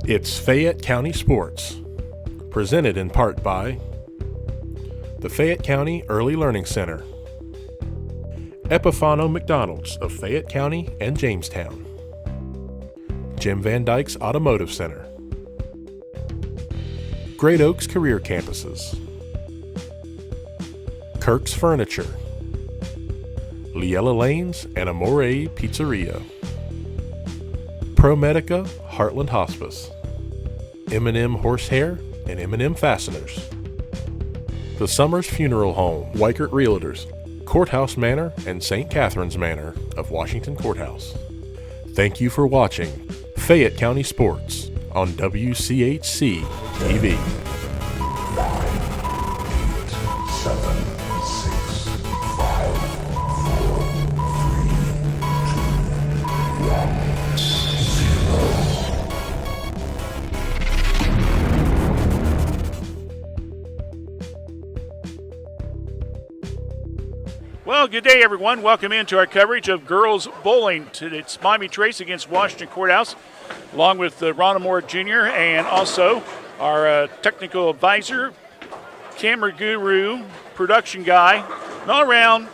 It's Fayette County Sports, presented in part by the Fayette County Early Learning Center, Epifano McDonald's of Fayette County and Jamestown, Jim Van Dyke's Automotive Center, Great Oaks Career Campuses, Kirk's Furniture, Liella Lanes and Amore Pizzeria, ProMedica Heartland Hospice, M&M Horsehair and M&M Fasteners, The Summers Funeral Home, Weichert Realtors, Courthouse Manor and St. Catherine's Manor of Washington Courthouse. Thank you for watching Fayette County Sports on WCHC TV. 7, 6, 5, 4, 3, 2, 1, 0. Well, good day, everyone. Welcome into our coverage of girls bowling. It's Miami Trace against Washington Courthouse, along with Ron Moore Jr. and also our technical advisor, camera guru, production guy, all around.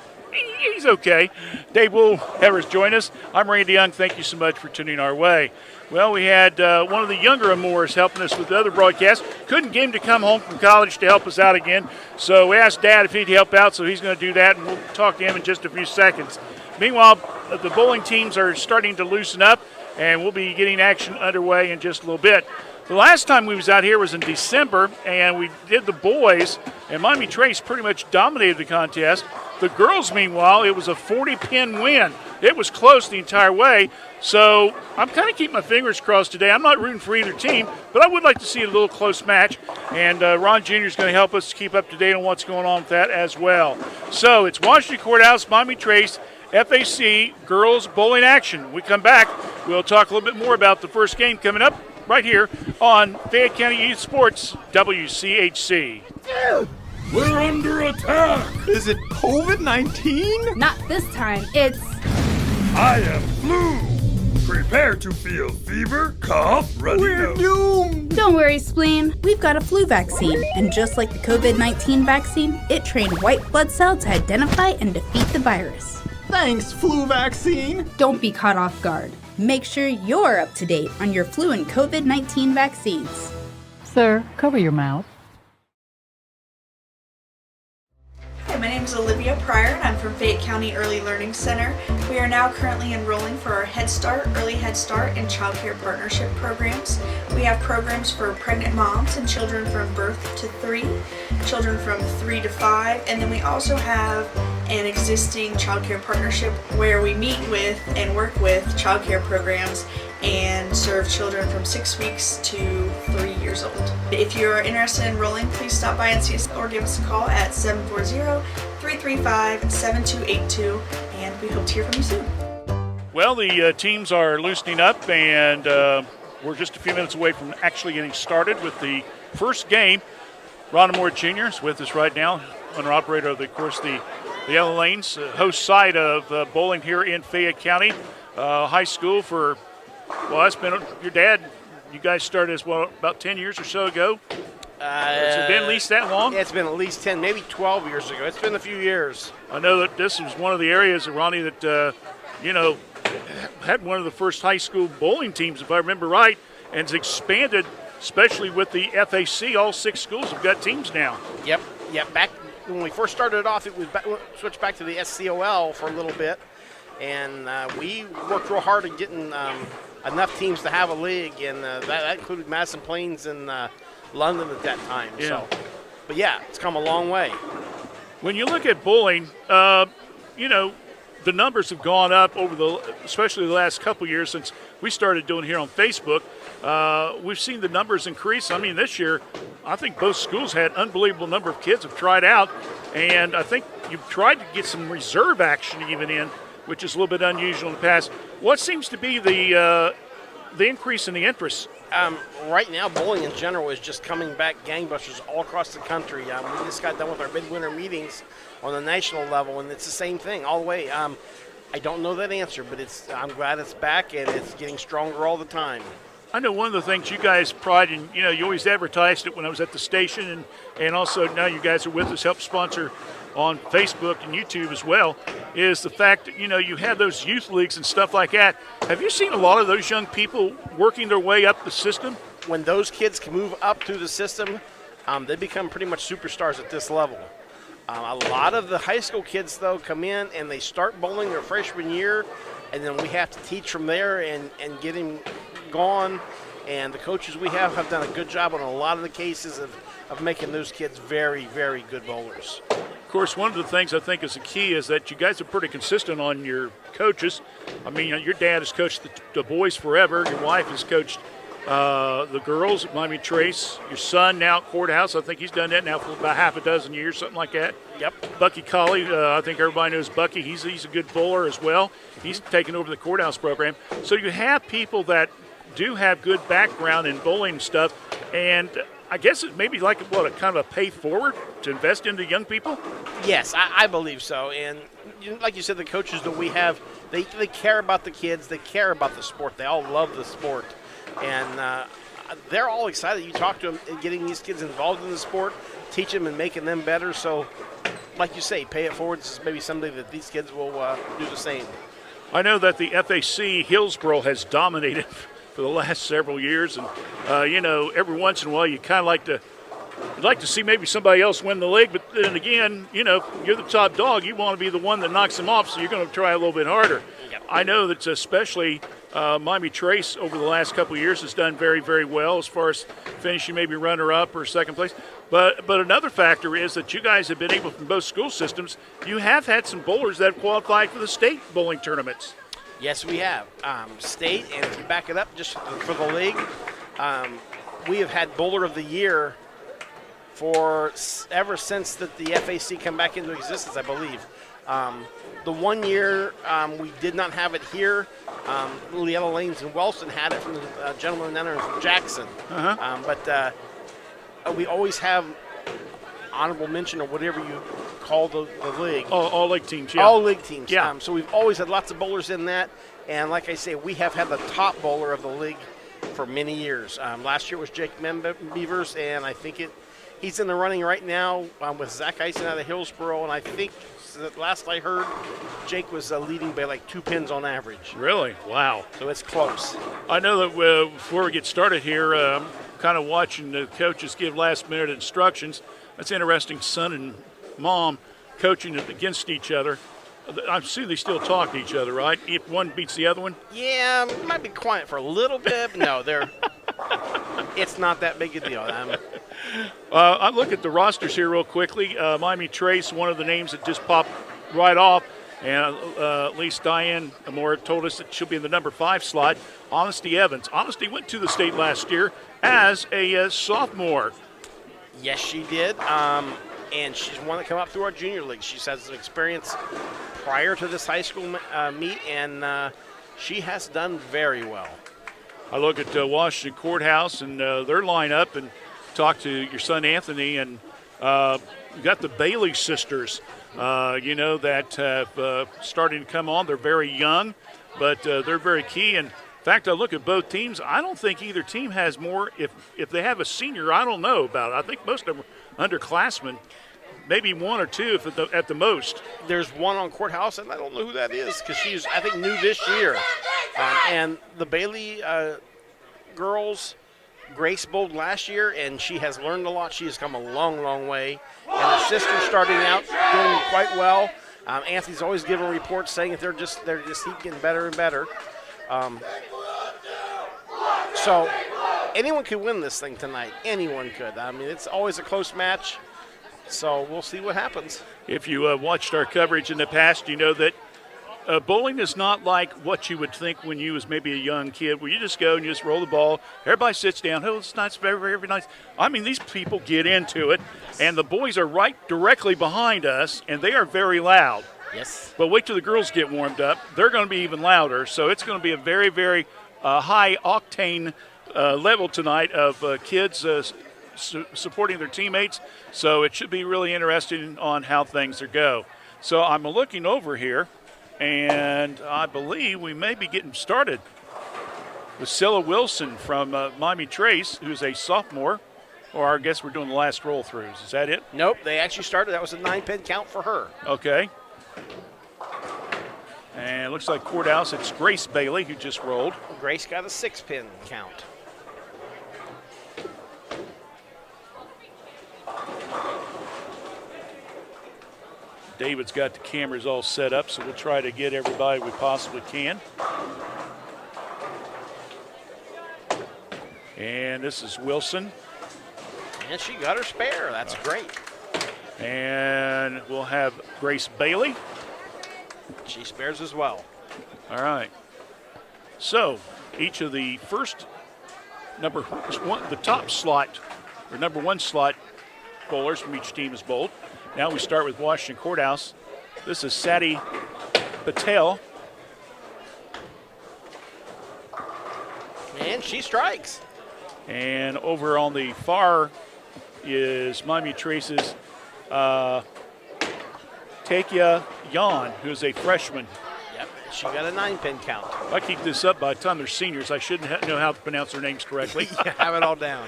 He's okay. Dave Woolhevers join us. I'm Randy Young. Thank you so much for tuning our way. Well, we had one of the younger Amores helping us with the other broadcast. Couldn't get him to come home from college to help us out again, so we asked Dad if he'd help out, so he's going to do that, and we'll talk to him in just a few seconds. Meanwhile, the bowling teams are starting to loosen up, and we'll be getting action underway in just a little bit. The last time we was out here was in December, and we did the boys, and Miami Trace pretty much dominated the contest. The girls, meanwhile, it was a 40-pin win. It was close the entire way, so I'm kind of keeping my fingers crossed today. I'm not rooting for either team, but I would like to see a little close match, and Ron Jr. is going to help us keep up to date on what's going on with that as well. So it's Washington Courthouse, Miami Trace, FAC girls bowling action. When we come back, we'll talk a little bit more about the first game coming up right here on Fayette County Youth Sports, WCHC. We're under attack! Is it COVID-19? Not this time. It's... I am flu! Prepare to feel fever, cough, runny We're nose. doomed! Don't worry, Spleen. We've got a flu vaccine, and just like the COVID-19 vaccine, it trained white blood cells to identify and defeat the virus. Thanks, flu vaccine! Don't be caught off guard. Make sure you're up to date on your flu and COVID-19 vaccines. Sir, cover your mouth. Hi, my name is Olivia Pryor, and I'm from Fayette County Early Learning Center. We are now currently enrolling for our Head Start, Early Head Start, and Child Care Partnership programs. We have programs for pregnant moms and children from birth to 3, children from 3 to 5, and then we also have an existing Child Care Partnership where we meet with and work with child care programs and serve children from 6 weeks to 3 years old. If you're interested in enrolling, please stop by and see us or give us a call at 740-335-7282, and we hope to hear from you soon. Well, the teams are loosening up, and we're just a few minutes away from actually getting started with the first game. Ron Moore Jr. is with us right now, owner-operator of, of course, the Yellow Lanes, host site of bowling here in Fayette County. High school for, well, it's been your dad. You guys started as well about 10 years or so ago. Has it been at least that long? It's been at least 10, maybe 12 years ago. It's been a few years. I know that this was one of the areas, Ronnie, that, had one of the first high school bowling teams, if I remember right, and it's expanded, especially with the FAC. All 6 schools have got teams now. Yep. Back when we first started off, it was switched back to the SCOL for a little bit, and we worked real hard at getting enough teams to have a league, and that included Madison Plains and London at that time. Yeah. So, but yeah, it's come a long way. When you look at bowling, the numbers have gone up especially the last couple years since we started doing here on Facebook. We've seen the numbers increase. I mean, this year, I think both schools had unbelievable number of kids have tried out, and I think you've tried to get some reserve action even in, which is a little bit unusual in the past. What seems to be the increase in the interest? Right now, bowling in general is just coming back gangbusters all across the country. We just got done with our midwinter meetings on the national level, and it's the same thing all the way. I don't know that answer, but I'm glad it's back, and it's getting stronger all the time. I know one of the things you guys pride in, you always advertised it when I was at the station, and also now you guys are with us, help sponsor on Facebook and YouTube as well, is the fact that, you have those youth leagues and stuff like that. Have you seen a lot of those young people working their way up the system? When those kids can move up through the system, they become pretty much superstars at this level. A lot of the high school kids, though, come in and they start bowling their freshman year, and then we have to teach from there and get him gone. And the coaches we have done a good job on a lot of the cases of making those kids very, very good bowlers. Of course, one of the things I think is the key is that you guys are pretty consistent on your coaches. I mean, your dad has coached the boys forever. Your wife has coached the girls at Miami Trace. Your son now at Courthouse. I think he's done that now for about half a dozen years, something like that. Yep. Bucky Colley, I think everybody knows Bucky. He's a good bowler as well. He's taken over the Courthouse program. So you have people that do have good background in bowling stuff, and I guess it may be like a kind of a pay forward to invest into young people? Yes, I believe so. And like you said, the coaches that we have, they care about the kids. They care about the sport. They all love the sport. And they're all excited. You talk to them and getting these kids involved in the sport, teach them and making them better. So, like you say, pay it forward. This is maybe someday that these kids will do the same. I know that the FAC Hillsboro has dominated for the last several years, and every once in a while you kind of like to see maybe somebody else win the league, but then again, you're the top dog. You want to be the one that knocks them off, so you're going to try a little bit harder. Yep. I know that especially Miami Trace over the last couple of years has done very, very well as far as finishing maybe runner-up or second place. But another factor is that you guys have been able, from both school systems, you have had some bowlers that have qualified for the state bowling tournaments. Yes, we have. State, and if you back it up just for the league, we have had Bowler of the Year ever since that the FAC come back into existence, I believe. The 1 year we did not have it here. Liella Lanes and Wellston had it from the gentleman down there from Jackson. Uh-huh. But we always have honorable mention or whatever you call the league. All league teams, yeah. All league teams. Yeah. So we've always had lots of bowlers in that. And like I say, we have had the top bowler of the league for many years. Last year was Jake Beavers, and I think he's in the running right now with Zach Eisen out of Hillsboro. And I think last I heard, Jake was leading by like 2 pins on average. Really? Wow. So it's close. I know that before we get started here, kind of watching the coaches give last-minute instructions. That's interesting, son and mom coaching against each other. I see they still talk to each other, right? If one beats the other one? Yeah, might be quiet for a little bit. No, it's not that big a deal. I look at the rosters here real quickly. Miami Trace, one of the names that just popped right off. And at least Diane Amore told us that she'll be in the number 5 slot. Honesty Evans. Honesty went to the state last year as a sophomore. Yes, she did. And she's one that come up through our junior league. She has some experience prior to this high school meet, and she has done very well. I look at Washington Courthouse and their lineup and talk to your son Anthony, and you got the Bailey sisters, that have starting to come on. They're very young, but they're very key. And in fact, I look at both teams. I don't think either team has more. If they have a senior, I don't know about it. I think most of them are underclassmen, maybe 1 or 2 at the most. There's one on Courthouse, and I don't know who that is because she's, I think, new this year. And the Bailey girls, Grace bowled last year, and she has learned a lot. She has come a long, long way. And her sister's starting out doing quite well. Anthony's always giving reports saying that they're just keep getting better and better. So anyone could win this thing tonight. Anyone could. I mean, it's always a close match. So we'll see what happens. If you watched our coverage in the past, you know that bowling is not like what you would think when you was maybe a young kid, where you just go and you just roll the ball. Everybody sits down. Oh, it's nice, very, very nice. I mean, these people get into it, and the boys are right directly behind us, and they are very loud. Yes. But wait till the girls get warmed up. They're going to be even louder. So it's going to be a very, very high-octane level tonight of kids supporting their teammates. So it should be really interesting on how things go. So I'm looking over here, and I believe we may be getting started. Priscilla Wilson from Miami Trace, who's a sophomore. Or I guess we're doing the last roll-throughs. Is that it? Nope, they actually started. That was a 9-pin count for her. Okay. And it looks like courthouse, it's Grace Bailey who just rolled. Grace got a 6-pin count. David's got the cameras all set up, so we'll try to get everybody we possibly can. And this is Wilson. And she got her spare. That's great. And we'll have Grace Bailey. She spares as well. All right. So each of the first the top slot or number 1 slot bowlers from each team is bowled. Now we start with Washington Courthouse. This is Sati Patel. And she strikes. And over on the far is Miami Trace's Takia Yan, who's a freshman. Yep, she got a 9-pin count. If I keep this up, by the time they're seniors, I shouldn't know how to pronounce their names correctly. Yeah, have it all down.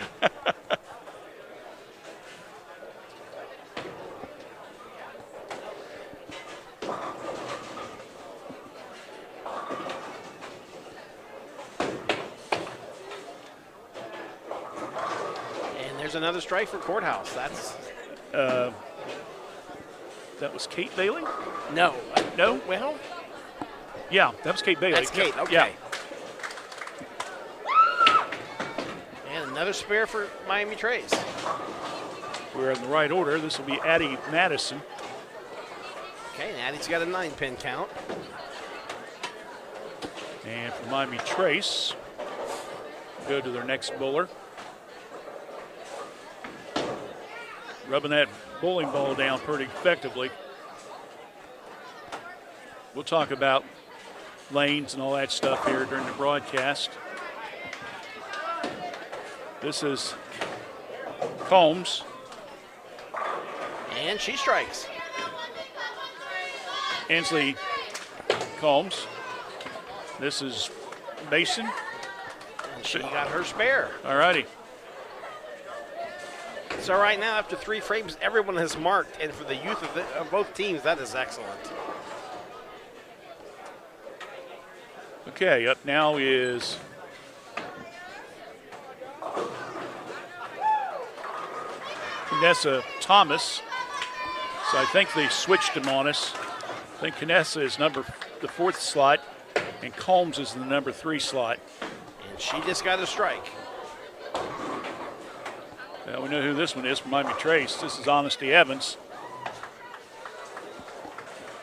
And there's another strike for Courthouse. That's that was Kate Bailey? no. No? Well, Yeah, that was Kate Bailey. that's Kate. Okay. Yeah. And another spare for Miami Trace. We're in the right order. This will be Addie Madison. Okay, and Addie's got a 9-pin count. And for Miami Trace, go to their next bowler. Rubbing that bowling ball down pretty effectively. We'll talk about lanes and all that stuff here during the broadcast. This is Combs. And she strikes. Ansley Combs. This is Mason. And she got her spare. All righty. So right now, after 3 frames, everyone has marked, and for the youth of both teams, that is excellent. Okay, up now is Vanessa Thomas. So I think they switched him on us. I think Canessa is the 4th slot, and Combs is in the number 3 slot. And she just got a strike. Now we know who this one is from Miami Trace. This is Honesty Evans.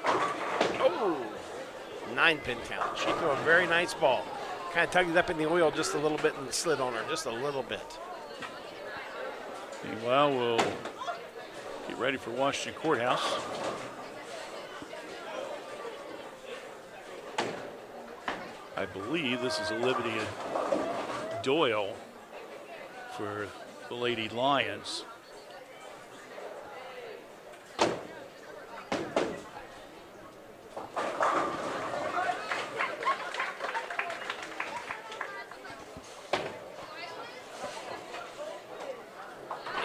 Oh, 9-pin count. She threw a very nice ball. Kind of tugged it up in the oil just a little bit and slid on her just a little bit. Meanwhile, we'll get ready for Washington Courthouse. I believe this is Olivia Doyle for the Lady Lions.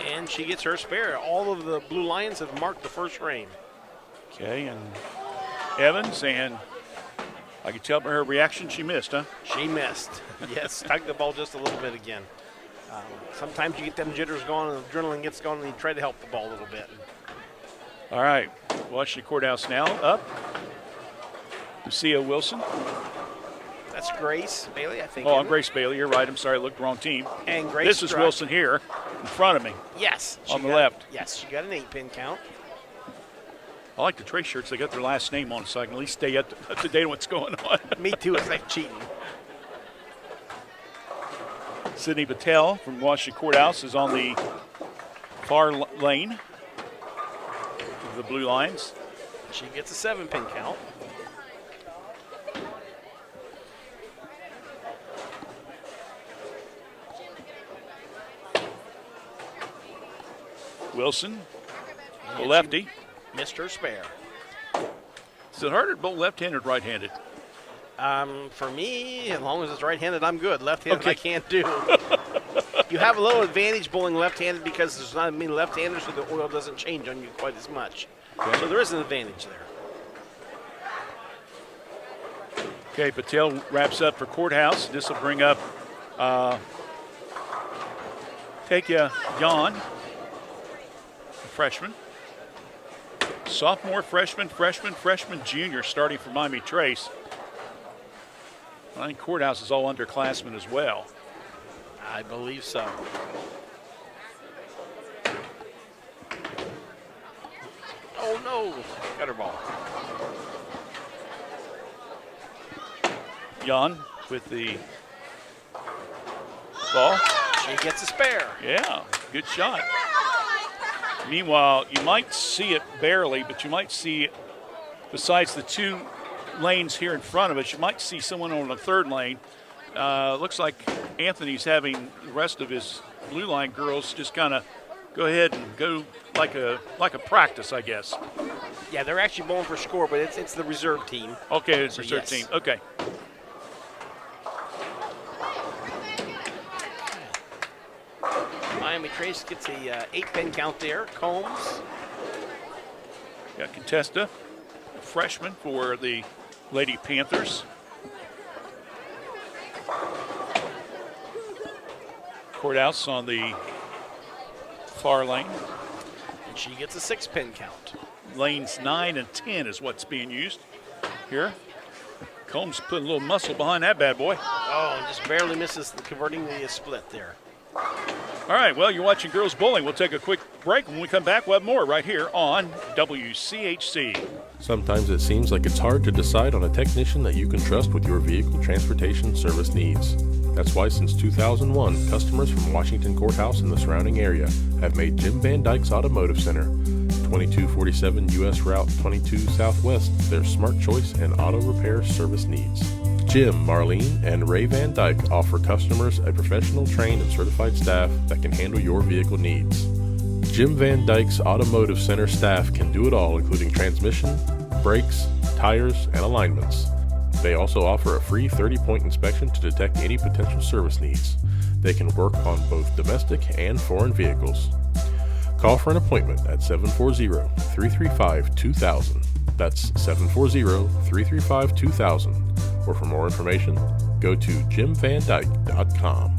And she gets her spare. All of the Blue Lions have marked the first frame. Okay, and Evans, and I could tell by her reaction she missed, huh? She missed. Yes, tugged the ball just a little bit again. Sometimes you get them jitters going and the adrenaline gets going and you try to help the ball a little bit. All right, Washington Courthouse now up. Lucia Wilson. That's Grace Bailey, I think. Oh, I'm isn't it? Grace Bailey. You're right. I'm sorry. I looked wrong team. And Grace This is struck. Wilson here in front of me. Yes. On the got- left. Yes, she got an 8-pin count. I like the Trace shirts. They got their last name on it, so I can at least stay up to date on what's going on. Me too. It's like cheating. Sydney Patel from Washington Courthouse is on the far lane of the Blue Lions. She gets a 7-pin count. Wilson, the And lefty. Missed her spare. Is it harder to bowl left-handed or right-handed? For me, as long as it's right-handed, I'm good. Left-handed, Okay. I can't do. You have a little advantage bowling left-handed because there's not many left-handers, so the oil doesn't change on you quite as much. Okay. So there is an advantage there. Okay, Patel wraps up for Courthouse. This will bring up take Jan, freshman. Sophomore, freshman, junior starting for Miami Trace. I think Courthouse is all underclassmen as well. I believe so. Oh, no. Gutter ball. Jan with the ball. She gets a spare. Yeah, good shot. Meanwhile, you might see it barely, but you might see, besides the two lanes here in front of us, you might see someone on the third lane. Looks like Anthony's having the rest of his blue line girls just kind of go ahead and go like a practice, I guess. Yeah, they're actually bowling for score, but it's the reserve team. Okay, it's So reserve yes. team. Okay. Miami Trace gets a 8-pin count there. Combs. Got Contesta, freshman for the Lady Panthers. Courthouse on the far lane. And she gets a 6-pin count. Lanes 9 and 10 is what's being used here. Combs putting a little muscle behind that bad boy. Oh, and just barely misses converting the split there. All right, well, you're watching Girls Bowling. We'll take a quick break. When we come back, we'll have more right here on WCHC. Sometimes it seems like it's hard to decide on a technician that you can trust with your vehicle transportation service needs. That's why since 2001, customers from Washington Courthouse and the surrounding area have made Jim Van Dyke's Automotive Center, 2247 U.S. Route 22 Southwest, their smart choice in auto repair service needs. Jim, Marlene, and Ray Van Dyke offer customers a professional, trained, and certified staff that can handle your vehicle needs. Jim Van Dyke's Automotive Center staff can do it all, including transmission, brakes, tires, and alignments. They also offer a free 30-point inspection to detect any potential service needs. They can work on both domestic and foreign vehicles. Call for an appointment at 740-335-2000. That's 740-335-2000. Or for more information, go to jimvandyke.com.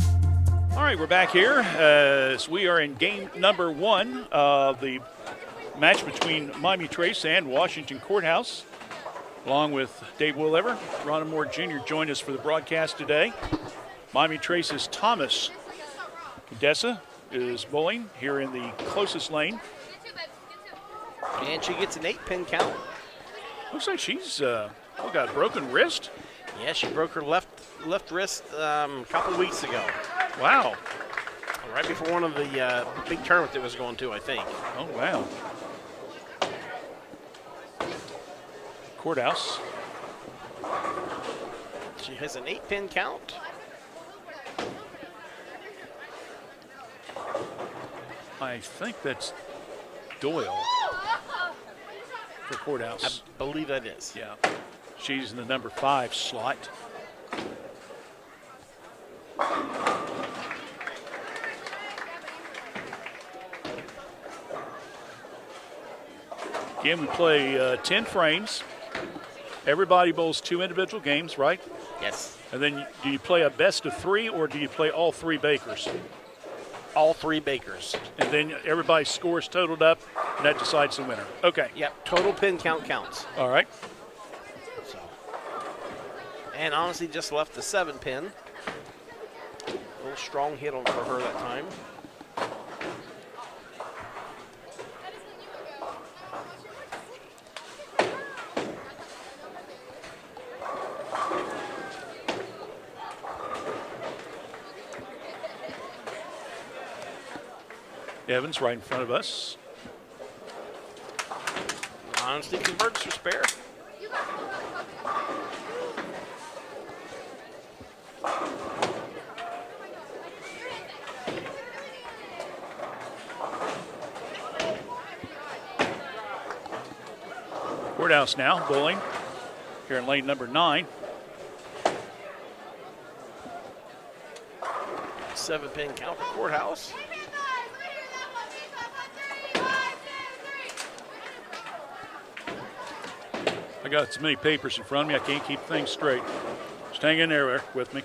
All right, we're back here as we are in game number 1 of the match between Miami Trace and Washington Courthouse. Along with Dave Willever, Ron Moore Jr. joined us for the broadcast today. Miami Trace's Thomas Odessa is bowling here in the closest lane. And she gets an 8-pin count. Looks like she's got a broken wrist. Yeah, she broke her left wrist a couple of weeks ago. Wow. Right before one of the big tournament that was going to, I think. Oh, wow. Courthouse. She has an 8-pin count. I think that's Doyle for Courthouse. I believe that is. Yeah. She's in the number 5 slot. Again, we play 10 frames. Everybody bowls 2 individual games, right? Yes. And then do you play a best of 3 or do you play all 3 bakers? All 3 bakers. And then everybody's scores totaled up, and that decides the winner. Okay. Yep, total pin count counts. All right. So, and honestly, just left the 7-pin. A little strong hit on for her that time. Evans right in front of us. Honestly, converts her spare. Courthouse now bowling here in lane number 9. 7-pin count for Courthouse. I got so many papers in front of me, I can't keep things straight. Just hang in there with me.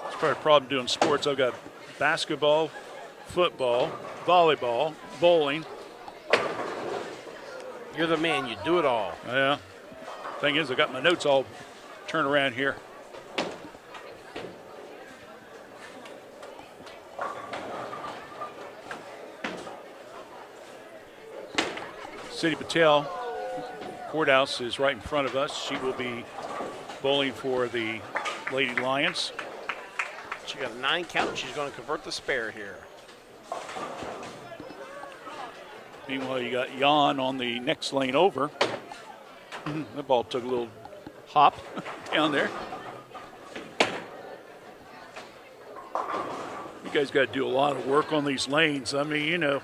It's part of the problem doing sports. I've got basketball, football, volleyball, bowling. You're the man. You do it all. Yeah. Thing is, I got my notes all turned around here. City Patel, Courthouse is right in front of us. She will be bowling for the Lady Lions. She got a 9 count. She's going to convert the spare here. Meanwhile, you got Jan on the next lane over. That ball took a little hop down there. You guys got to do a lot of work on these lanes. I mean, you know,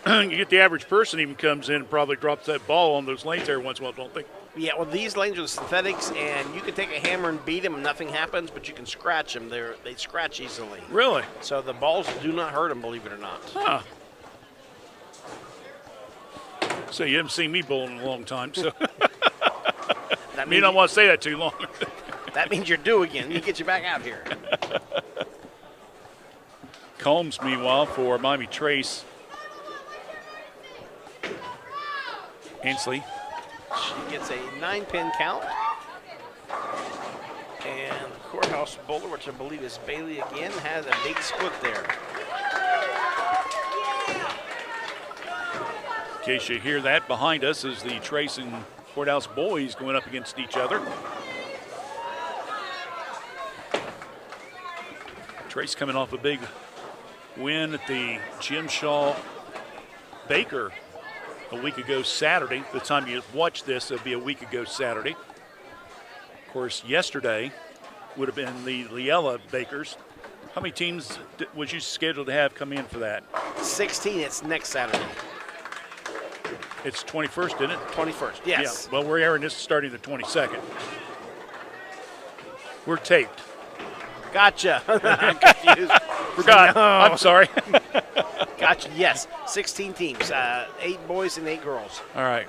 you get the average person even comes in and probably drops that ball on those lanes every once in a while, don't they? Yeah, well, these lanes are synthetics, and you can take a hammer and beat them and nothing happens, but you can scratch them. They scratch easily. Really? So the balls do not hurt them, believe it or not. Huh. So you haven't seen me bowling in a long time, so That you don't want to say that too long. That means you're due again. You get you back out here. Combs, meanwhile, for Miami Trace. Hensley. She gets a 9-pin count. And the Courthouse bowler, which I believe is Bailey again, has a big split there. In case you hear that, behind us is the Trace and Courthouse boys going up against each other. Trace coming off a big win at the Jim Shaw Baker a week ago Saturday. By the time you watch this, it'll be a week ago Saturday. Of course, yesterday would have been the Liella Bakers. How many teams was you scheduled to have come in for that? 16, it's next Saturday. It's 21st, isn't it? 21st, yes. Yeah, well, we're airing this starting the 22nd. We're taped. Gotcha. I'm confused. Forgot. I'm sorry. Gotcha, yes. 16 teams, 8 boys and 8 girls. All right.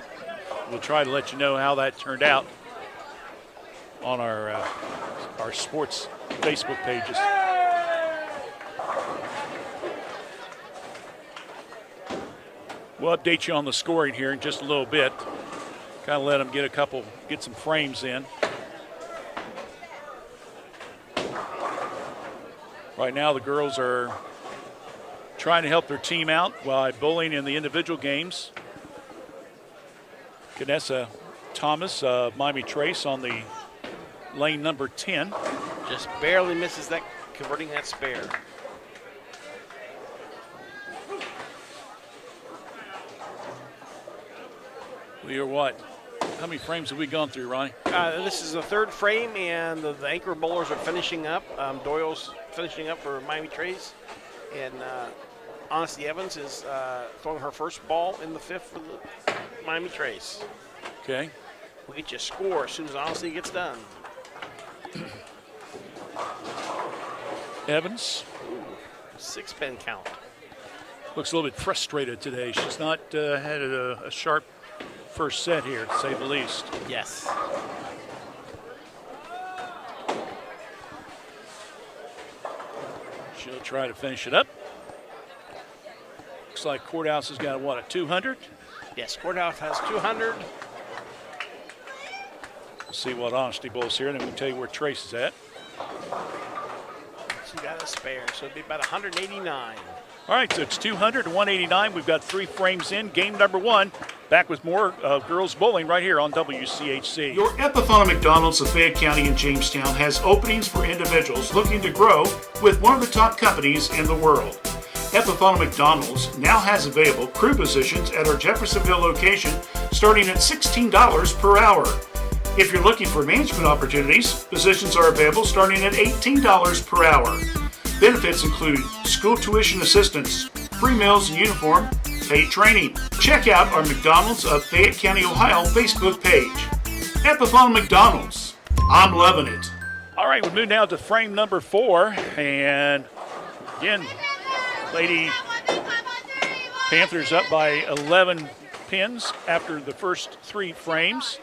We'll try to let you know how that turned out on our sports Facebook pages. We'll update you on the scoring here in just a little bit. Kind of let them get some frames in. Right now, the girls are trying to help their team out while bowling in the individual games. Vanessa Thomas, Miami Trace on the lane number 10. Just barely misses that, converting that spare. We are what? How many frames have we gone through, Ronnie? This is the 3rd frame, and the anchor bowlers are finishing up. Doyle's finishing up for Miami Trace, and Honesty Evans is throwing her first ball in the 5th for the Miami Trace. Okay. We'll get you a score as soon as Honesty gets done. Evans. 6-pin count. Looks a little bit frustrated today. She's not had a sharp first set here, to say the least. Yes. She'll try to finish it up. Looks like Courthouse has got, what, a 200? Yes, Courthouse has 200. We'll see what Honesty bowls here, and then we'll tell you where Trace is at. She got a spare, so it'll be about 189. All right, so it's 200 to 189. We've got 3 frames in. Game number 1. Back with more girls bowling right here on WCHC. Your Epithon McDonald's of Fayette County and Jamestown has openings for individuals looking to grow with one of the top companies in the world. Epithon McDonald's now has available crew positions at our Jeffersonville location starting at $16 per hour. If you're looking for management opportunities, positions are available starting at $18 per hour. Benefits include school tuition assistance, free meals and uniform, paid training. Check out our McDonald's of Fayette County, Ohio Facebook page. Epiphone McDonald's. I'm loving it. All right, we'll move now to frame number 4. And again, Lady Panthers up by 11 pins after the first 3 frames.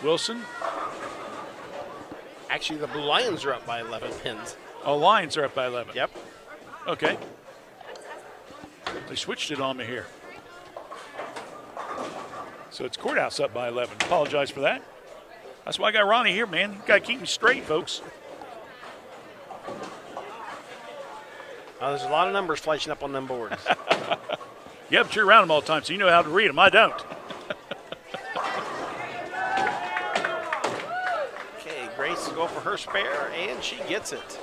Wilson. Actually, the Blue Lions are up by 11 pins. Oh, Lions are up by 11. Yep. Okay. They switched it on me here. So it's Courthouse up by 11. Apologize for that. That's why I got Ronnie here, man. You got to keep me straight, folks. There's a lot of numbers flashing up on them boards. Yeah, but you're around them all the time, so you know how to read them. I don't. Okay, Grace will go for her spare, and she gets it.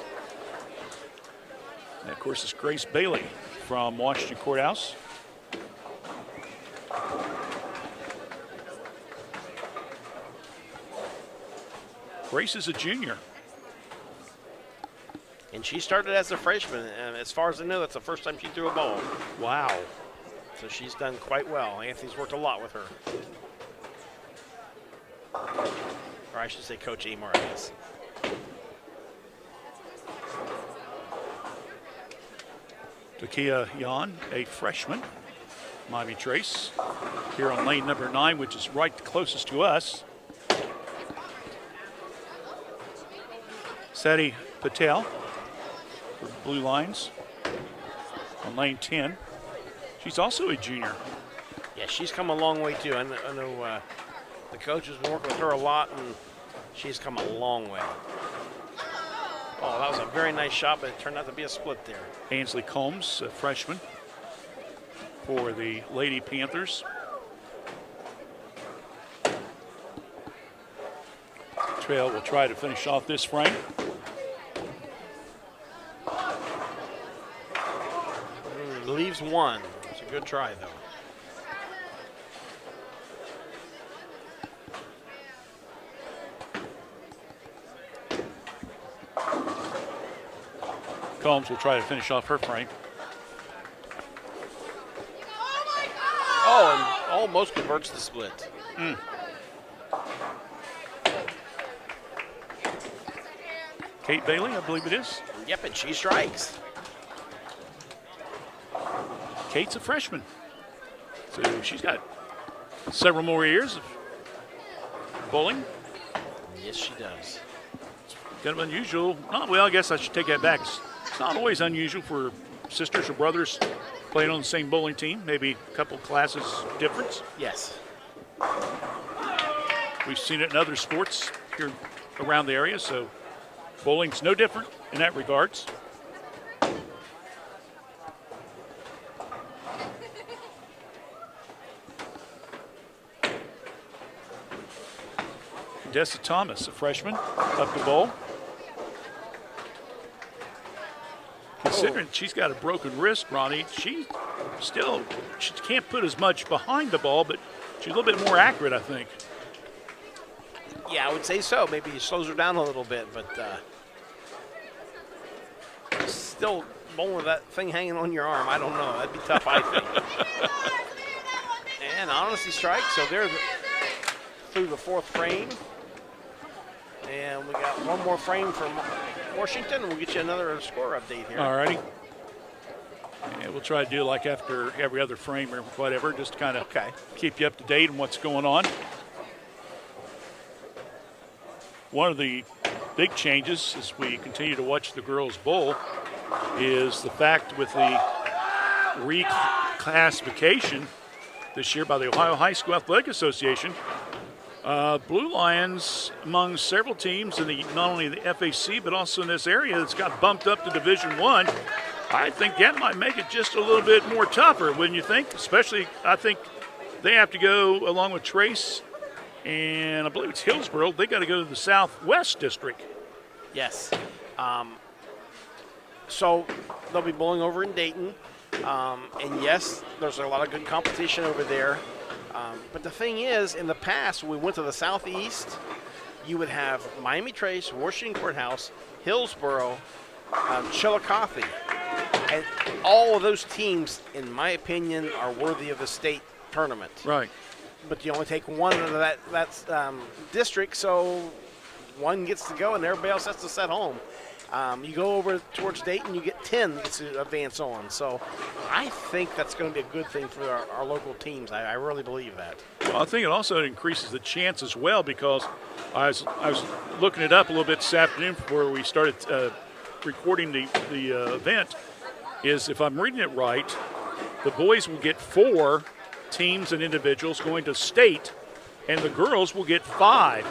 And of course, it's Grace Bailey from Washington Courthouse. Grace is a junior. And she started as a freshman, and as far as I know, that's the first time she threw a ball. Wow. So she's done quite well. Anthony's worked a lot with her. Or I should say Coach Amor, I guess. Takia Yan, a freshman. Miami Trace here on lane number 9, which is right closest to us. Seti Patel for Blue Lions on lane 10. She's also a junior. Yeah, she's come a long way, too. I know the coach has been working with her a lot, and she's come a long way. Oh, that was a very nice shot, but it turned out to be a split there. Ainsley Combs, a freshman for the Lady Panthers. Trail will try to finish off this frame. Leaves 1. It's a good try, though. Combs will try to finish off her frame. Oh, and almost converts the split. Kate Bailey, I believe it is. Yep, and she strikes. Kate's a freshman, so she's got several more years of bowling. Yes, she does. It's kind of unusual. Well, I guess I should take that back. It's not always unusual for sisters or brothers playing on the same bowling team. Maybe a couple classes difference. Yes. We've seen it in other sports here around the area, so bowling's no different in that regards. Dessa Thomas, a freshman, up the bowl. Considering she's got a broken wrist, Ronnie, she can't put as much behind the ball, but she's a little bit more accurate, I think. Yeah, I would say so. Maybe it slows her down a little bit, but still bowling with that thing hanging on your arm, I don't know. That'd be tough, I think. And honestly strikes, so they're through the 4th frame. And we got one more frame from Washington, and we'll get you another score update here. All righty. And we'll try to do like after every other frame or whatever, just to kind of keep you up to date on what's going on. One of the big changes as we continue to watch the girls bowl is the fact with the reclassification this year by the Ohio High School Athletic Association, Blue Lions, among several teams in not only the FAC but also in this area that's got bumped up to Division I. I think that might make it just a little bit more tougher, wouldn't you think? Especially, I think they have to go along with Trace, and I believe it's Hillsborough. They got to go to the Southwest District. Yes. So they'll be bowling over in Dayton, and yes, there's a lot of good competition over there. But the thing is, in the past, when we went to the Southeast, you would have Miami Trace, Washington Courthouse, Hillsboro, Chillicothe. And all of those teams, in my opinion, are worthy of the state tournament. Right. But you only take one out of that district, so one gets to go and everybody else has to set home. You go over towards Dayton, you get 10 to advance on. So I think that's going to be a good thing for our local teams. I really believe that. Well, I think it also increases the chance as well, because I was looking it up a little bit this afternoon before we started recording the event. Is, if I'm reading it right, the boys will get 4 teams and individuals going to state, and the girls will get 5.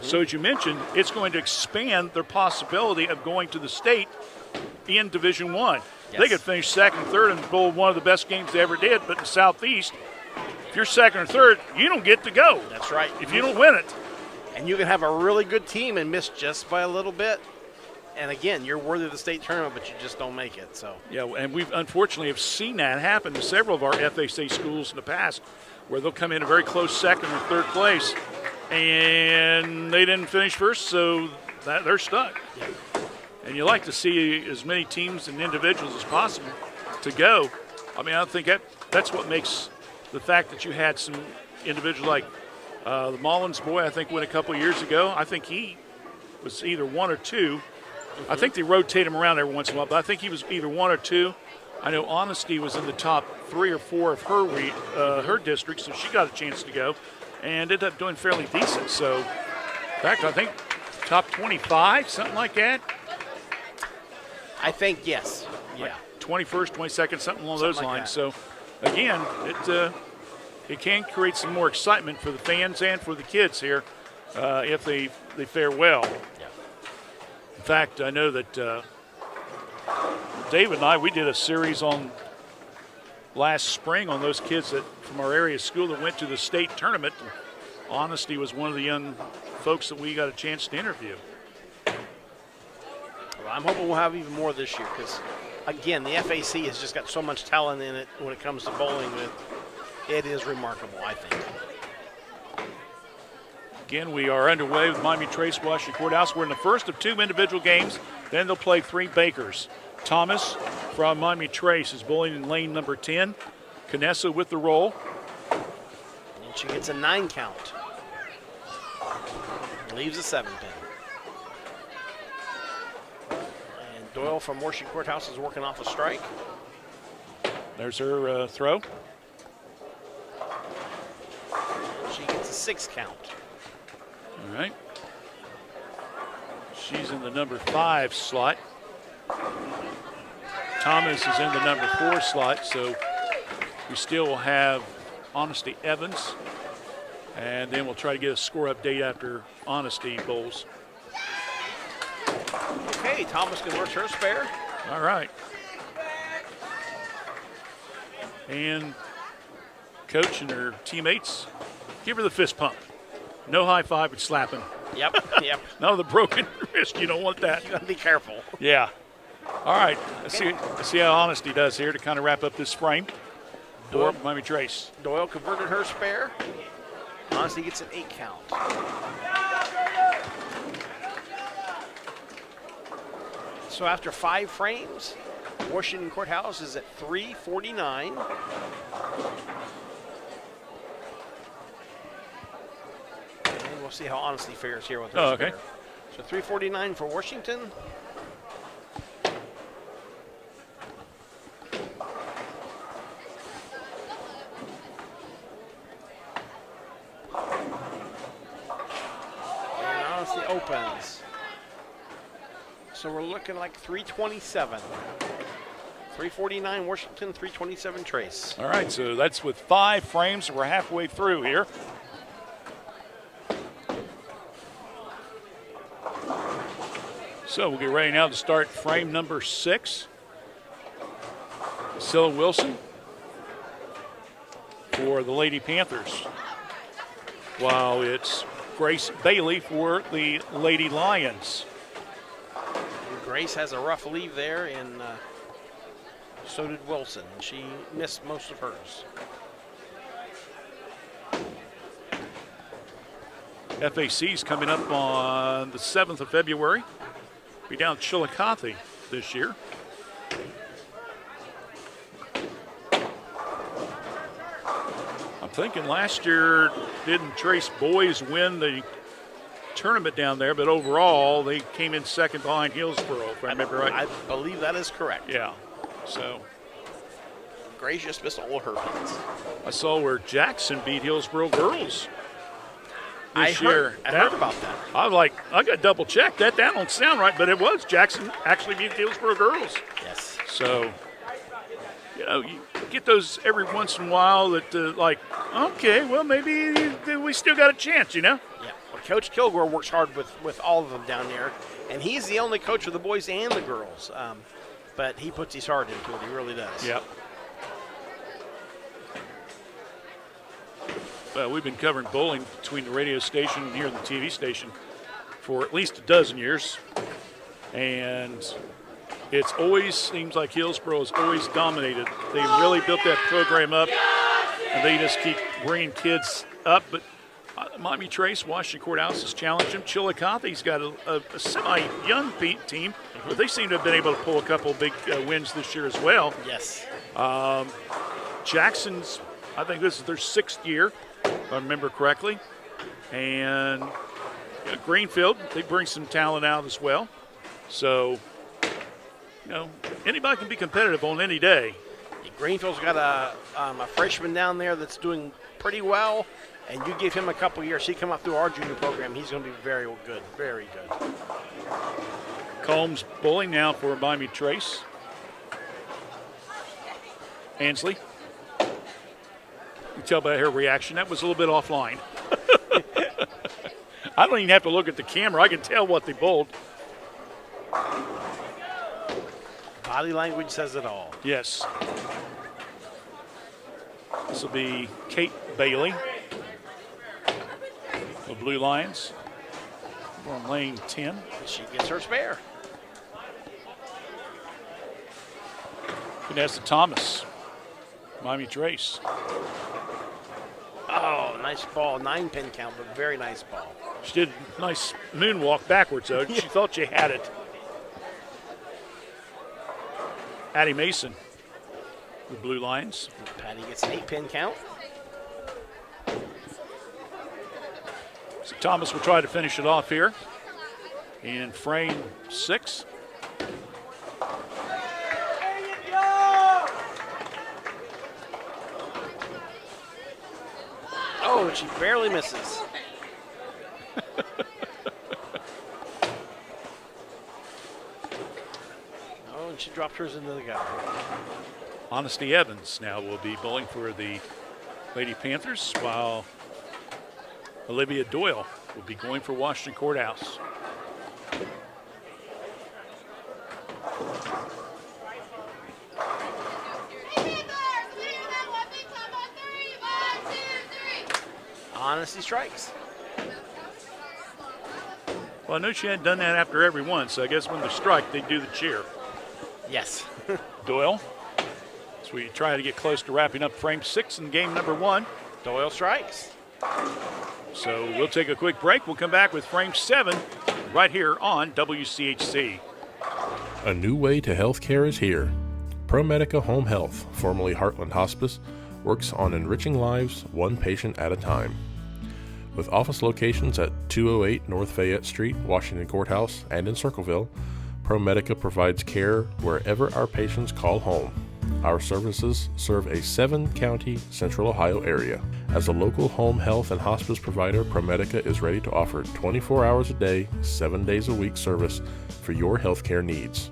So as you mentioned, it's going to expand their possibility of going to the state in Division I. Yes. They could finish second, third, and bowl one of the best games they ever did, but in the Southeast, if you're second or third, you don't get to go. That's right. If you don't win it. And you can have a really good team and miss just by a little bit. And again, you're worthy of the state tournament, but you just don't make it. So yeah, and we've unfortunately have seen that happen to several of our FHA schools in the past, where they'll come in a very close second or third place, and they didn't finish first, so they're stuck. yeah. And you like to see as many teams and individuals as possible to go. I mean, I think that's what makes the fact that you had some individuals like the Mullins boy, I think, went a couple of years ago. I think he was either 1 or 2. I think they rotate him around every once in a while, but I think he was either 1 or 2. I know Honesty was in the top 3 or 4 of her district, so she got a chance to go and ended up doing fairly decent. So, in fact, I think top 25, something like that. I think yes. Yeah. Like 21st, 22nd, something along those like lines. that. So, again, it can create some more excitement for the fans and for the kids here if they fare well. In fact, I know that David and I, we did a series on last spring on those kids from our area school that went to the state tournament. Honesty was one of the young folks that we got a chance to interview. Well, I'm hoping we'll have even more this year because, again, the FAC has just got so much talent in it when it comes to bowling that it is remarkable, I think. Again, we are underway with Miami Trace Washington Courthouse. We're in the first of 2 individual games. Then they'll play 3 Bakers. Thomas from Miami Trace is bowling in lane number 10. Canessa with the roll. And she gets a 9 count. Leaves a 7 pin. And Doyle from Washington Courthouse is working off a strike. There's her throw. And she gets a 6 count. All right. She's in the number 5 slot. Thomas is in the number 4 slot, so we still have Honesty Evans. And then we'll try to get a score update after Honesty bowls. Okay, Thomas converts her spare. All right. And coach and her teammates give her the fist pump. No high five, but slapping. Yep. No, the broken wrist. You don't want that. You got to be careful. Yeah. All right. Let's see how Honesty does here to kind of wrap up this frame. Doyle, Miami Trace. Doyle converted her spare. Honesty gets an 8 count. So after 5 frames, Washington Courthouse is at 349. And we'll see how Honesty fares here with her okay. spare. So 349 for Washington. And Honesty opens. So we're looking like 327. 349 Washington, 327 Trace. All right, so that's with 5 frames. We're halfway through here. So we'll get ready now to start frame number 6. Scylla Wilson for the Lady Panthers, while it's Grace Bailey for the Lady Lions. Grace has a rough leave there, and so did Wilson. She missed most of hers. FAC's coming up on the 7th of February. Be down Chillicothe this year. I'm thinking last year didn't Trace boys win the tournament down there, but overall they came in second behind Hillsboro, if I remember right. I believe that is correct. Yeah. So Grace just missed all her points. I saw where Jackson beat Hillsboro girls this I year. heard about that. I was like, I got to double check that. That don't sound right, but it was Jackson actually beat Hillsboro girls. Yes. So, you know, you get those every once in a while that like, okay, well, maybe we still got a chance, you know? Yeah. Well, Coach Kilgore works hard with all of them down there, and he's the only coach for the boys and the girls. But he puts his heart into it. He really does. Yep. Well, we've been covering bowling between the radio station and here and the TV station for at least a dozen years. And it's always seems like Hillsboro has always dominated. They really built that program up, and they just keep bringing kids up. But Miami Trace, Washington Courthouse has challenged them. Chillicothe's got a semi-young team, but they seem to have been able to pull a couple big wins this year as well. Yes. Jackson's, I think this is their 6th year, if I remember correctly. And Greenfield, they bring some talent out as well. So, you know, anybody can be competitive on any day. Greenfield's got a freshman down there that's doing pretty well, and you give him a couple years, he come up through our junior program, he's going to be very good, very good. Combs bowling now for Miami Trace. Ansley. You can tell by her reaction, that was a little bit offline. I don't even have to look at the camera. I can tell what they bowled. Body language says it all. Yes. This will be Kate Bailey of Blue Lions. We're on lane 10. She gets her spare. Vanessa Thomas, Miami Trace. Oh, nice ball. 9-pin count, but very nice ball. She did a nice moonwalk backwards, though. She thought she had it. Addie Mason, the Blue Lions. Patty gets an 8-pin count. So Thomas will try to finish it off here in frame 6. Oh, she barely misses. Oh, and she dropped hers into the gutter. Honesty Evans now will be bowling for the Lady Panthers, while Olivia Doyle will be going for Washington Courthouse. Honesty strikes. Well, I know she hadn't done that after every one, so I guess when they strike, they do the cheer. Yes. Doyle. So we try to get close to wrapping up frame 6 in game number 1. Doyle strikes. So we'll take a quick break. We'll come back with frame 7 right here on WCHC. A new way to healthcare is here. ProMedica Home Health, formerly Heartland Hospice, works on enriching lives one patient at a time. With office locations at 208 North Fayette Street, Washington Courthouse, and in Circleville, ProMedica provides care wherever our patients call home. Our services serve a 7-county Central Ohio area. As a local home health and hospice provider, ProMedica is ready to offer 24 hours a day, 7 days a week service for your healthcare needs.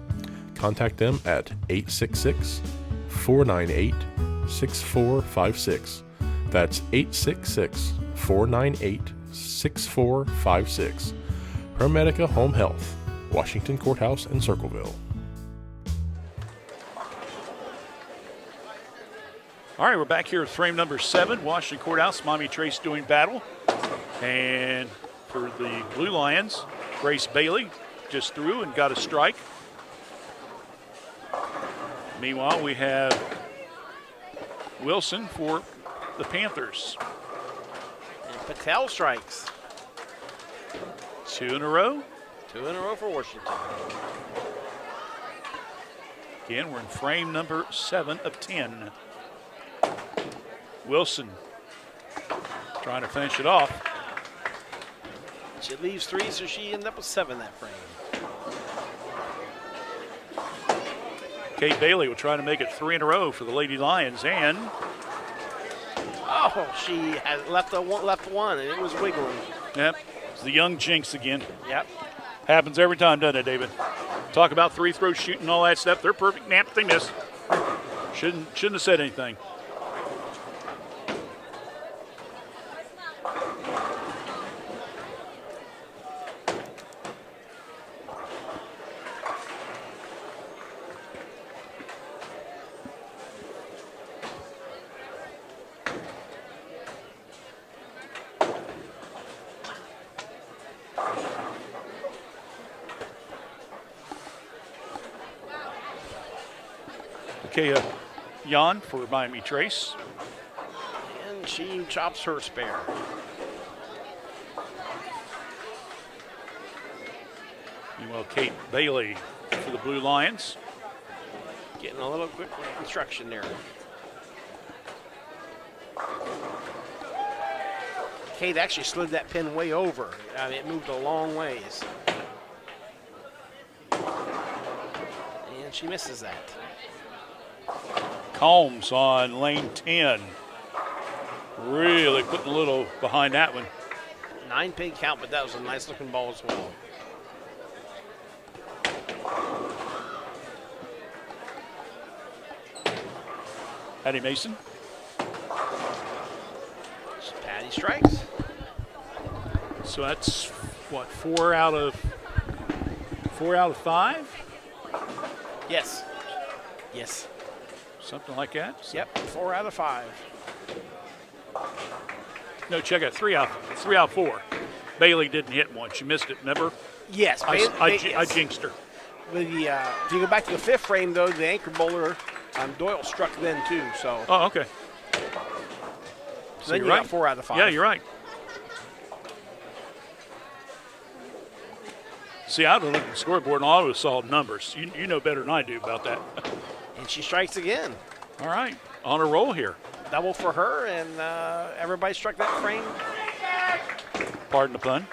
Contact them at 866-498-6456. That's 866-498-6456. ProMedica Home Health, Washington Courthouse and Circleville. All right, we're back here at frame number 7, Washington Courthouse, Miami Trace doing battle. And for the Blue Lions, Grace Bailey just threw and got a strike. Meanwhile, we have Wilson for the Panthers. And Patel strikes. 2 in a row. 2 in a row for Washington. Again, we're in frame number 7 of 10. Wilson trying to finish it off. She leaves 3, so she ended up with 7 that frame. Kate Bailey will try to make it 3 in a row for the Lady Lions, and she had left one, and it was wiggling. yep, it's the young jinx again. Yep. Happens every time, doesn't it, David? Talk about free throw shooting and all that stuff. They're perfect. Nap, they miss. Shouldn't have said anything. Okay, Jan for Miami Trace. And she chops her spare. Meanwhile, Kate Bailey for the Blue Lions. Getting a little quick construction there. Kate actually slid that pin way over. I mean, it moved a long ways. And she misses that. Combs on lane 10. Really putting a little behind that one. 9-pin count, but that was a nice looking ball as well. Patty Mason. Patty strikes. So that's what, 4 out of 5? Yes. Yes. Something like that. So, Yep. 4 out of 5. no, check it. 3 out of 4. Bailey didn't hit one. She missed it. Remember? Yes. I jinxed her. If you go back to the 5th frame, though, the anchor bowler, Doyle struck then too. So. Oh, okay. So then you got 4 out of 5. Yeah, you're right. See, I don't look at the scoreboard and all of saw numbers. You know better than I do about that. And she strikes again. All right, on a roll here. Double for her, and everybody struck that frame. Pardon the pun.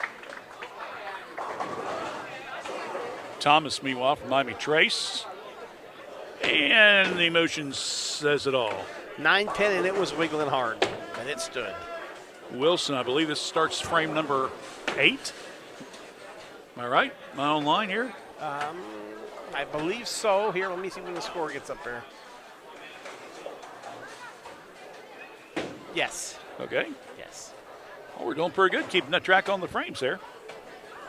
Thomas, meanwhile, from Miami Trace. And the emotion says it all. 9-pin, and it was wiggling hard, and it stood. Wilson, I believe this starts frame number 8. Am I right? Am I online here? I believe so. Here, let me see when the score gets up there. Yes. Okay. Yes. Oh, we're doing pretty good, keeping that track on the frames there.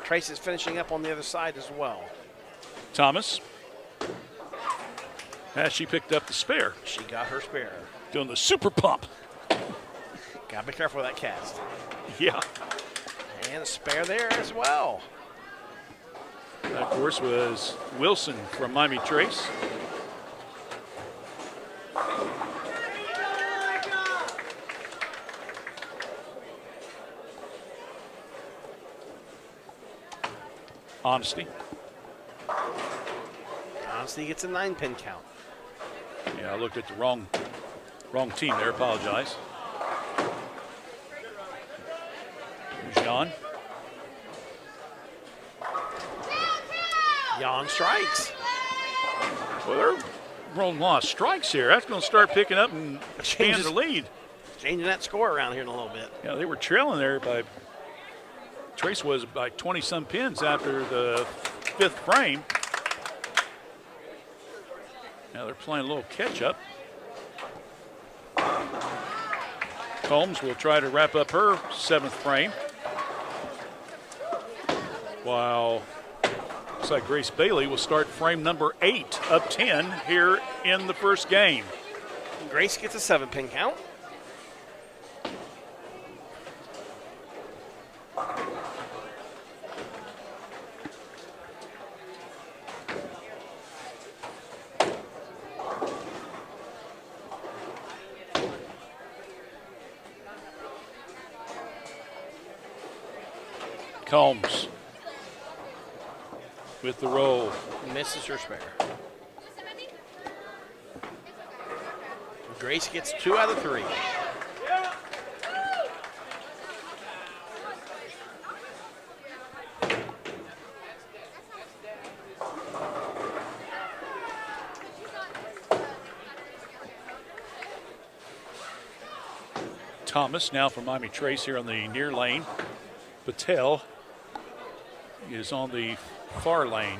Trace is finishing up on the other side as well. Thomas. As she picked up the spare. She got her spare. Doing the super pump. Gotta be careful with that cast. Yeah. And a spare there as well. That, of course, was Wilson from Miami Trace. Honesty. Honesty gets a 9-pin count. Yeah, I looked at the wrong team there. Apologize. Here's Jan. Jan strikes. Well, they're rolling a lot of strikes here. That's going to start picking up and expand the lead. Changing that score around here in a little bit. Yeah, they were trailing there by, Trace was by 20-some pins after the 5th frame. Now they're playing a little catch-up. Combs will try to wrap up her 7th frame. While looks like Grace Bailey will start frame number 8 of 10 here in the first game. Grace gets a 7-pin count. Combs. with the roll. Misses her spare. Grace gets 2 out of 3. Thomas now from Miami Trace here on the near lane. Patel is on the far lane.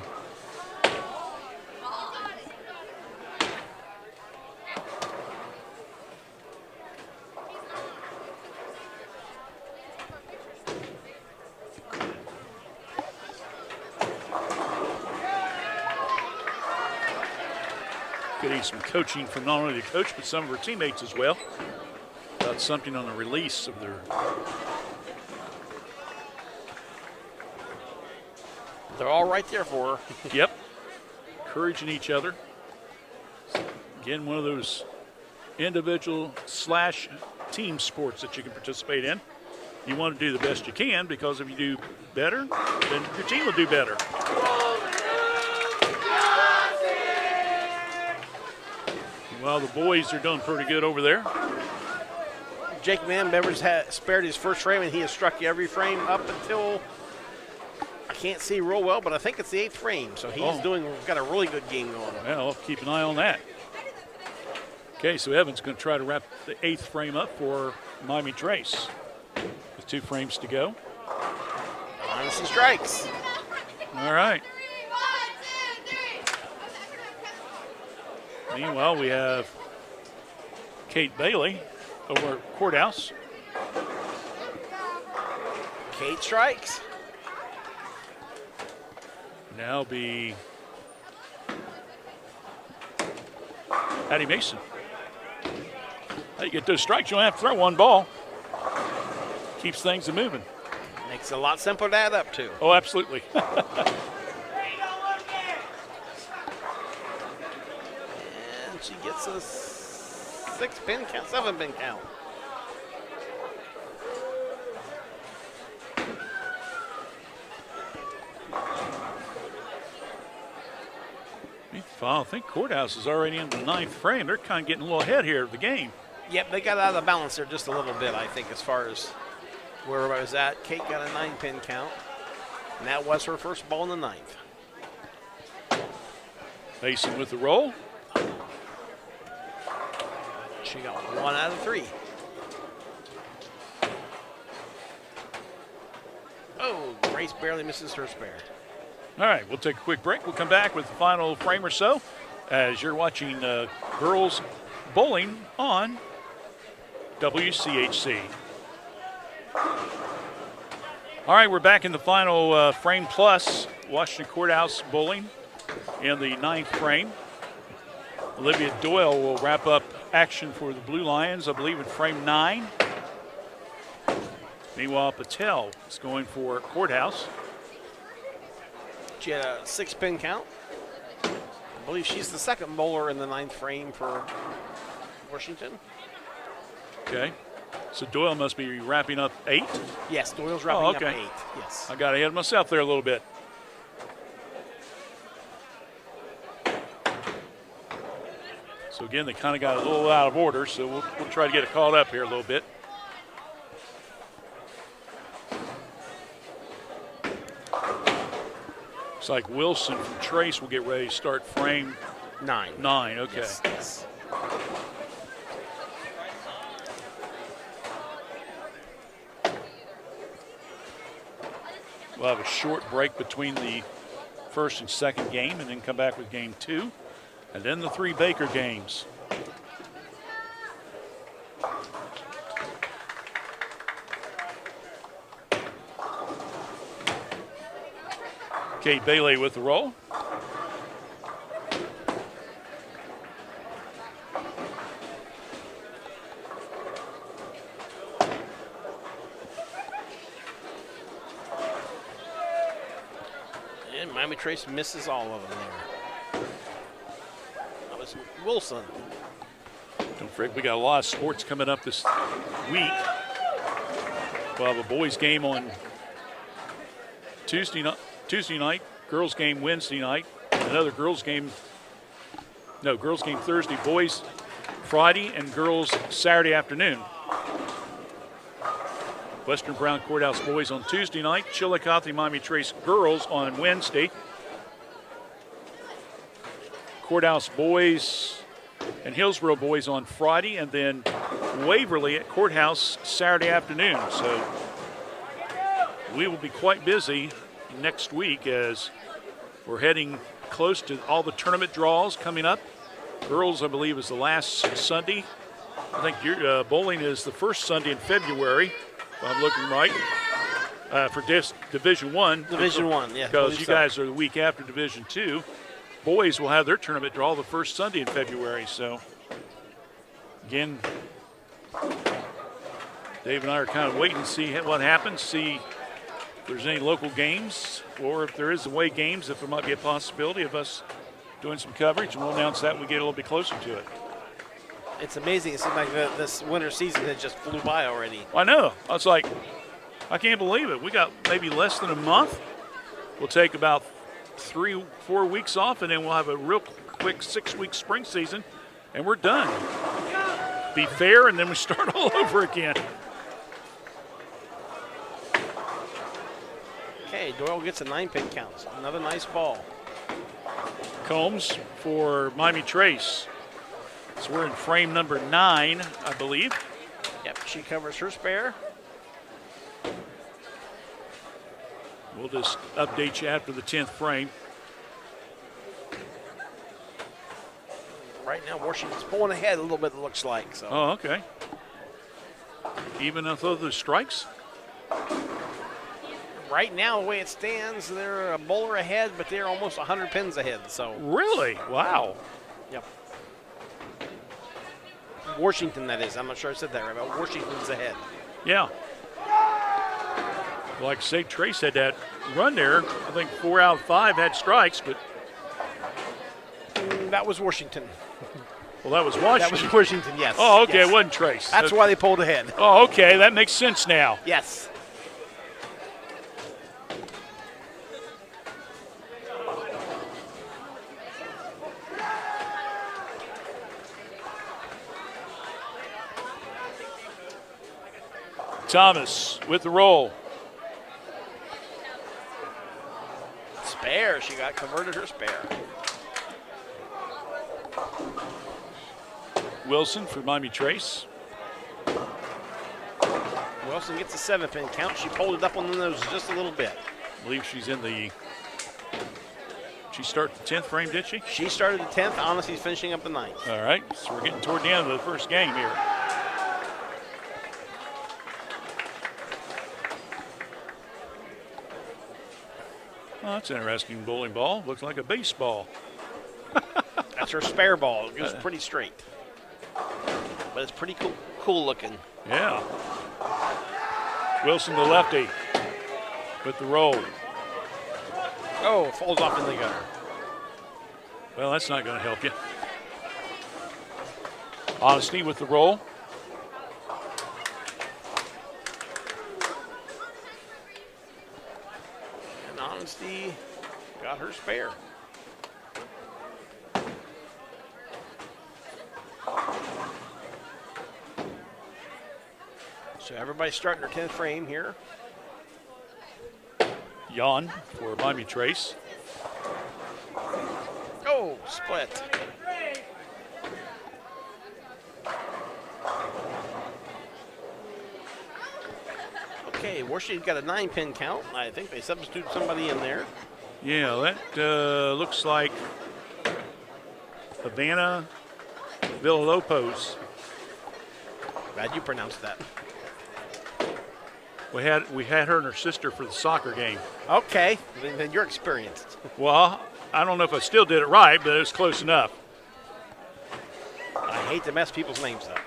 Getting some coaching from not only the coach but some of her teammates as well. About something on the release of their. They're all right there for her. Yep. Encouraging each other. Again, one of those individual / team sports that you can participate in. You want to do the best you can because if you do better, then your team will do better. Well, the boys are doing pretty good over there. Jake Van Bevers has spared his first frame, and he has struck every frame up until I can't see real well, but I think it's the 8th frame. So he's got a really good game going. Well, I'll keep an eye on that. Okay, so Evan's going to try to wrap the 8th frame up for Miami Trace with 2 frames to go. Honestly strikes. All right. Meanwhile, we have Kate Bailey over at Courthouse. Kate strikes. Now be Addie Mason. How you get those strikes, you don't have to throw one ball. Keeps things moving. Makes it a lot simpler to add up to. Oh, absolutely. And she gets a 6-pin count, 7-pin count. I think Courthouse is already in the 9th frame. They're kind of getting a little ahead here of the game. Yep, they got out of balance there just a little bit, I think, as far as where I was at. Kate got a 9-pin count, and that was her first ball in the 9th. Mason with the roll. She got 1 out of 3. Oh, Grace barely misses her spare. All right, we'll take a quick break. We'll come back with the final frame or so as you're watching girls bowling on WCHC. All right, we're back in the final frame plus. Washington Courthouse bowling in the 9th frame. Olivia Doyle will wrap up action for the Blue Lions, I believe, in frame 9. Meanwhile, Patel is going for Courthouse. She had a 6-pin count. I believe she's the second bowler in the 9th frame for Washington. Okay. So Doyle must be wrapping up 8? Yes, Doyle's wrapping up 8. Yes. I got ahead of myself there a little bit. So again, they kind of got a little out of order, so we'll try to get it called up here a little bit. Looks like Wilson from Trace will get ready to start frame 9. 9, okay. Yes. We'll have a short break between the first and second game and then come back with game 2. And then the 3 Baker games. Kate Bailey with the roll. And Miami Trace misses all of them there. That was Wilson. Don't forget, we got a lot of sports coming up this week. We'll have a boys game on Tuesday night girls game Wednesday night. Another girls game Thursday. Boys Friday and girls Saturday afternoon. Western Brown Courthouse boys on Tuesday night. Chillicothe Miami Trace girls on Wednesday. Courthouse boys and Hillsborough boys on Friday, and then Waverly at Courthouse Saturday afternoon. So we will be quite busy next week as we're heading close to all the tournament draws coming up. Girls, I believe, is the last Sunday. I think your bowling is the first Sunday in February, if I'm looking right, for Division One. Division One, yeah. Because you guys are the week after Division Two. Boys will have their tournament draw the first Sunday in February. So, again, Dave and I are kind of waiting to see what happens, see if there's any local games, or if there is away games, if there might be a possibility of us doing some coverage, and we'll announce that when we get a little bit closer to it. It's amazing. It seems like this winter season has just flew by already. I know. I was like, I can't believe it. We got maybe less than a month. We'll take about 3-4 weeks off, and then we'll have a real quick 6-week spring season, and we're done. Be fair, and then we start all over again. Okay, Doyle gets a 9-pin count. Another nice ball. Combs for Miami Trace. So we're in frame number 9, I believe. Yep, she covers her spare. We'll just update you after the 10th frame. Right now, Washington's pulling ahead a little bit, it looks like. So. Oh, okay. Even though there's strikes? Right now, the way it stands, they're a bowler ahead, but they're almost 100 pins ahead. So. Really? Wow. Yep. Washington, that is. I'm not sure I said that right, but Washington's ahead. Yeah. Like I say, Trace had that run there. I think 4 out of 5 had strikes, but. That was Washington. Well, that was Washington. That was Washington, yes. Oh, okay, yes. It wasn't Trace. That's why they pulled ahead. Oh, okay, that makes sense now. Yes. Thomas with the roll. Spare. She got converted her spare. Wilson for Miami Trace. Wilson gets a 7-pin count. She pulled it up on the nose just a little bit. I believe she's in the. She started the 10th frame, did she? She started the 10th. Honesty's finishing up the 9th. All right, so we're getting toward the end of the first game here. Oh, that's an interesting bowling ball. Looks like a baseball. That's her spare ball. It goes pretty straight. But it's pretty cool looking. Yeah. Wilson, the lefty, with the roll. Oh, falls off in the gutter. Well, that's not going to help you. Honesty with the roll. And Honesty got her spare. So everybody's starting their 10th frame here. Jan for Miami Trace. Oh, split. Okay, Washington's got a 9-pin count. I think they substituted somebody in there. Yeah, that looks like Havana Villalobos. Glad you pronounced that. We had her and her sister for the soccer game. Okay, then you're experienced. Well, I don't know if I still did it right, but it was close enough. I hate to mess people's names up.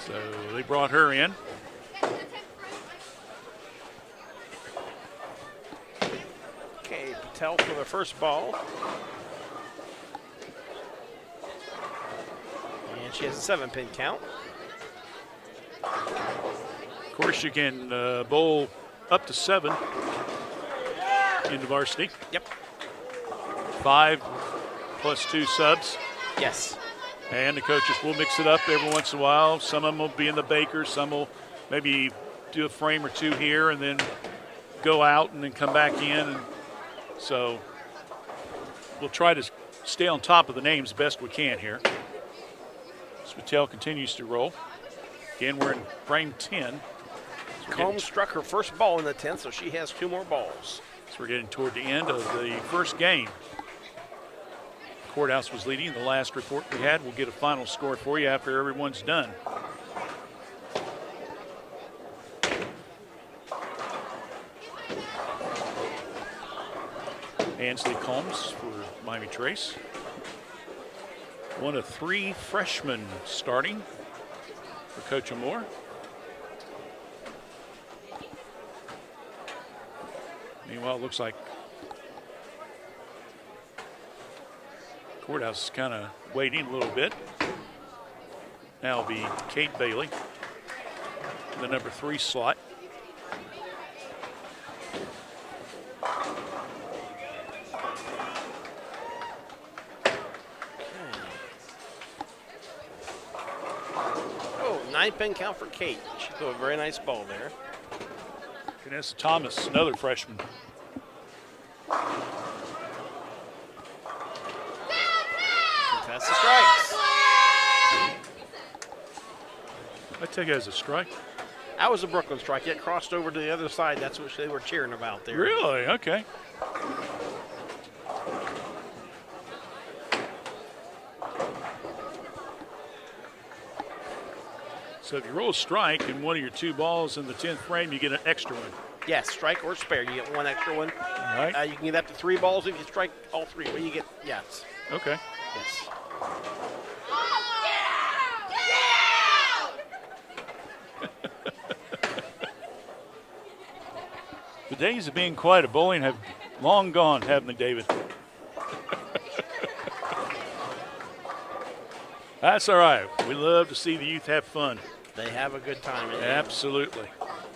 So they brought her in. Okay, Patel for the first ball. And she has a 7-pin count. Of course, you can bowl up to 7 into varsity. Yep. 5 plus 2 subs. Yes. And the coaches will mix it up every once in a while. Some of them will be in the baker. Some will maybe do a frame or 2 here and then go out and then come back in. And so we'll try to stay on top of the names best we can here. Spatel continues to roll. Again, we're in frame 10. Combs struck her first ball in the 10th, so she has 2 more balls. So we're getting toward the end of the first game. Courthouse was leading the last report we had. We'll get a final score for you after everyone's done. Ansley Combs for Miami Trace. One of 3 freshmen starting for Coach Amore. Meanwhile, it looks like Courthouse is kind of waiting a little bit. Now it'll be Kate Bailey, the number 3 slot. Oh, 9-pin count for Kate. She threw a very nice ball there. Vanessa Thomas, another freshman. Contested strikes. I take it as a strike. That was a Brooklyn strike. It crossed over to the other side. That's what they were cheering about there. Really? Okay. So if you roll a strike and one of your 2 balls in the 10th frame, you get an extra one. Yes, strike or spare. You get 1 extra one. All right. You can get up to 3 balls if you strike all 3. But you get, yes. Okay. Yes. The days of being quiet at bowling have long gone, haven't they, David? That's all right. We love to see the youth have fun. They have a good time. Absolutely.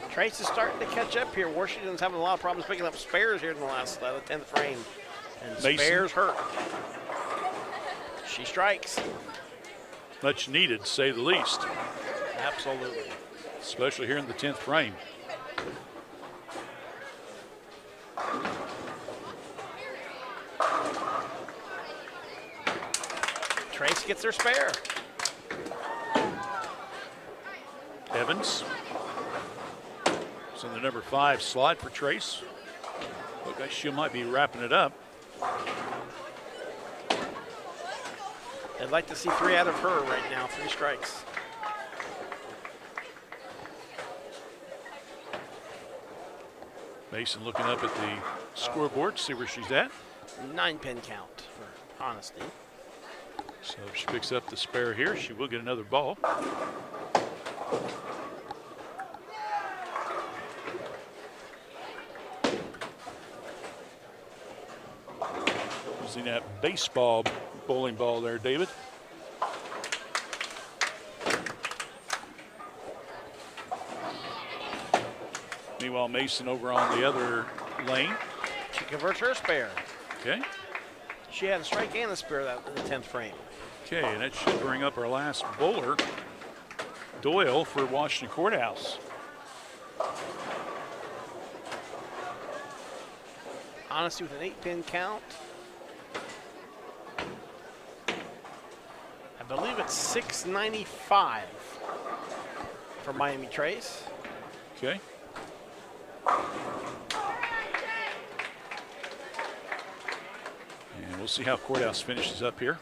Trace is starting to catch up here. Washington's having a lot of problems picking up spares here in the last the 10th frame. And Mason. spares hurt. She strikes. Much needed, to say the least. Absolutely. Especially here in the 10th frame. Trace gets her spare. Evans. So the number 5 slot for Trace. Look like she might be wrapping it up. I'd like to see 3 out of her right now, 3 strikes. Mason looking up at the scoreboard, see where she's at. 9-pin count for honesty. So if she picks up the spare here, she will get another ball. Using that baseball bowling ball there, David. Meanwhile, Mason over on the other lane. She converts her spare. Okay. She had a strike and a spare that in the 10th frame. Okay, and that should bring up our last bowler, Doyle for Washington Courthouse. Honesty with an 8-pin count. I believe it's 695 for Miami Trace. Okay. And we'll see how Courthouse finishes up here.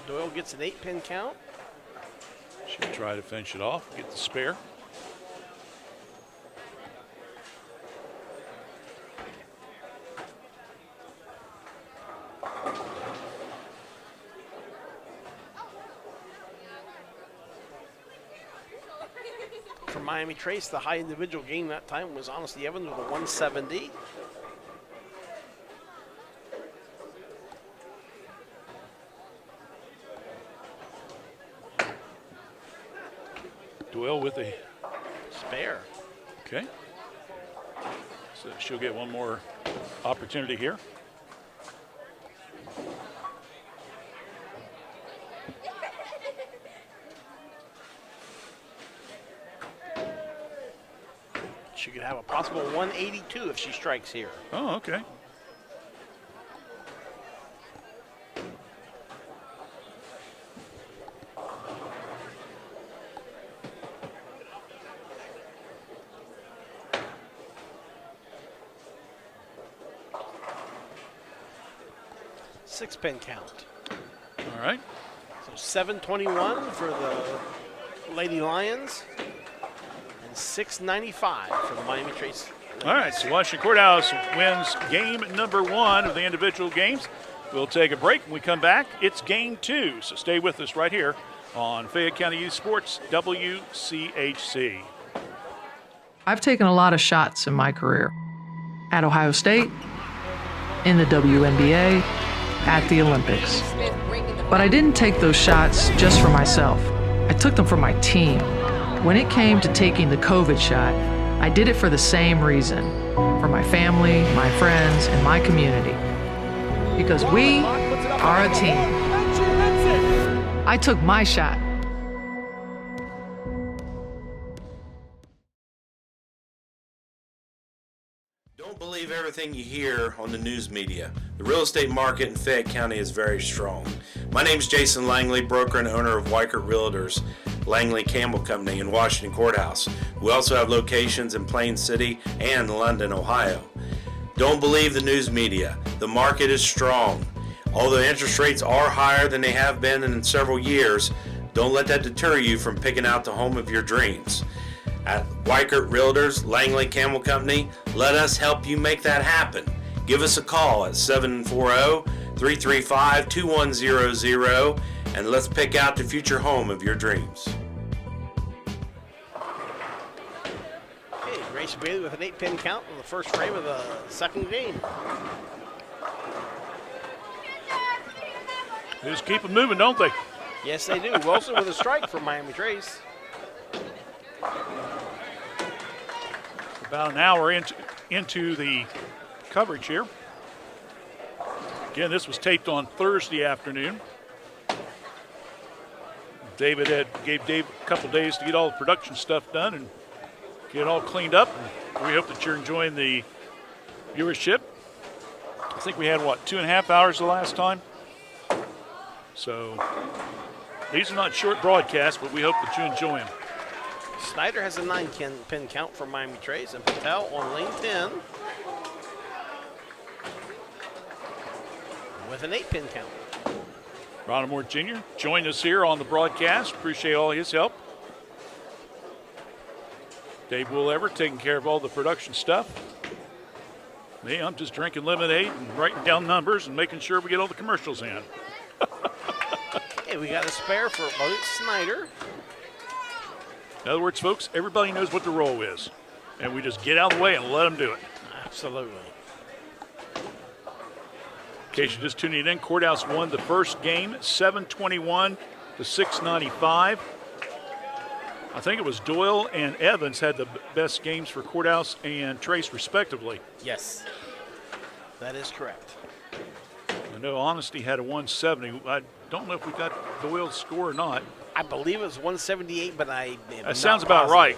Doyle gets an 8-pin count. She'll try to finish it off, get the spare. For Miami Trace. The high individual game that time was Honesty Evans with a 170. Doyle with a spare. Okay. So she'll get one more opportunity here. She could have a possible 182 if she strikes here. Oh, okay. Six-pin count. All right. So 721 for the Lady Lions and 695 for the Miami Trace. All right, so Washington Courthouse wins game number 1 of the individual games. We'll take a break. When we come back, it's game 2. So stay with us right here on Fayette County Youth Sports, WCHC. I've taken a lot of shots in my career. At Ohio State, in the WNBA, at the Olympics. But I didn't take those shots just for myself. I took them for my team. When it came to taking the COVID shot, I did it for the same reason, for my family, my friends, and my community. Because we are a team. I took my shot. Don't believe everything you hear on the news media. The real estate market in Fayette County is very strong. My name is Jason Langley, broker and owner of Weichert Realtors, Langley Campbell Company in Washington Courthouse. We also have locations in Plain City and London, Ohio. Don't believe the news media. The market is strong. Although interest rates are higher than they have been in several years, don't let that deter you from picking out the home of your dreams. At Weichert Realtors, Langley Campbell Company, let us help you make that happen. Give us a call at 740-335-2100 and let's pick out the future home of your dreams. Okay, Grace Bailey with an 8-pin count in the first frame of the second game. They just keep them moving, don't they? Yes, they do. Wilson with a strike for Miami Trace. About an hour into the coverage here. Again, this was taped on Thursday afternoon. Gave Dave a couple days to get all the production stuff done and get it all cleaned up. And we hope that you're enjoying the viewership. I think we had, 2.5 hours the last time? So these are not short broadcasts, but we hope that you enjoy them. Snyder has a 9-pin count for Miami Trace, and Patel on lane 10 with an 8-pin count. Ron Moore Jr. joined us here on the broadcast. Appreciate all his help. Dave Woolever taking care of all the production stuff. Me, I'm just drinking lemonade and writing down numbers and making sure we get all the commercials in. Hey, we got a spare for Malik Snyder. In other words, folks, everybody knows what the role is. And we just get out of the way and let them do it. Absolutely. In case you're just tuning in, Courthouse won the first game, 721 to 695. I think it was Doyle and Evans had the best games for Courthouse and Trace, respectively. Yes, that is correct. I know Honesty had a 170. I don't know if we got Doyle's score or not. I believe it was 178, but that sounds about right.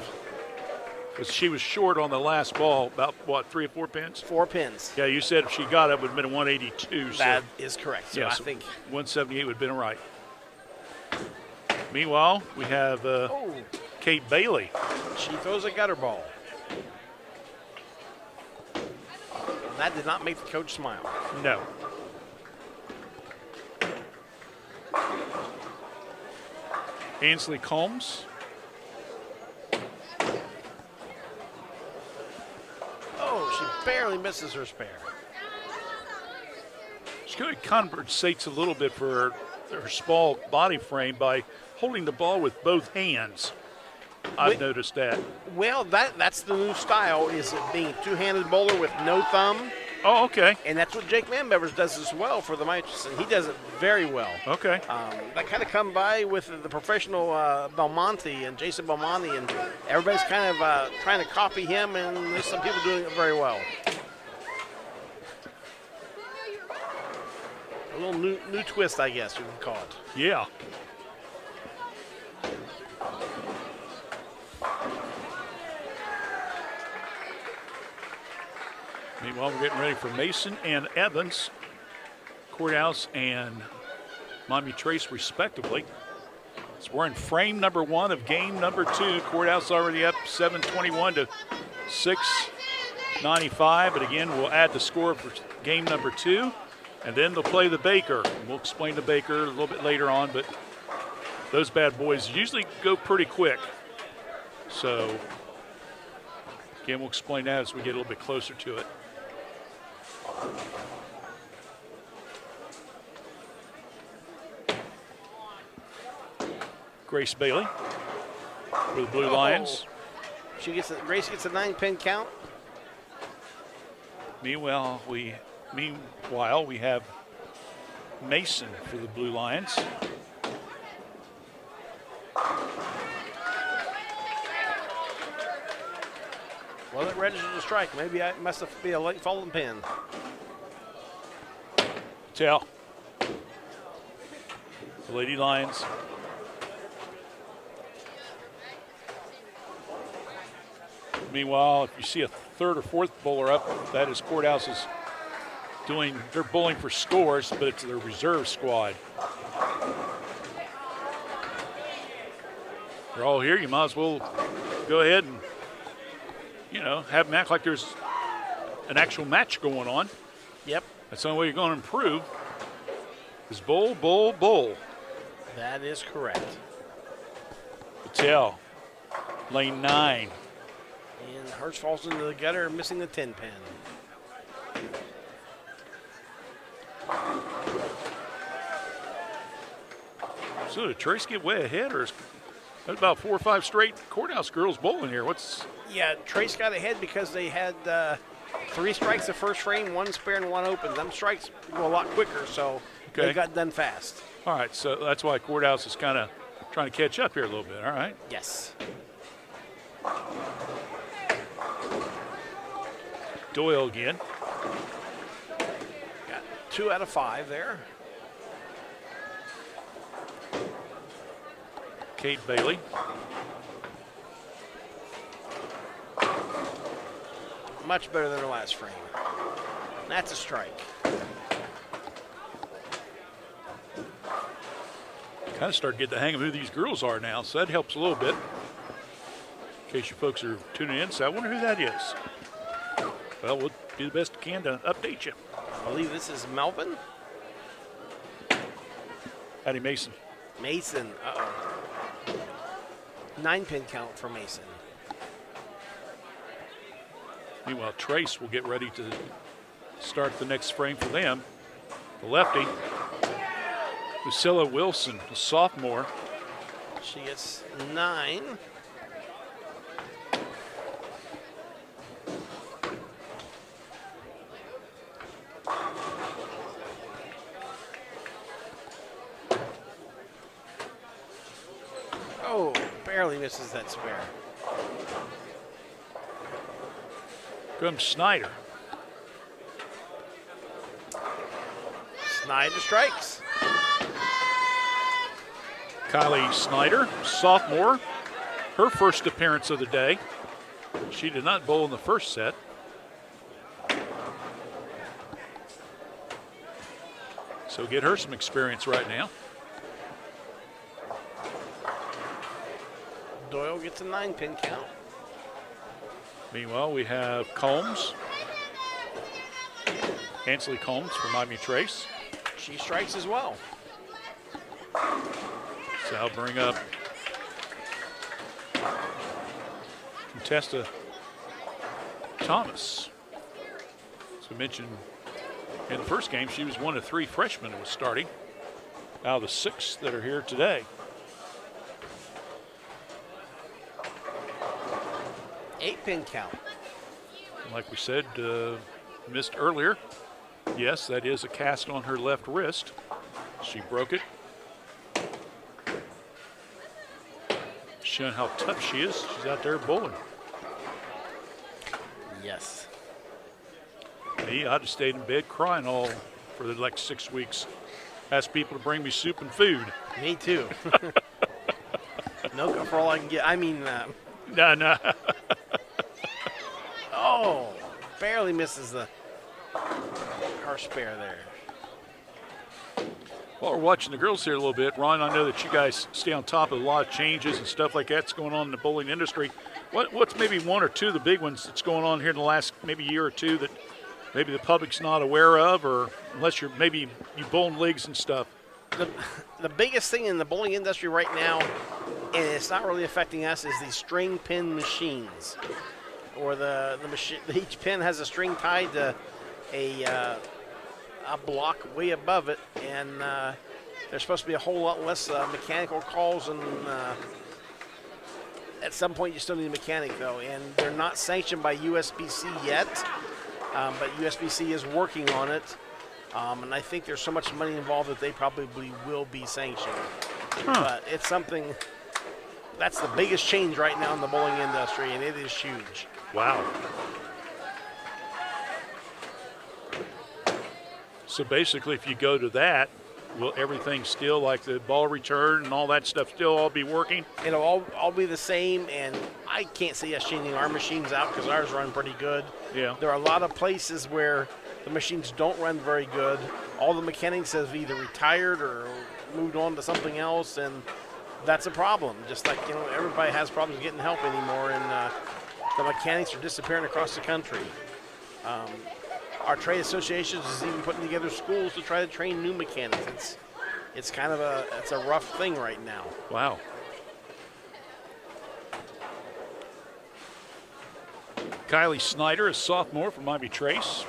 Because she was short on the last ball, about 3 or 4 pins? 4 pins. Yeah, you said if she got it, it would have been a 182. That is correct. So yeah, I think 178 would have been right. Meanwhile, we have Kate Bailey. She throws a gutter ball. And that did not make the coach smile. No. Ainsley Combs. Oh, she barely misses her spare. She kind of compensates a little bit for her small body frame by holding the ball with both hands. I've noticed that. Well, that's the new style, is it being a two-handed bowler with no thumb. Oh, okay. And that's what Jake Manbevers does as well for the Mitres, and he does it very well. Okay. That kind of come by with the professional Belmonte and Jason Belmonte, and everybody's kind of trying to copy him, and there's some people doing it very well. A little new twist, I guess you can call it. Yeah. Meanwhile, we're getting ready for Mason and Evans, Courthouse and Miami Trace, respectively. So we're in frame number 1 of game number 2. Courthouse already up 721 to 695. But again, we'll add the score for game number 2, and then they'll play the Baker. And we'll explain the Baker a little bit later on, but those bad boys usually go pretty quick. So again, we'll explain that as we get a little bit closer to it. Grace Bailey for the Blue Lions. Grace gets a 9-pin count. Meanwhile, we have Mason for the Blue Lions. Well, it registered a strike. Maybe it must have been a late falling pin. Tell. The Lady Lions. Meanwhile, if you see a third or fourth bowler up, that is Courthouse's they're bowling for scores, but it's their reserve squad. They're all here. You might as well go ahead and, have them act like there's an actual match going on. Yep. That's the only way you're going to improve is bowl, bowl, bowl. That is correct. Patel, lane 9. And Hurst falls into the gutter, missing the 10-pin. So did Trace get way ahead, or is that about 4 or 5 straight Courthouse girls bowling here? Yeah, Trace got ahead because they had 3 strikes the first frame, 1 spare and 1 open. Them strikes go a lot quicker, so they got done fast. All right, so that's why Courthouse is kind of trying to catch up here a little bit. All right. Yes. Doyle again. Got 2 out of 5 there. Kate Bailey. Much better than her last frame. That's a strike. Kind of start to get the hang of who these girls are now, so that helps a little bit. In case you folks are tuning in, so I wonder who that is. Well, we'll do the best we can to update you. I believe this is Melvin. Addie Mason. Mason, 9-pin count for Mason. Meanwhile, Trace will get ready to start the next frame for them. The lefty, Lucilla Wilson, a sophomore. She gets 9. Oh, barely misses that spare. Comes Snyder. Snyder strikes. Kylie Snyder, sophomore, her first appearance of the day. She did not bowl in the first set. So get her some experience right now. Doyle gets a 9-pin count. Meanwhile, we have Combs. Ansley Combs from Miami Trace. She strikes as well. So I'll bring up Contesta Thomas. As we mentioned in the first game, she was one of 3 freshmen that was starting out of the 6 that are here today. 8-pin count. Like we said, missed earlier. Yes, that is a cast on her left wrist. She broke it. Showing how tough she is. She's out there bowling. Yes. Me, I'd have stayed in bed crying all for the next 6 weeks. Asked people to bring me soup and food. Me too. No go for all I can get. I mean, No. oh, barely misses the car spare there. While we're watching the girls here a little bit, Ron, I know that you guys stay on top of a lot of changes and stuff like that's going on in the bowling industry. What's maybe one or two of the big ones that's going on here in the last maybe year or two that maybe the public's not aware of, or unless you bowl in leagues and stuff? The biggest thing in the bowling industry right now, and it's not really affecting us, is these string pin machines, or the machine. Each pin has a string tied to a block way above it, and there's supposed to be a whole lot less mechanical calls, and at some point you still need a mechanic though, and they're not sanctioned by USBC yet, but USBC is working on it, and I think there's so much money involved that they probably will be sanctioned. But it's something that's the biggest change right now in the bowling industry, and it is huge. Wow. So basically, if you go to that, will everything still, like the ball return and all that stuff, still all be working? It'll all be the same, and I can't see us changing our machines out because ours run pretty good. Yeah. There are a lot of places where the machines don't run very good. All the mechanics have either retired or moved on to something else, and that's a problem. Just like, everybody has problems getting help anymore, and the mechanics are disappearing across the country. Our trade associations is even putting together schools to try to train new mechanics. It's kind of a rough thing right now. Wow. Kylie Snyder, a sophomore from Miami Trace,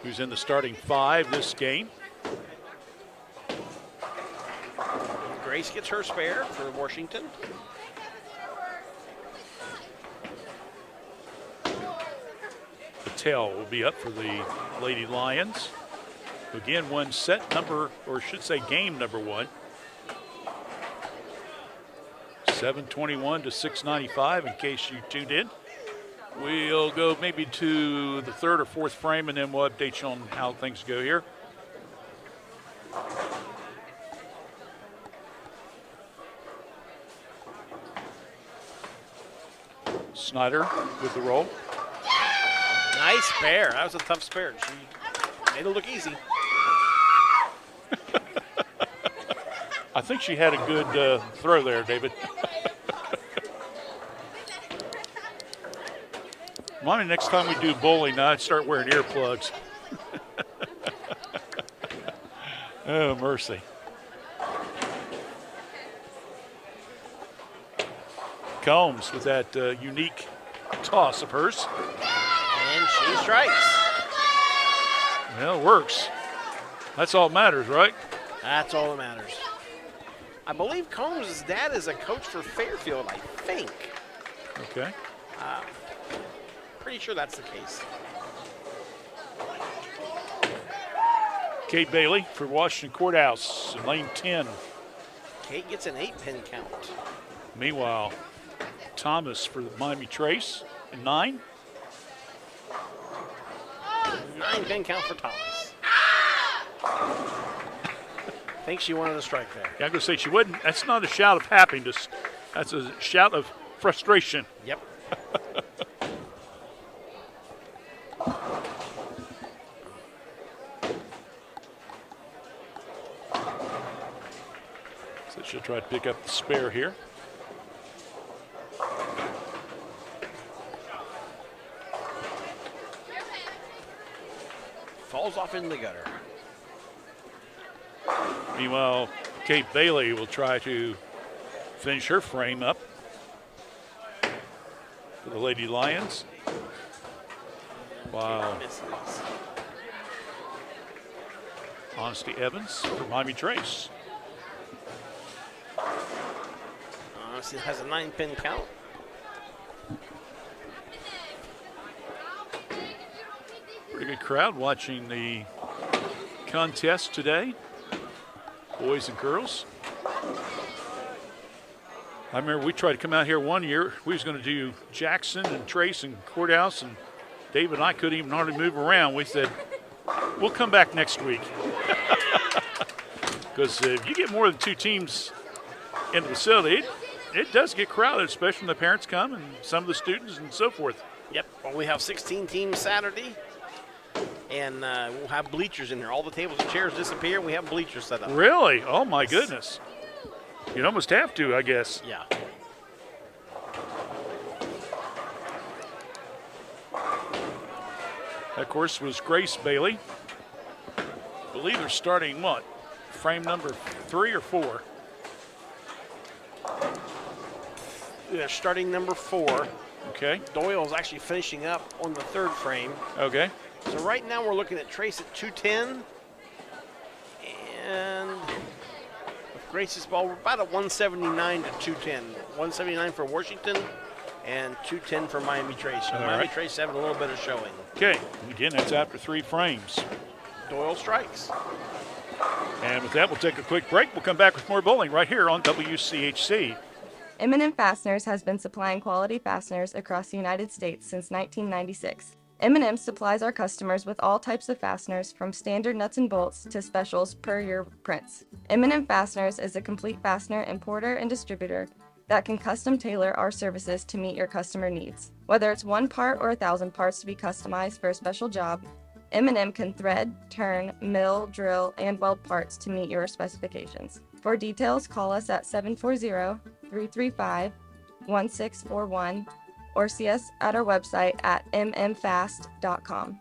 who's in the starting 5 this game. Grace gets her spare for Washington. Patel will be up for the Lady Lions. Again, won game number 1. 721 to 695 in case you tuned in. We'll go maybe to the 3rd or 4th frame, and then we'll update you on how things go here. Snyder with the roll. Nice spare. That was a tough spare. She made it look easy. I think she had a good throw there, David. Mommy, next time we do bowling, I'd start wearing earplugs. Oh, mercy. Combs with that unique toss of hers. And she strikes. Well, it works. That's all that matters, right? That's all that matters. I believe Combs' dad is a coach for Fairfield, I think. Okay. Pretty sure that's the case. Kate Bailey for Washington Courthouse in lane 10. Kate gets an 8-pin count. Meanwhile, Thomas for the Miami Trace in 9. 9-pin count for Thomas. I think she wanted a strike there. Yeah, I'm going to say she wouldn't. That's not a shout of happiness. That's a shout of frustration. Yep. So she'll try to pick up the spare here. Falls off in the gutter. Meanwhile, Kate Bailey will try to finish her frame up for the Lady Lions. Wow. Honesty Evans for Miami Trace. Honesty has a 9-pin count. Good crowd watching the contest today, boys and girls. I remember we tried to come out here one year. We was going to do Jackson and Trace and Courthouse, and David and I couldn't even hardly move around. We said, we'll come back next week. Because if you get more than 2 teams in the facility, it does get crowded, especially when the parents come and some of the students and so forth. Yep. Well, we have 16 teams Saturday, and we'll have bleachers in there. All the tables and chairs disappear. We have bleachers set up. Really? Oh, my goodness. You'd almost have to, I guess. Yeah. That, of course, was Grace Bailey. I believe they're starting what? Frame number 3 or 4? They're starting number 4. Okay. Doyle's actually finishing up on the 3rd frame. Okay. So right now we're looking at Trace at 210. And with Grace's ball, we're about at 179 to 210. 179 for Washington and 210 for Miami Trace. So Miami Trace having a little bit of showing. Okay. Again, that's after 3 frames. Doyle strikes. And with that, we'll take a quick break. We'll come back with more bowling right here on WCHC. M&M Fasteners has been supplying quality fasteners across the United States since 1996. M&M supplies our customers with all types of fasteners, from standard nuts and bolts to specials per your prints. M&M Fasteners is a complete fastener importer and distributor that can custom tailor our services to meet your customer needs. Whether it's 1 part or 1,000 parts to be customized for a special job, M&M can thread, turn, mill, drill, and weld parts to meet your specifications. For details, call us at 740-335-1641 or see us at our website at mmfast.com.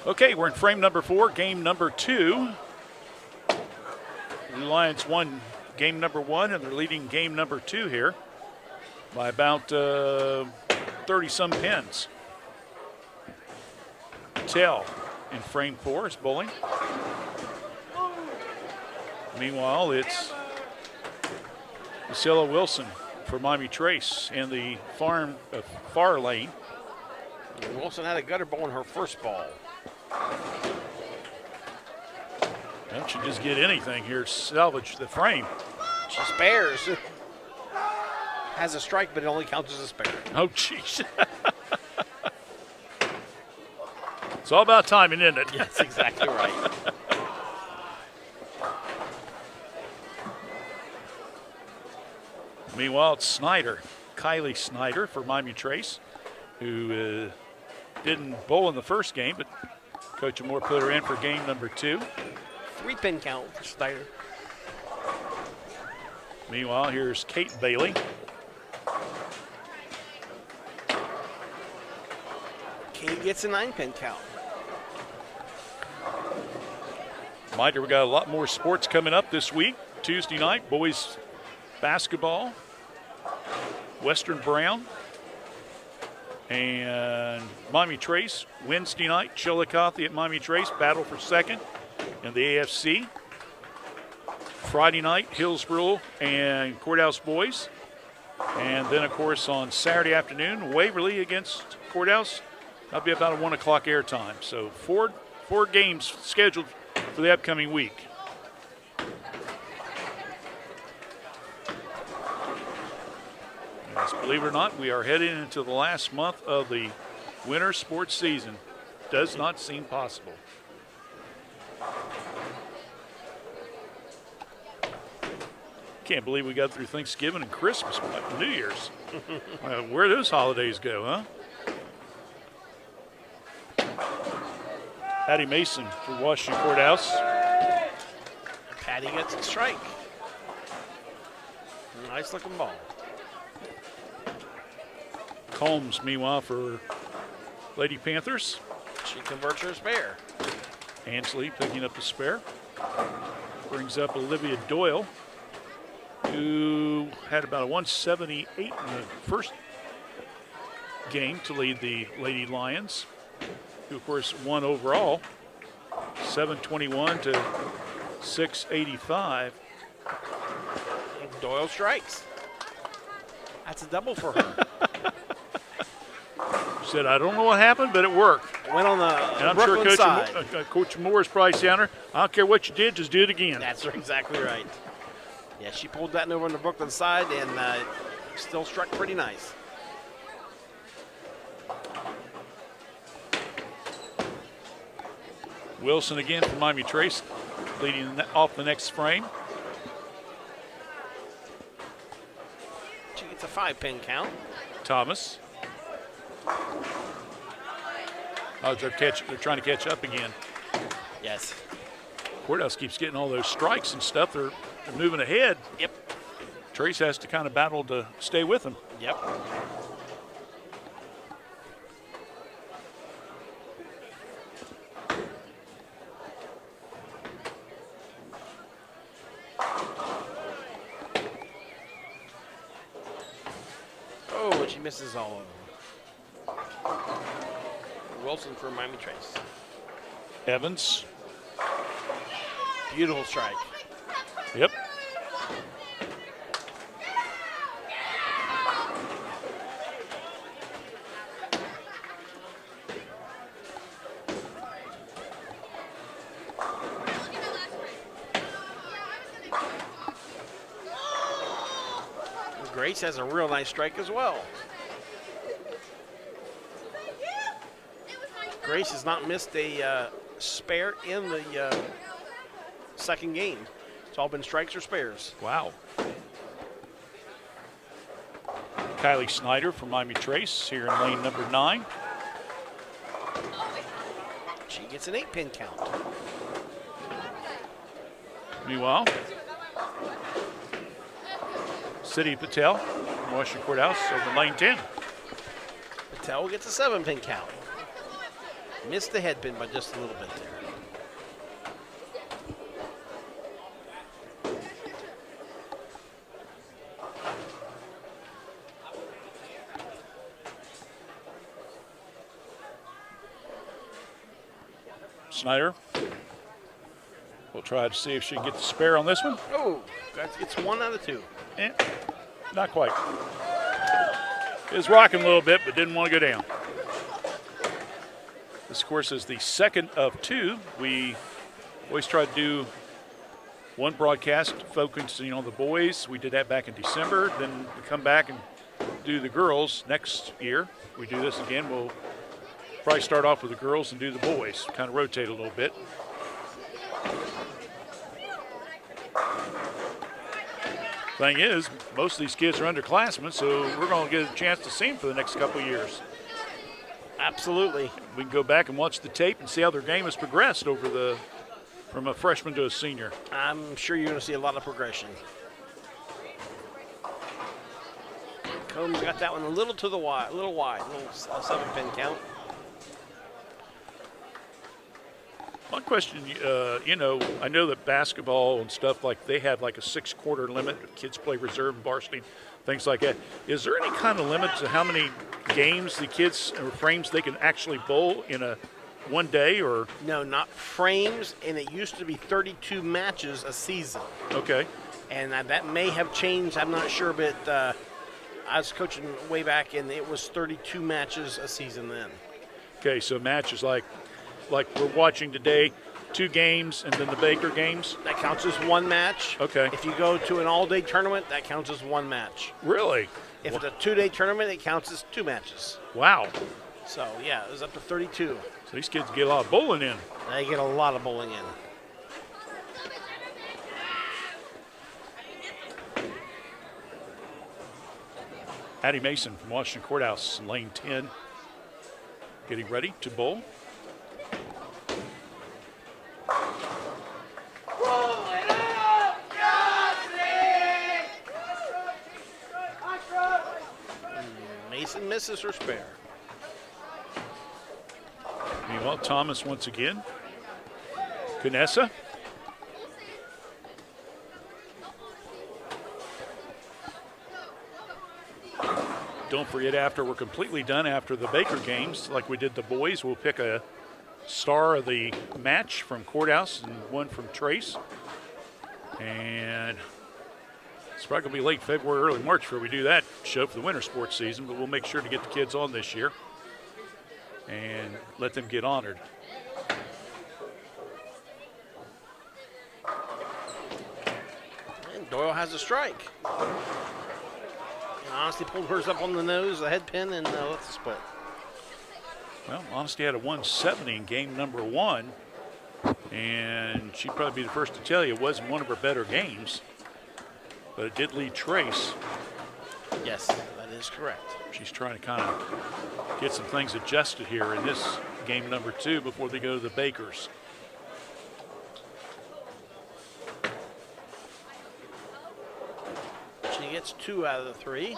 Okay, we're in frame number 4, game number 2. The Lions won game number 1, and they're leading game number 2 here by about 30-some pins. Tell in frame 4 is bowling. Meanwhile, it's Priscilla Wilson for Miami Trace in the far lane. Wilson had a gutter ball in her first ball. Don't you just get anything here, salvage the frame. She spares. Has a strike, but it only counts as a spare. Oh, jeez. It's all about timing, isn't it? That's exactly right. Meanwhile, it's Snyder, Kylie Snyder for Miami Trace, who didn't bowl in the first game, but Coach Moore put her in for game number 2. 3-pin count for Snyder. Meanwhile, here's Kate Bailey. Kate gets a 9-pin count. Reminder, we got a lot more sports coming up this week. Tuesday night, boys basketball, Western Brown, and Miami Trace. Wednesday night, Chillicothe at Miami Trace, battle for second in the AFC. Friday night, Hillsborough and Courthouse boys. And then, of course, on Saturday afternoon, Waverly against Courthouse. That'll be about a 1 o'clock airtime. So four games scheduled for the upcoming week. Yes, believe it or not, we are heading into the last month of the winter sports season. Does not seem possible. Can't believe we got through Thanksgiving and Christmas, but New Year's. Where do those holidays go, huh? Patty Mason for Washington Courthouse. Patty gets a strike. Nice looking ball. Combs, meanwhile, for Lady Panthers. She converts her spare. Ansley picking up the spare. Brings up Olivia Doyle, who had about a 178 in the first game to lead the Lady Lions, who, of course, won overall, 721 to 685. Doyle strikes. That's a double for her. Said, I don't know what happened, but it worked. Went on the And I'm Brooklyn sure side. Coach Moore is probably saying, I don't care what you did, just do it again. That's exactly right. Yeah, she pulled that over on the Brooklyn side and still struck pretty nice. Wilson again from Miami Trace, leading off the next frame. She gets a 5-pin count. Thomas. Oh, they're trying to catch up again. Yes. Courthouse keeps getting all those strikes and stuff. They're moving ahead. Yep. Trace has to kind of battle to stay with them. Yep. Oh, and she misses all of them. Wilson for Miami Trace. Evans. Beautiful strike. Yep. Grace has a real nice strike as well. Grace has not missed a spare in the second game. It's all been strikes or spares. Wow. Kylie Snyder from Miami Trace here in lane number 9. She gets an 8-pin count. Meanwhile, City Patel from Washington Courthouse over lane 10. Patel gets a 7-pin count. Missed the head pin by just a little bit there. Snyder will try to see if she can get the spare on this one. Oh, that gets 1 out of 2. Not quite. It was rocking a little bit, but didn't want to go down. This, of course, is the second of 2. We always try to do one broadcast focusing on the boys. We did that back in December. Then we come back and do the girls next year. We do this again. We'll probably start off with the girls and do the boys. Kind of rotate a little bit. Thing is, most of these kids are underclassmen, so we're going to get a chance to see them for the next couple of years. Absolutely. We can go back and watch the tape and see how their game has progressed over from a freshman to a senior. I'm sure you're going to see a lot of progression. Combs got that one a little to the wide, a little 7-pin count. One question, I know that basketball and stuff, like they have like a 6-quarter limit. Kids play reserve and varsity, things like that. Is there any kind of limit to how many games the kids or frames they can actually bowl in one day? Or no, not frames, and it used to be 32 matches a season. Okay. And that may have changed. I'm not sure, but I was coaching way back, and it was 32 matches a season then. Okay, so matches like we're watching today, 2 games and then the Baker games? That counts as 1 match. Okay. If you go to an all-day tournament, that counts as 1 match. Really? If it's a 2-day tournament, it counts as 2 matches. Wow. So, yeah, it was up to 32. So these kids get a lot of bowling in. They get a lot of bowling in. Addie Mason from Washington Courthouse, lane 10, getting ready to bowl. Mason misses her spare. Meanwhile, Thomas once again. Canessa. Don't forget, after we're completely done after the Baker games, like we did the boys, we'll pick a star of the match from Courthouse and one from Trace. And it's probably going to be late February, early March before we do that show for the winter sports season, but we'll make sure to get the kids on this year. and let them get honored. And Doyle has a strike. And Honesty pulled hers up on the nose, the head pin, and let the split. Well, Honesty had a 170 in game number 1, and she'd probably be the first to tell you it wasn't one of her better games, but it did lead Trace. Yes, that is correct. She's trying to kind of get some things adjusted here in this game number 2 before they go to the Bakers. She gets 2 out of the 3.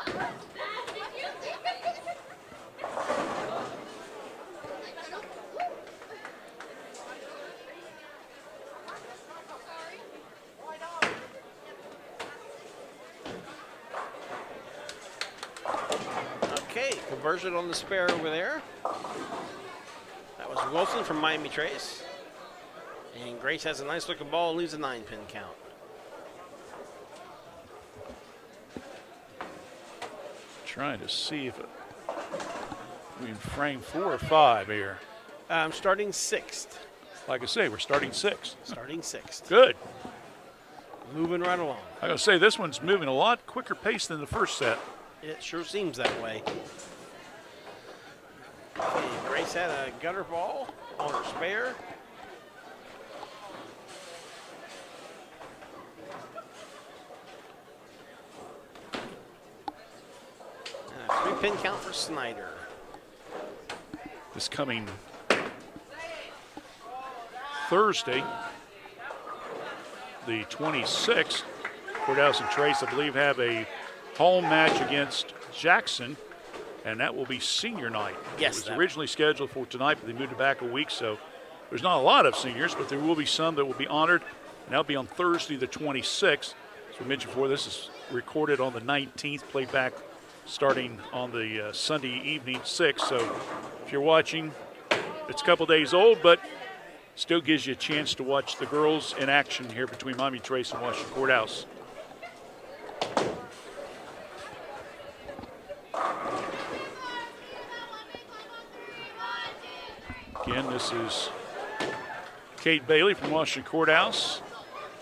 Okay, conversion on the spare over there. That was Wilson from Miami Trace. And Grace has a nice looking ball and leaves a 9-pin count. Trying to see if we can frame 4 or 5 here. I'm starting 6th. Like I say, we're starting 6th. Starting 6th. Good. Moving right along. I gotta say, this one's moving a lot quicker pace than the first set. It sure seems that way. Okay, Grace had a gutter ball on her spare. And a 3-pin count for Snyder. This coming Thursday, the 26th, Courthouse and Trace, I believe, have a home match against Jackson, and that will be senior night. Yes. It was originally scheduled for tonight, but they moved it back a week, so there's not a lot of seniors, but there will be some that will be honored, and that'll be on Thursday the 26th. As we mentioned before, this is recorded on the 19th, played back starting on the Sunday evening, 6. So if you're watching, it's a couple days old, but still gives you a chance to watch the girls in action here between Miami Trace and Washington Courthouse. Again, this is Kate Bailey from Washington Courthouse,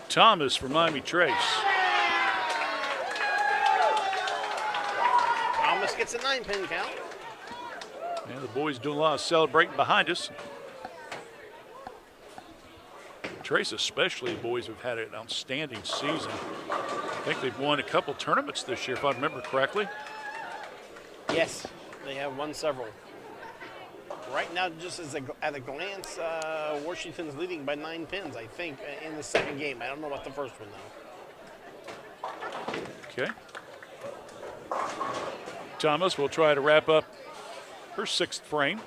Thomas from Miami Trace. Thomas gets a 9-pin count. And the boys doing a lot of celebrating behind us. Trace especially, the boys have had an outstanding season. I think they've won a couple tournaments this year, if I remember correctly. Yes, they have won several. Right now, just at a glance, Washington's leading by 9 pins, I think, in the second game. I don't know about the first one, though. Okay. Thomas will try to wrap up her 6th frame.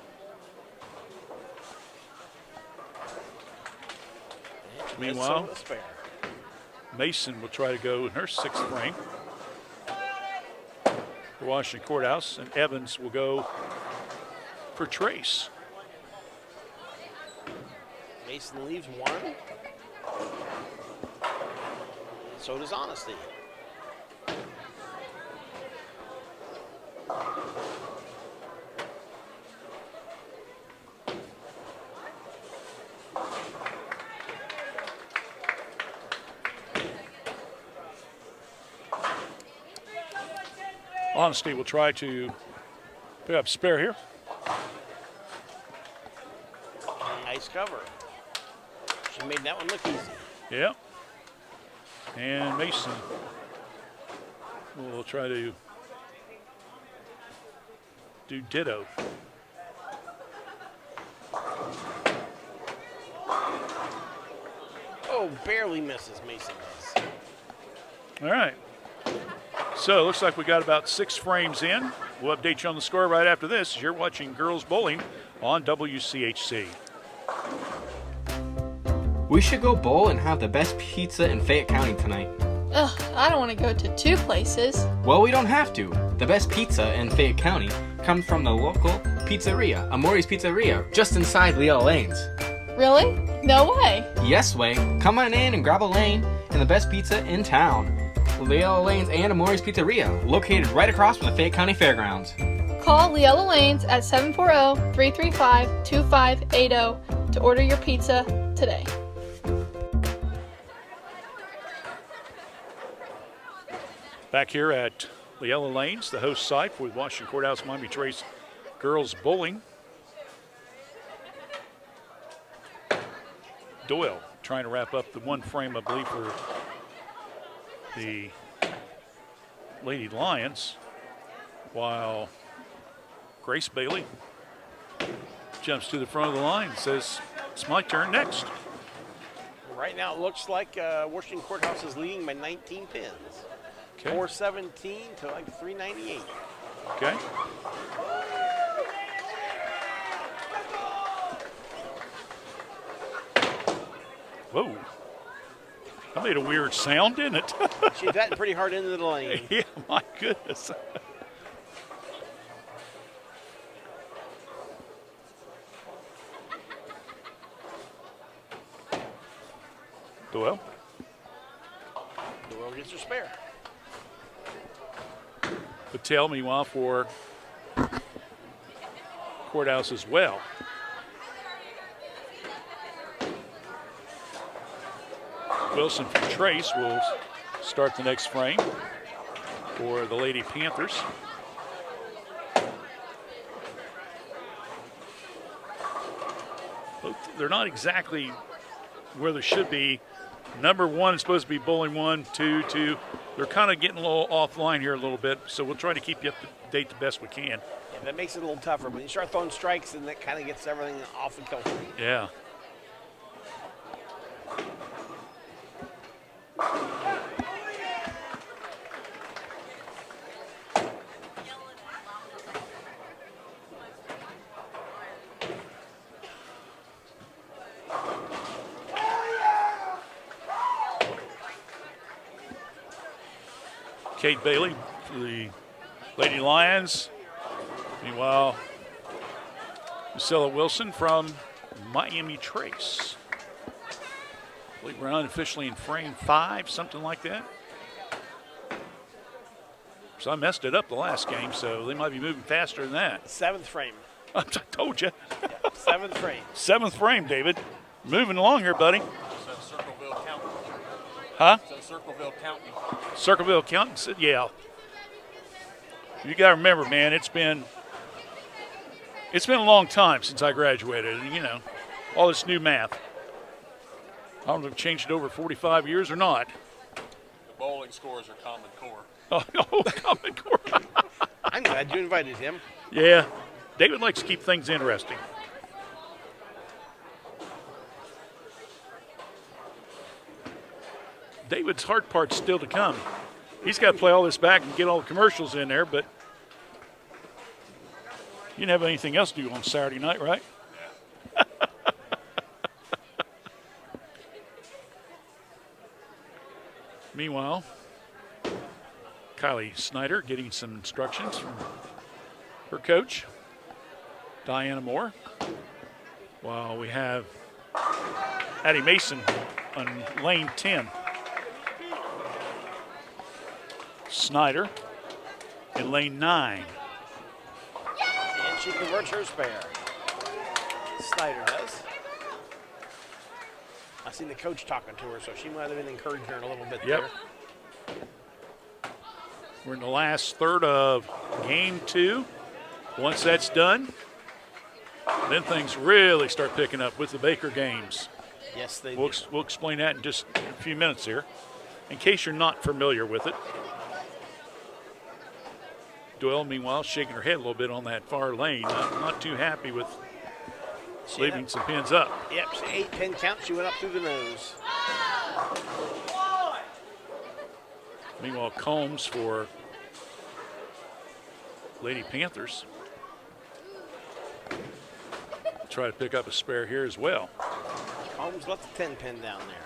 Meanwhile, Mason will try to go in her 6th frame for Washington Courthouse, and Evans will go for Trace. Mason leaves 1. So does Honesty. Honesty will try to pick up spare here. Nice cover. She made that one look easy. Yeah. And Mason will try to do ditto. Oh, barely misses, Mason does. All right. So it looks like we got about 6 frames in. We'll update you on the score right after this. You're watching Girls Bowling on WCHC. We should go bowl and have the best pizza in Fayette County tonight. Ugh, I don't want to go to 2 places. Well, we don't have to. The best pizza in Fayette County comes from the local pizzeria, Amori's Pizzeria, just inside Leo Lanes. Really? No way. Yes way. Come on in and grab a lane and the best pizza in town. Leo Lanes and Amori's Pizzeria, located right across from the Fayette County Fairgrounds. call Leella Lanes at 740-335-2580 to order your pizza today. Back here at Leella Lanes, the host site for Washington Courthouse Miami Trace Girls Bowling. Doyle trying to wrap up the one frame, I believe, for the Lady Lions, while Grace Bailey jumps to the front of the line and says, it's my turn next. Right now it looks like Washington Courthouse is leading by 19 pins. Okay. 417 to like 398. Okay. Whoa. That made a weird sound, didn't it? She's batting pretty hard into the lane. Yeah, my goodness. Doyle. Doyle gets her spare. Patel, meanwhile, for Courthouse as well. Wilson from Trace will start the next frame for the Lady Panthers. They're not exactly where they should be. Number one is supposed to be bowling 1, 2, 2. They're kind of getting a little offline here a little bit, so we'll try to keep you up to date the best we can. Yeah, that makes it a little tougher. When you start throwing strikes, then that kind of gets everything off the kilter. Yeah. Kate Bailey for the Lady Lions. Meanwhile, Priscilla Wilson from Miami Trace. I believe we're unofficially in frame 5, something like that. So I messed it up the last game, so they might be moving faster than that. 7th frame. I told you. 7th frame. 7th frame, David. Moving along here, buddy. Circleville County. Huh? Circleville County. Circleville County said, yeah. You got to remember, man, it's been a long time since I graduated. And, you know, all this new math. I don't know if I've changed it over 45 years or not. The bowling scores are Common Core. Oh, Common Core. I'm glad you invited him. Yeah. David likes to keep things interesting. David's hard part's still to come. He's got to play all this back and get all the commercials in there, but you didn't have anything else to do on Saturday night, right? Yeah. Meanwhile, Kylie Snyder getting some instructions from her coach, Diana Moore, while we have Addie Mason on lane 10. Snyder in lane 9. And she converts her spare. Snyder does. I seen the coach talking to her, so she might have been encouraging her a little bit there. We're in the last third of game 2. Once that's done, then things really start picking up with the Baker games. Yes, they We'll do. we'll explain that in just a few minutes here, in case you're not familiar with it. Doyle, meanwhile, shaking her head a little bit on that far lane. Not too happy with leaving some pins up. Yep, 8-pin count. She went up through the nose. Meanwhile, Combs for Lady Panthers. Try to pick up a spare here as well. Holmes left the 10-pin down there.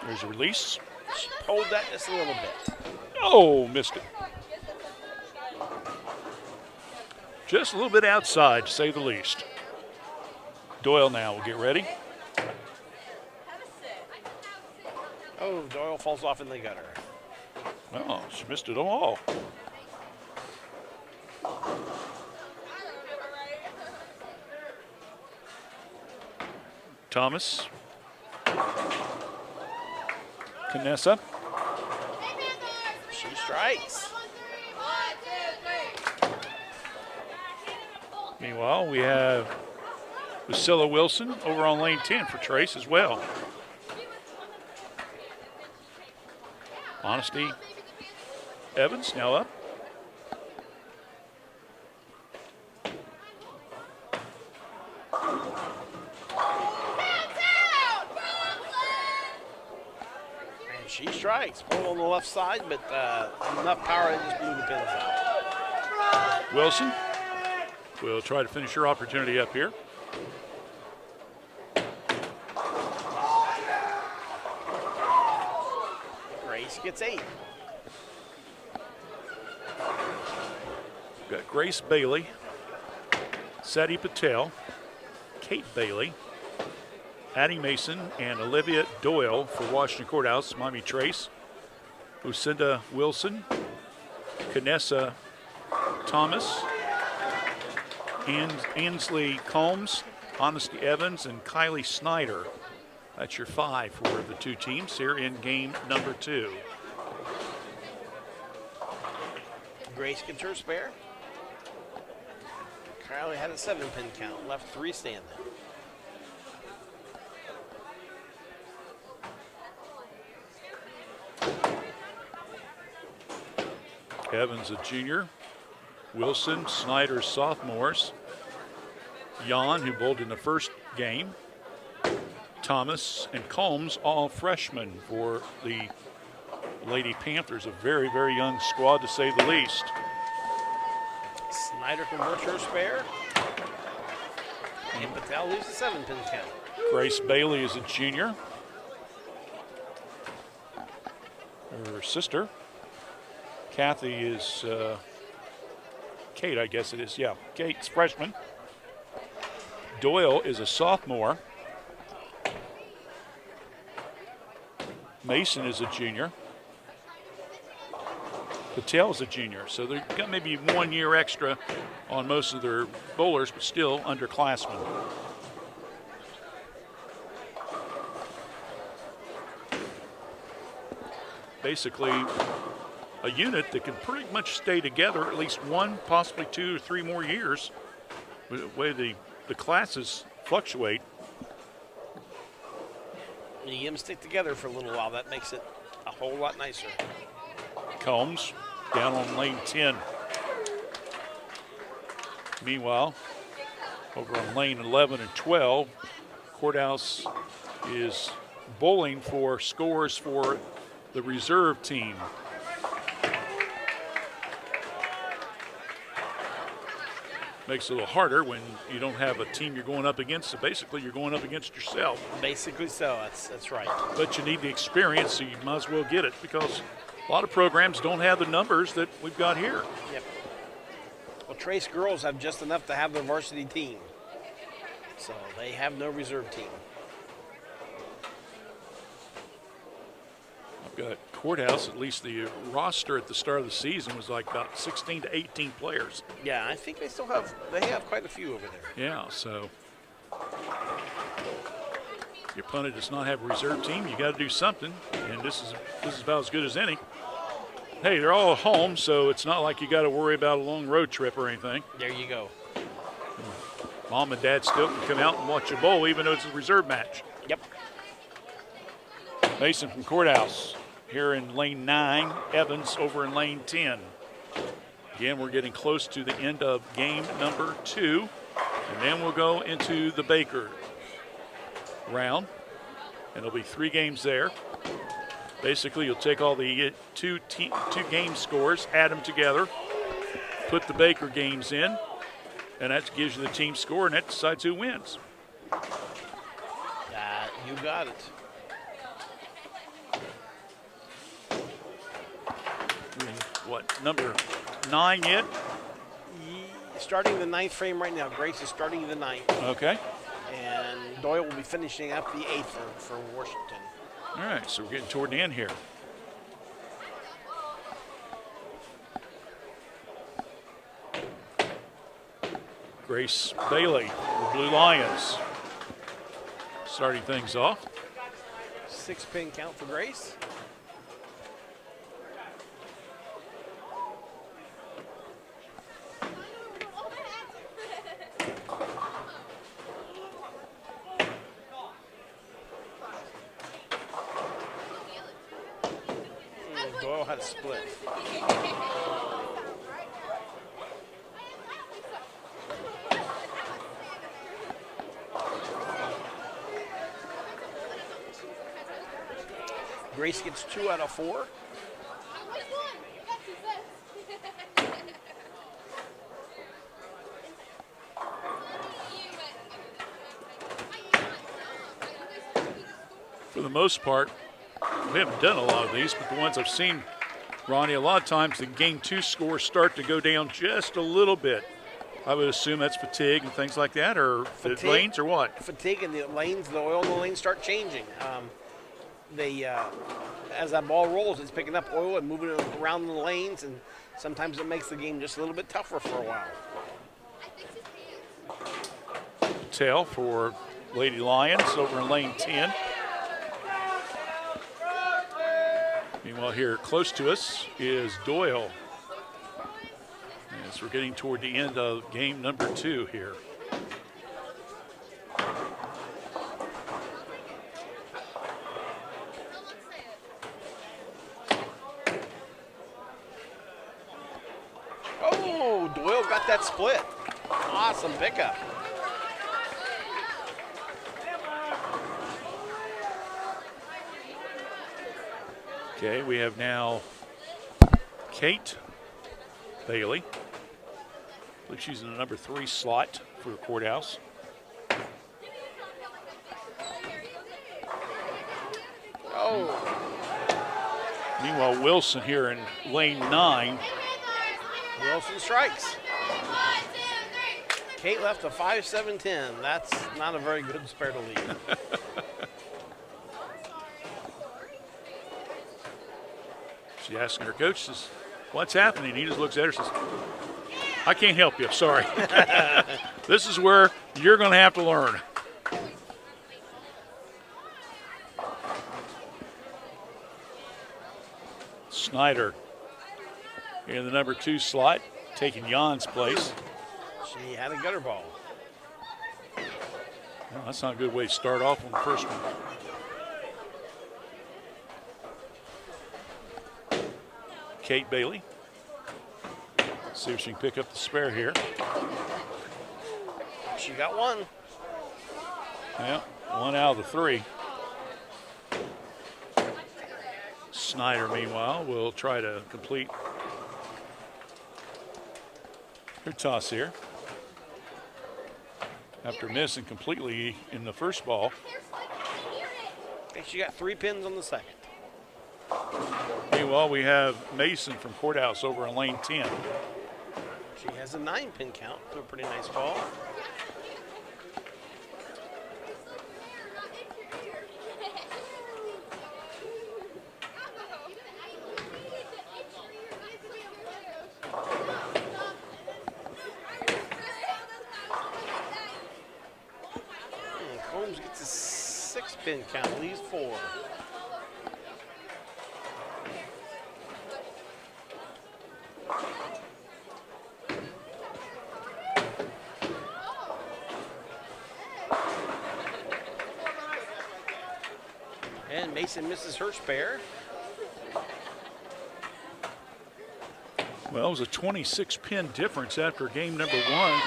There's a release. She pulled that just a little bit. Oh, missed it. Just a little bit outside, to say the least. Doyle now will get ready. Oh, Doyle falls off in the gutter. Oh, she missed it all. Thomas. Canessa. She strikes. Meanwhile, we have Lucilla Wilson over on lane 10 for Trace as well. Honesty Evans now up. And she strikes. Pull on the left side, but enough power to just blew the pins out. Wilson will try to finish her opportunity up here. Grace gets 8. We've got Grace Bailey, Sadie Patel, Kate Bailey, Addie Mason, and Olivia Doyle for Washington Courthouse. Miami Trace, Lucinda Wilson, Canessa Thomas, Ainsley Combs, Honesty Evans, and Kylie Snyder. That's your 5 for the two teams here in game number 2. Grace gets her spare. Kylie had a 7-pin count, left 3 standing. Evans a junior, Wilson, Snyder sophomores, Jan, who bowled in the first game, Thomas, and Combs all freshmen for the Lady Panthers, a very, very young squad to say the least. Snyder converts her spare. And Patel leaves the 7-pin count. Grace Bailey is a junior. Her sister, Kathy, is Kate, I guess it is. Yeah, Kate's freshman. Doyle is a sophomore. Mason is a junior. Patel is a junior. So they've got maybe 1 year extra on most of their bowlers, but still underclassmen. Basically, a unit that can pretty much stay together at least 1, possibly 2 or 3 more years. The way the classes fluctuate. When you get them stick together for a little while, that makes it a whole lot nicer. Combs down on lane 10. Meanwhile, over on lane 11 and 12, Courthouse is bowling for scores for the reserve team. Makes it a little harder when you don't have a team you're going up against, so basically you're going up against yourself. Basically so, that's right. But you need the experience, so you might as well get it, because a lot of programs don't have the numbers that we've got here. Yep. Well, Trace girls have just enough to have their varsity team, so they have no reserve team. I've got Courthouse, at least the roster at the start of the season was like about 16 to 18 players. Yeah, I think they have quite a few over there. Yeah, so your opponent does not have a reserve team. You got to do something, and this is about as good as any. Hey, they're all at home, so it's not like you got to worry about a long road trip or anything. There you go. Mom and Dad still can come out and watch a bowl, even though it's a reserve match. Yep. Mason from Courthouse here in lane 9. Evans over in lane 10. Again, we're getting close to the end of game number 2, and then we'll go into the Baker round, and there'll be 3 games there. Basically, you'll take all the two game scores, add them together, put the Baker games in, and that gives you the team score, and that decides who wins. You got it. What, number 9 yet? Starting the 9th frame right now. Grace is starting the 9th. Okay. And Doyle will be finishing up the 8th for Washington. All right, so we're getting toward the end here. Grace Bailey, the Blue Lions, starting things off. 6-pin count for Grace. Doyle had a split. Grace gets 2 out of 4. For the most part, we haven't done a lot of these, but the ones I've seen, Ronnie, a lot of times the game 2 scores start to go down just a little bit. I would assume that's fatigue and things like that, or the lanes, or what? Fatigue and the lanes, the oil in the lanes start changing. As that ball rolls, it's picking up oil and moving it around the lanes, and sometimes it makes the game just a little bit tougher for a while. Tail for Lady Lions over in lane 10. Meanwhile, here close to us is Doyle. As we're getting toward the end of game number 2 here. Oh, Doyle got that split. Awesome pickup. Okay, we have now Kate Bailey. I believe she's in the number 3 slot for the courthouse. Oh. Meanwhile, Wilson here in lane 9. Wilson strikes. Kate left a 5-7-10. That's not a very good spare to lead. She's asking her coach, says, what's happening? He just looks at her and says, I can't help you, sorry. This is where you're going to have to learn. Snyder in the number 2 slot, taking Jan's place. She had a gutter ball. Well, that's not a good way to start off on the first one. Kate Bailey. See if she can pick up the spare here. She got 1. Yeah, 1 out of the 3. Snyder, meanwhile, will try to complete her toss here. After missing completely in the first ball. I think she got 3 pins on the second. Meanwhile, we have Mason from Courthouse over in lane 10. She has a 9-pin count to a pretty nice ball. Combs gets a 6-pin count, leaves 4. And Mason misses her spare. Well, it was a 26-pin difference after game number 1.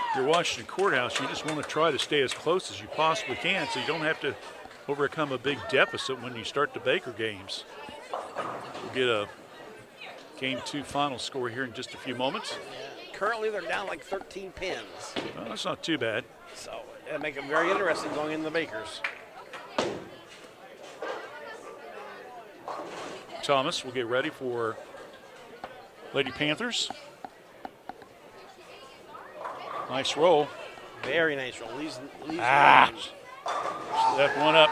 If you're watching the Courthouse, you just want to try to stay as close as you possibly can so you don't have to overcome a big deficit when you start the Baker games. We'll get a game 2 final score here in just a few moments. Yeah. Currently, they're down like 13 pins. Well, that's not too bad. So it'll make it very interesting going into the Bakers. Thomas will get ready for Lady Panthers. Nice roll. Very nice roll. Leaves Left one up.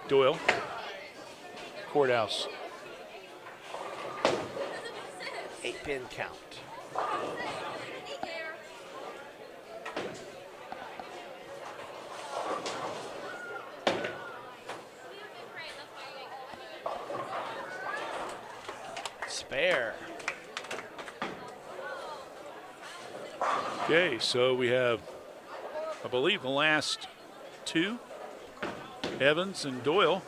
Doyle. Courthouse. 8-pin count. Spare. Okay, so we have, I believe, the last two, Evans and Doyle,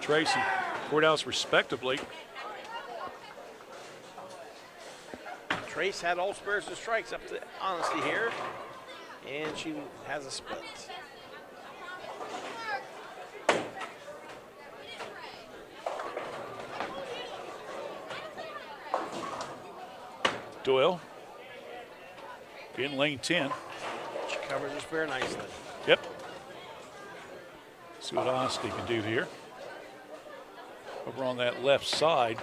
Tracy, Courthouse respectively. Trace had all spares and strikes up to honesty here, and she has a split. Doyle in lane 10. She covers her spare nicely. Yep. See what Honesty can do here. Over on that left side.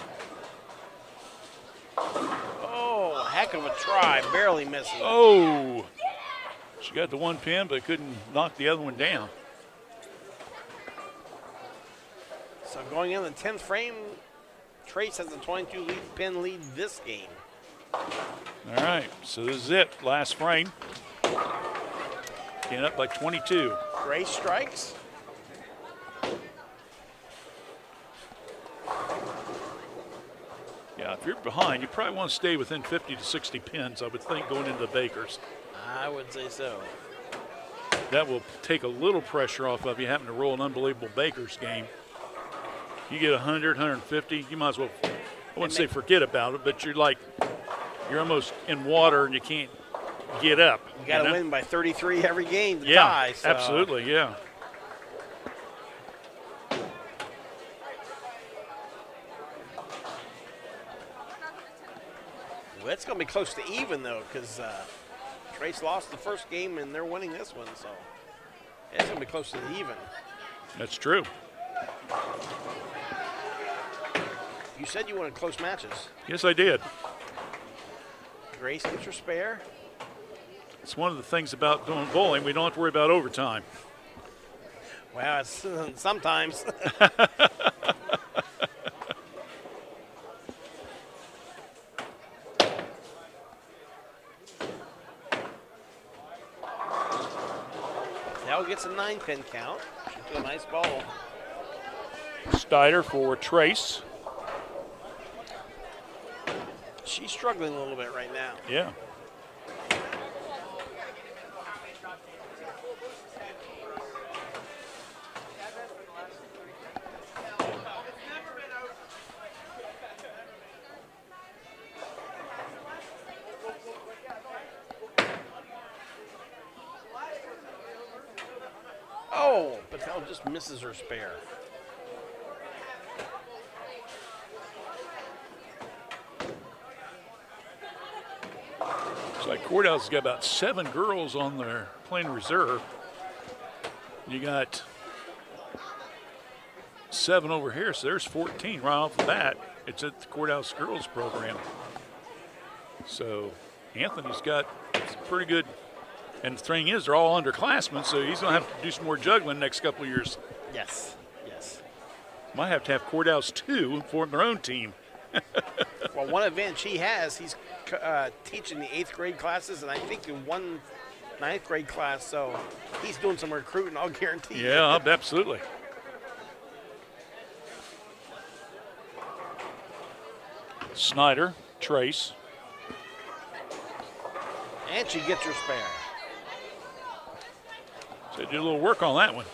Oh, heck of a try, barely missing. Oh! She got the one pin, but couldn't knock the other one down. So going in the 10th frame, Trace has a 22 pin lead this game. All right, so this is it. Last frame. Getting up by 22. Grace strikes. Yeah, if you're behind, you probably want to stay within 50 to 60 pins, I would think, going into the Bakers. I would say so. That will take a little pressure off of you having to roll an unbelievable Bakers game. You get 100, 150, you might as well, I wouldn't say forget about it, but you're almost in water and you can't get up. You got to win by 33 every game to yeah, tie. So. Absolutely, yeah. Well, it's going to be close to even, though, because Trace lost the first game and they're winning this one. So it's going to be close to the even. That's true. You said you wanted close matches. Yes, I did. Grace gets her spare. It's one of the things about doing bowling. We don't have to worry about overtime. Well, it's sometimes. Now gets a 9-pin count. She took a nice ball. Steiner for Trace. She's struggling a little bit right now. Yeah. Oh, Patel just misses her spare. It's like Courthouse has got about 7 girls on their playing reserve. You got 7 over here, so there's 14 right off the bat. It's at the Courthouse girls program. So Anthony's got some pretty good, and the thing is, they're all underclassmen, so he's going to have to do some more juggling next couple of years. Yes, yes. Might have to have Courthouse 2 form their own team. Well, one advantage he has, he's teaching the 8th grade classes, and I think in one 9th grade class, so he's doing some recruiting, I'll guarantee you. Yeah, absolutely. Snyder, Trace. And she gets her spare. So did a little work on that one.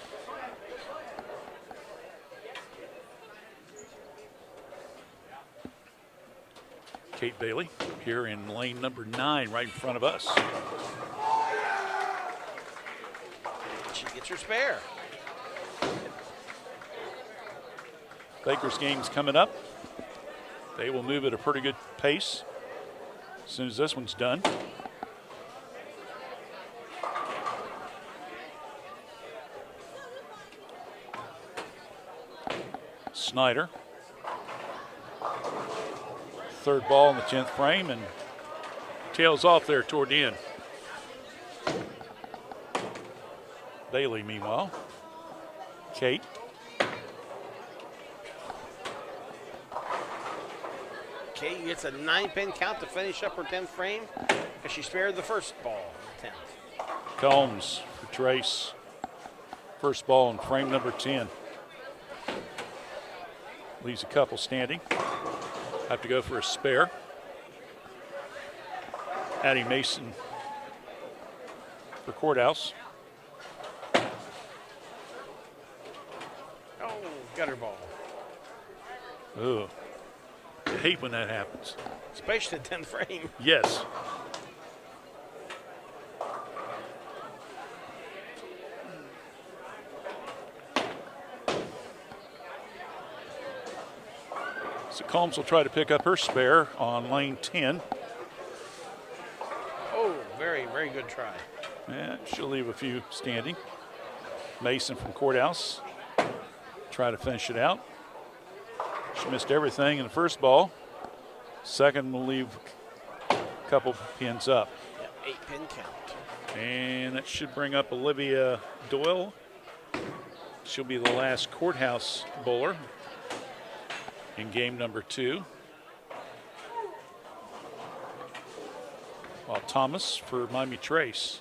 Kate Bailey here in lane number 9 right in front of us. She gets her spare. Baker's game's coming up. They will move at a pretty good pace as soon as this one's done. Snyder. Third ball in the 10th frame and tails off there toward the end. Bailey, meanwhile. Kate Okay, gets a 9-pin count to finish up her 10th frame because she spared the first ball in the 10th. Combs for Trace. First ball in frame number 10. Leaves a couple standing. Have to go for a spare. Addie Mason for Courthouse. Oh, gutter ball. Ugh. I hate when that happens. Especially the 10th frame. Yes. So Combs will try to pick up her spare on lane 10. Oh, very, very good try. Yeah, she'll leave a few standing. Mason from Courthouse. Try to finish it out. She missed everything in the first ball. Second will leave a couple pins up. Yeah, 8-pin count. And that should bring up Olivia Doyle. She'll be the last Courthouse bowler in game number 2. While Thomas for Miami Trace.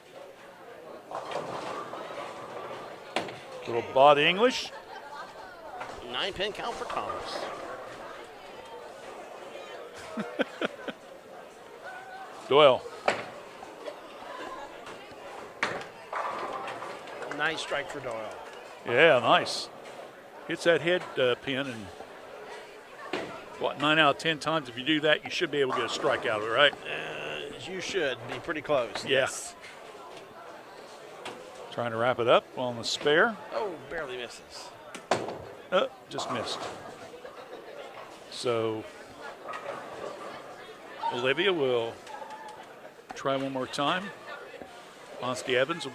Little body English. 9-pin count for Thomas. Doyle. Nice strike for Doyle. Yeah, nice. Hits that head pin, and what, 9 out of 10 times if you do that, you should be able to get a strike out of it, right? You should be pretty close. Yeah. Yes. Trying to wrap it up on the spare. Oh, barely misses. Just missed. So Olivia will try one more time. Onsky Evans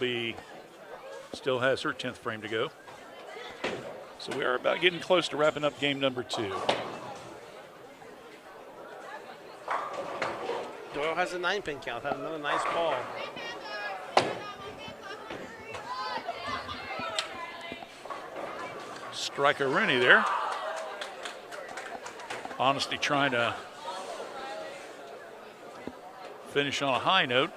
still has her 10th frame to go. So we are about getting close to wrapping up game number 2. Doyle has a 9-pin count. Had another nice ball. Striker Rooney there. Honesty trying to finish on a high note.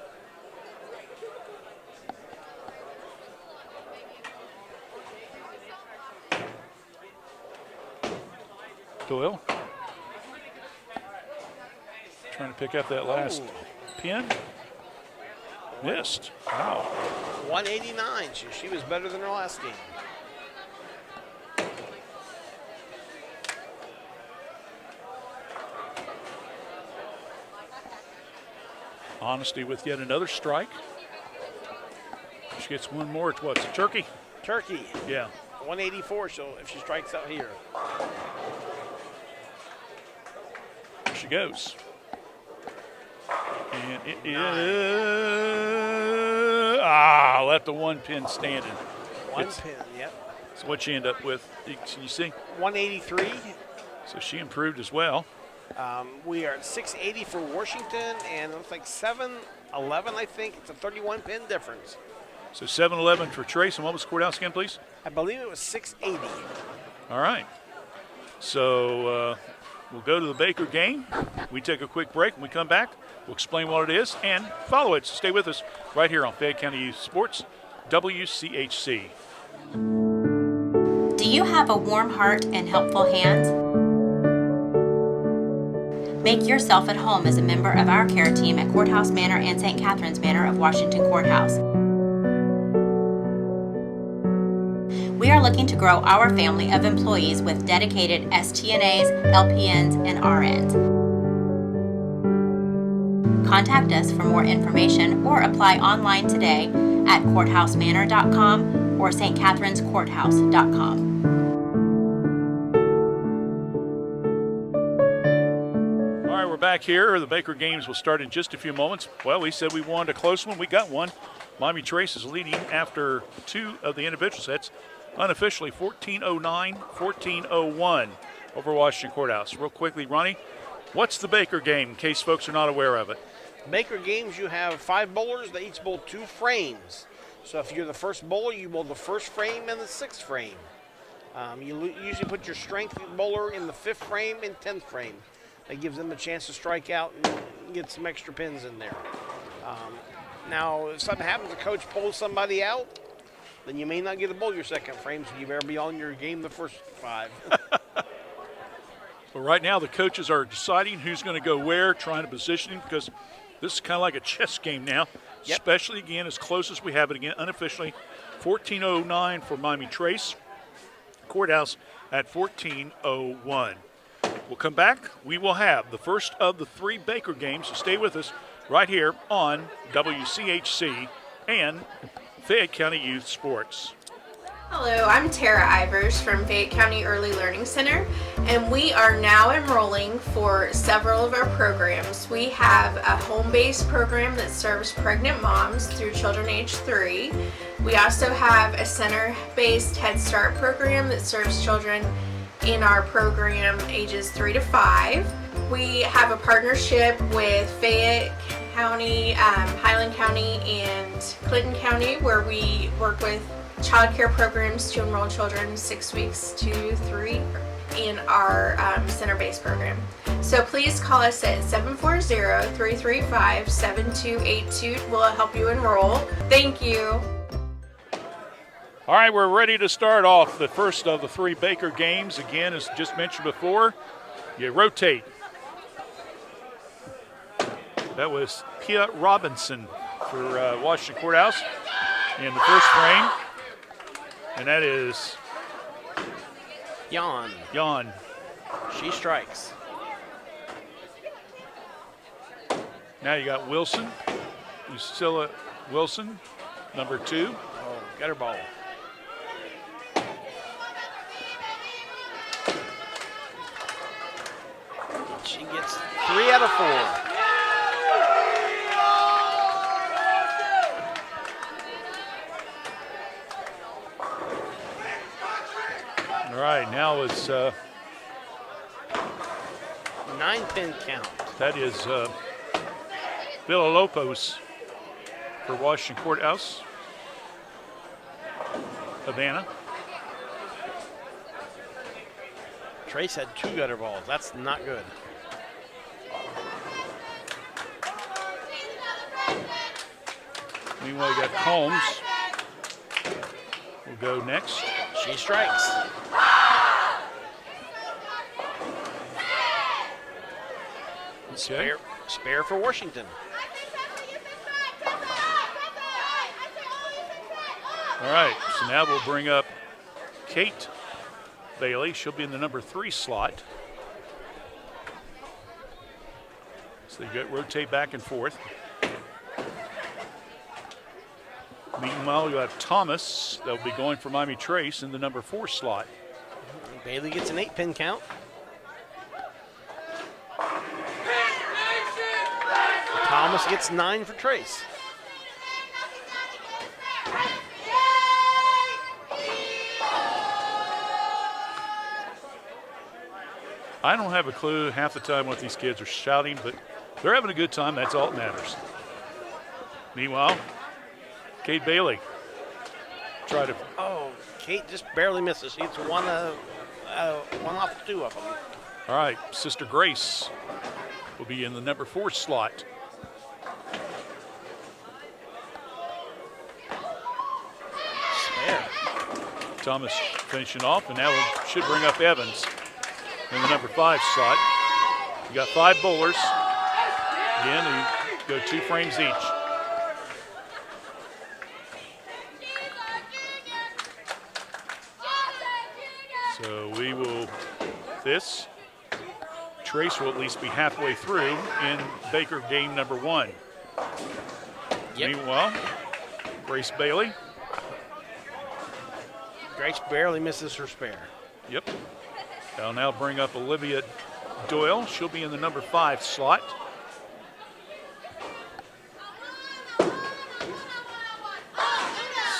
Doyle trying to pick up that last pin. Missed. Wow. 189. She was better than her last game. Honesty with yet another strike. She gets one more. It's what's a turkey? Turkey. Yeah. 184, so if she strikes out here. There she goes. And it is. Left the one pin standing. One pin, yep. So what she end up with? Can you see? 183. So she improved as well. We are at 680 for Washington, and it looks like 711, I think. It's a 31-pin difference. So 711 for Trace. And what was Courthouse again, please? I believe it was 680. All right. So we'll go to the Baker game. We take a quick break. When we come back, we'll explain what it is and follow it. So stay with us right here on Fayette County Youth Sports, WCHC. Do you have a warm heart and helpful hand? Make yourself at home as a member of our care team at Courthouse Manor and St. Catharines Manor of Washington Courthouse. We are looking to grow our family of employees with dedicated STNAs, LPNs, and RNs. Contact us for more information or apply online today at courthousemanor.com or stcatharinescourthouse.com. All right, we're back here. The Baker games will start in just a few moments. Well, we said we wanted a close one. We got one. Miami Trace is leading after 2 of the individual sets. Unofficially 14:09, 14:01 over Washington Courthouse. Real quickly, Ronnie, what's the Baker game in case folks are not aware of it? Baker games, you have 5 bowlers. They each bowl 2 frames. So if you're the first bowler, you bowl the first frame and the 6th frame. You usually put your strength bowler in the 5th frame and 10th frame. That gives them a chance to strike out and get some extra pins in there. Now, if something happens, the coach pulls somebody out, then you may not get a bowl your second frame, so you better be on your game the first 5. Well, right now the coaches are deciding who's going to go where, trying to position him, because this is kind of like a chess game now, especially, again, as close as we have it, again, unofficially, 14:09 for Miami Trace. Courthouse at 14:01. We'll come back. We will have the first of the 3 Baker games, so stay with us right here on WCHC and Fayette County Youth Sports. Hello, I'm Tara Ivers from Fayette County Early Learning Center, and we are now enrolling for several of our programs. We have a home-based program that serves pregnant moms through children age 3. We also have a center-based Head Start program that serves children in our program ages 3 to 5. We have a partnership with Fayette County, Highland County, and Clinton County, where we work with child care programs to enroll children 6 weeks to 3 in our center-based program. So please call us at 740-335-7282. We'll help you enroll. Thank you. All right, we're ready to start off the first of the 3 Baker games. Again, as just mentioned before, you rotate. That was Pia Robinson for Washington Courthouse in the first frame. And that is Jan. She strikes. Now you got Wilson, Lucilla Wilson, number 2. Oh, got her ball. She gets 3 out of 4. All right, now it's 9-pin count. That is Villalobos for Washington Courthouse. Havana. Trace had 2 gutter balls. That's not good. Meanwhile, you got Combs. Will go next. She strikes. Okay. Spare for Washington. All right, so now we'll bring up Kate Bailey. She'll be in the number 3 slot. So they rotate back and forth. Meanwhile, you have Thomas. They'll be going for Miami Trace in the number 4 slot. Bailey gets an 8-pin count. Thomas gets 9 for Trace. I don't have a clue half the time what these kids are shouting, but they're having a good time. That's all that matters. Meanwhile, Kate Bailey try to. Oh, Kate just barely misses. She's one off 2 of them. All right, Sister Grace will be in the number 4 slot. Spare. Thomas finishing off, and now we should bring up Evans in the number 5 slot. You got 5 bowlers. Again, you go 2 frames each. So we will, this, Trace will at least be halfway through in Baker game number 1. Yep. Meanwhile, Grace Bailey. Grace barely misses her spare. Yep. I'll now bring up Olivia Doyle. She'll be in the number 5 slot.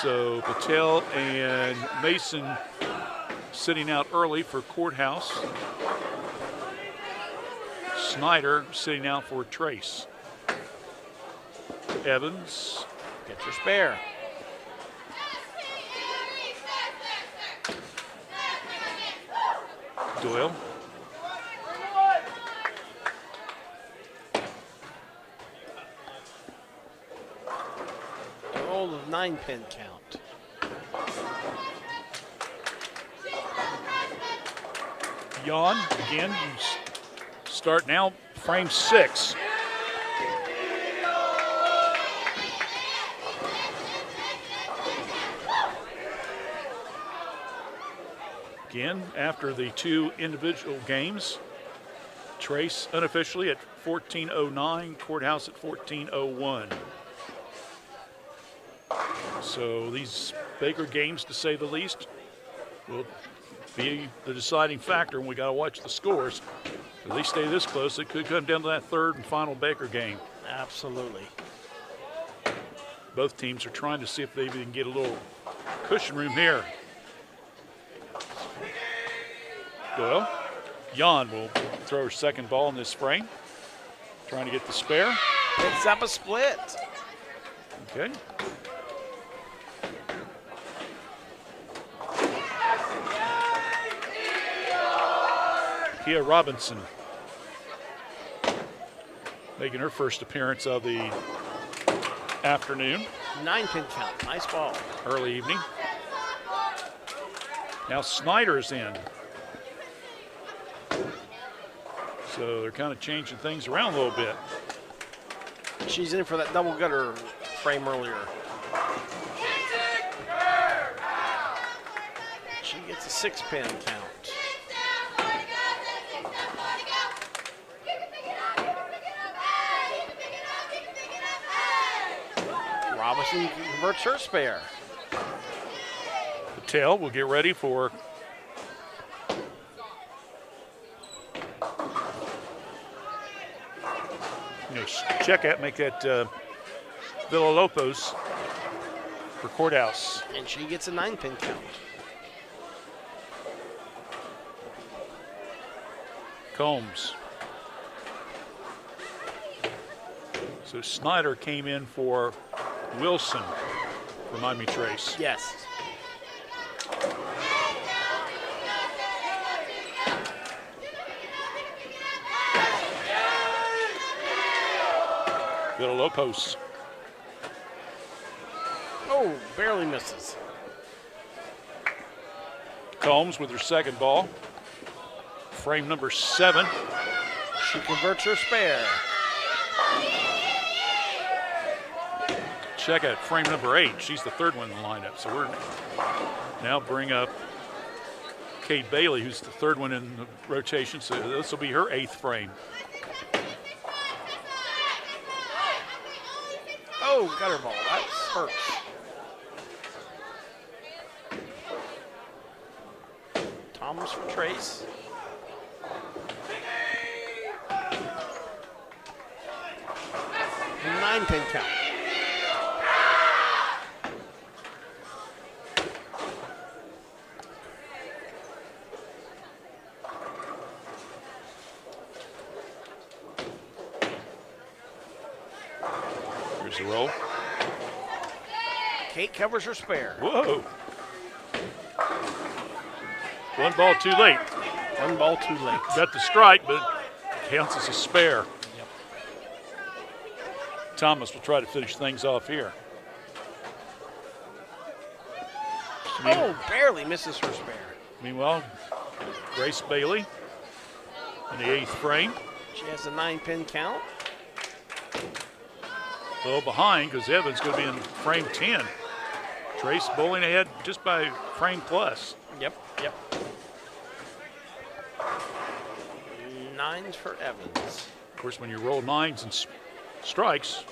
So Patel and Mason sitting out early for Courthouse. Snyder sitting out for Trace. Evans. Get your spare. Doyle. 9-pin count. Yawn again. Start now, frame 6. Again, after the 2 individual games, Trace unofficially at 14:09, Courthouse at 14:01. So these Baker games, to say the least, will be the deciding factor, and we got to watch the scores. If they stay this close, it could come down to that 3rd and final Baker game. Absolutely. Both teams are trying to see if they can get a little cushion room here. Doyle, Jan will throw her second ball in this frame, trying to get the spare. It's up a split. Okay. Kia Robinson making her first appearance of the afternoon. 9-pin count. Nice ball. Early evening. Now Snyder's in. So they're kind of changing things around a little bit. She's in for that double gutter frame earlier. She gets a 6-pin count. Robinson converts her spare. Patel will get ready for check out, make that Villalobos for Courthouse. And she gets a 9-pin count. Combs. So Snyder came in for Wilson. Remind me, Trace. Yes. Villalobos. Oh, barely misses. Combs with her second ball. Frame number 7. She converts her spare. Check out frame number 8. She's the third one in the lineup. So we're now bring up Kate Bailey, who's the third one in the rotation. So this will be her 8th frame. Oh, gutter ball. That hurts. Thomas for Trace. Nine-pin count. Here's the roll. Kate covers her spare. Whoa. One ball too late. One ball too late. Got the strike, but counts as a spare. Yep. Thomas will try to finish things off here. Oh, barely misses her spare. Meanwhile, Grace Bailey in the 8th frame. She has a 9-pin count. A little behind because Evans going to be in frame 10. Trace bowling ahead just by frame plus. Yep. 9s for Evans. Of course, when you roll 9s and strikes,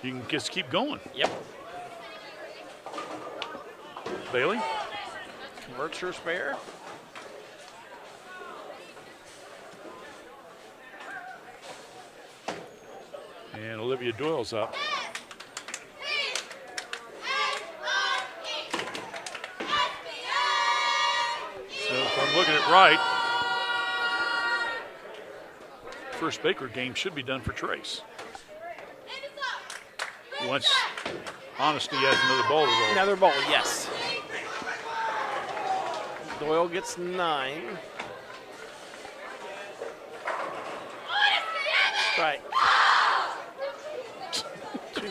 you can just keep going. Yep. Bailey. Converts her spare. And Olivia Doyle's up. So if I'm looking at it right, first Baker game should be done for Trace. Once Honesty has another ball to roll. Another ball, yes. Doyle gets 9. Strike.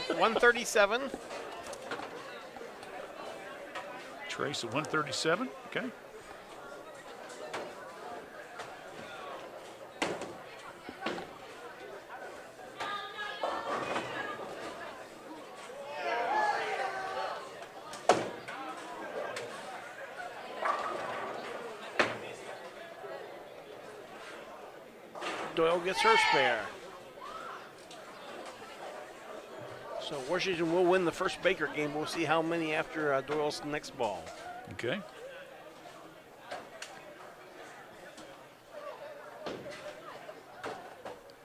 137. Trace at 137. Okay. Doyle gets her spare. So Washington will win the first Baker game. We'll see how many after Doyle's next ball. Okay.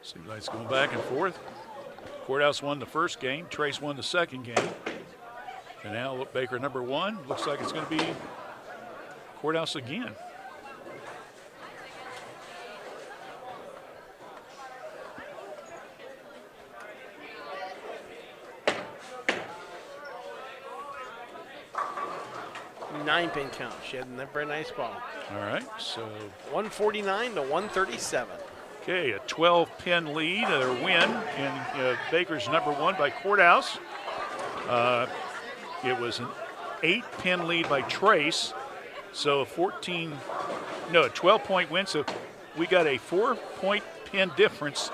Seems like it's going back and forth. Courthouse won the first game. Trace won the second game. And now Baker number 1. Looks like it's going to be Courthouse again. Nine-pin count. She had a very nice ball. All right, so 149 to 137. Okay, a 12-pin lead, their win in Baker's number 1 by Courthouse. It was an 8-pin lead by Trace, so a 12-point win. So we got a 4-point pin difference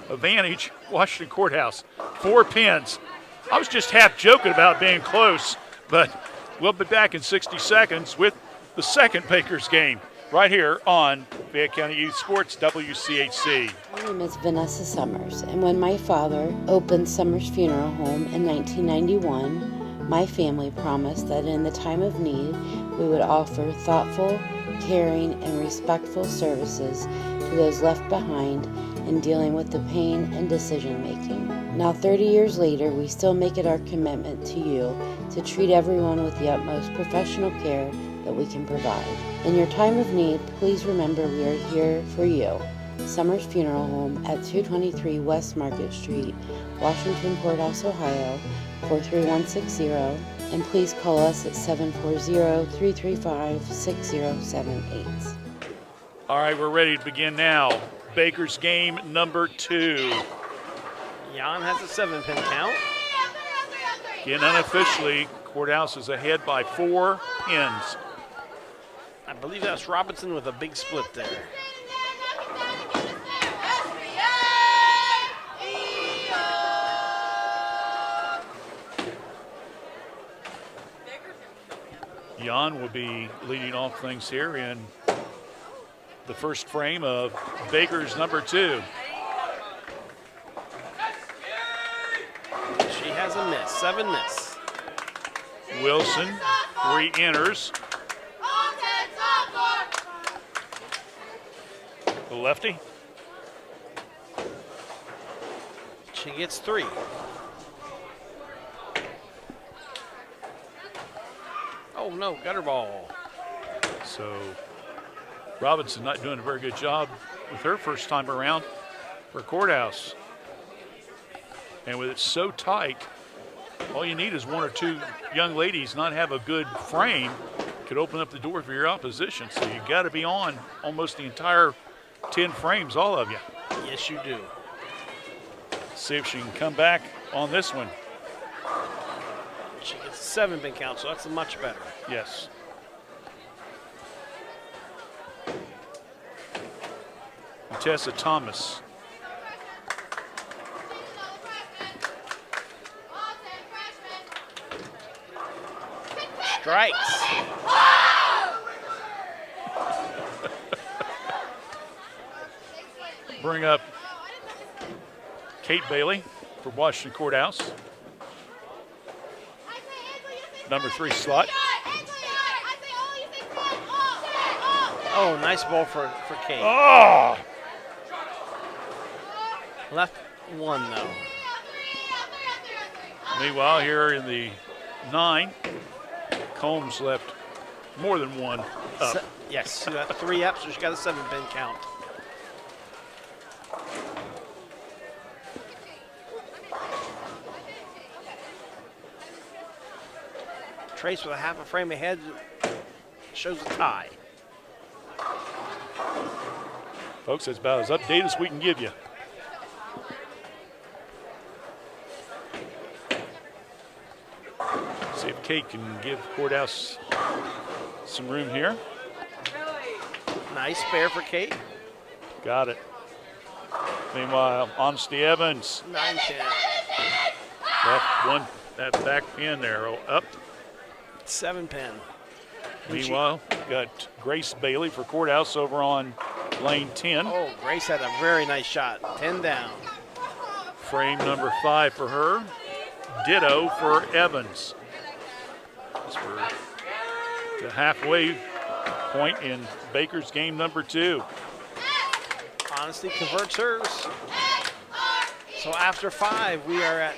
advantage. Washington Courthouse, 4 pins. I was just half joking about being close, but we'll be back in 60 seconds with the second Baker's game right here on Fayette County Youth Sports WCHC. My name is Vanessa Summers, and when my father opened Summers Funeral Home in 1991, my family promised that in the time of need, we would offer thoughtful, caring, and respectful services to those left behind in dealing with the pain and decision making. Now 30 years later, we still make it our commitment to you to treat everyone with the utmost professional care that we can provide. In your time of need, please remember we are here for you. Summers Funeral Home at 223 West Market Street, Washington Courthouse, Ohio, 43160, and please call us at 740-335-6078. All right, we're ready to begin now. Baker's game number 2. Jan has a 7-pin count. Again, unofficially, Courthouse is ahead by 4 pins. I believe that's Robinson with a big split there. Jan will be leading off things here in the first frame of Baker's number 2. She has a miss, 7 miss. Wilson re-enters. The lefty. She gets 3. Oh no, gutter ball. So Robinson not doing a very good job with her first time around for Courthouse. And with it so tight, all you need is 1 or 2 young ladies not have a good frame, could open up the door for your opposition. So you got to be on almost the entire 10 frames, all of you. Yes, you do. See if she can come back on this one. She gets a 7-pin count, so that's much better. Yes. Tessa Thomas. Strikes. Bring up Kate Bailey for Washington Courthouse. Number 3 slot. Oh, nice ball for Kate. Oh! Left 1 though. Meanwhile, here in the 9, Combs left more than 1 up. Yes, she got 3 up, so she got a 7-pin count. Trace with a half a frame ahead shows a tie. Folks, that's about as updated as we can give you. See if Kate can give Courthouse some room here. Nice spare for Kate. Got it. Meanwhile, Honesty Evans. 9-10. Left one, that back pin there, up. 7-pin. Meanwhile, got Grace Bailey for Courthouse over on lane 10. Oh, Grace had a very nice shot. 10 down. Frame number 5 for her. Ditto for Evans. As we're the halfway point in Baker's game number 2. Honesty converts hers. So after 5, we are at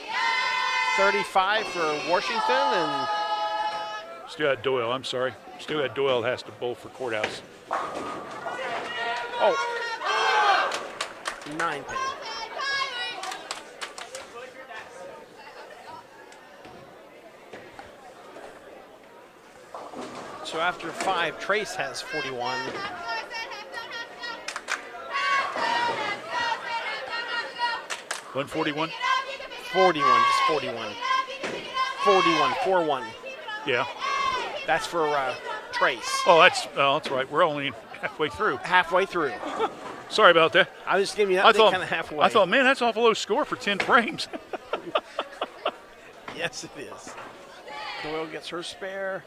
35 for Washington, and still got Doyle, I'm sorry. Still got Doyle has to bowl for Courthouse. Oh, 9-pin. So after 5, Trace has 41. $141? 41, just 41. 41, 4-1. Yeah. That's for Trace. Oh, that's right. We're only halfway through. Halfway through. Sorry about that. I was just giving you that kind of halfway. I thought, man, that's an awful low score for 10 frames. Yes, it is. Doyle gets her spare.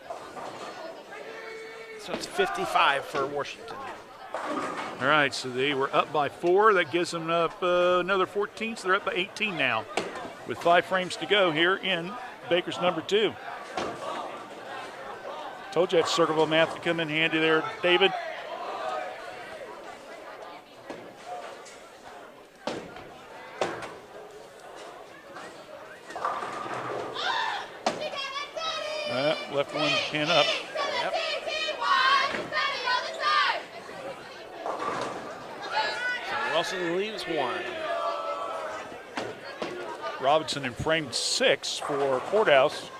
So it's 55 for Washington. All right, so they were up by 4. That gives them up another 14, so they're up by 18 now with 5 frames to go here in Baker's number 2. Told you that Circleville math would come in handy there, David. Left one pin up. Yep. So Wilson leaves 1. Robinson in frame 6 for Courthouse.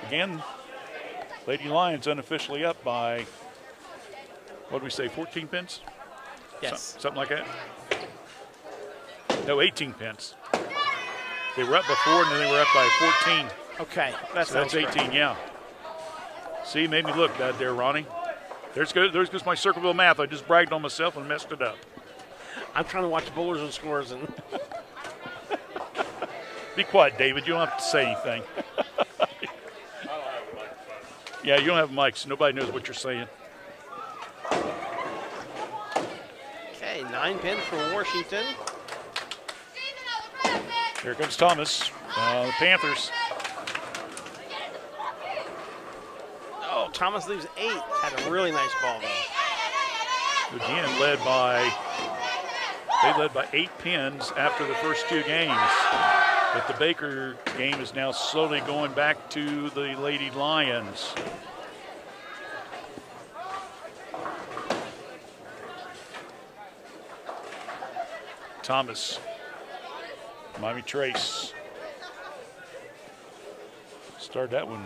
Again, Lady Lions unofficially up by, what did we say, 14 pins? Yes. Something like that? No, 18 pins. They were up before, and then they were up by 14. Okay, that's 18, correct. Yeah. See, made me look bad there, Ronnie. There's goes my Circleville math. I just bragged on myself and messed it up. I'm trying to watch bowlers and scores. And be quiet, David. You don't have to say anything. Yeah, you don't have mics. Nobody knows what you're saying. Okay, 9-pin for Washington. Here comes Thomas. The Panthers. Oh, Thomas leaves 8. Had a really nice ball, though. Again, led by 8 pins after the first 2 games. But the Baker game is now slowly going back to the Lady Lions. Thomas. Miami Trace. Started that one.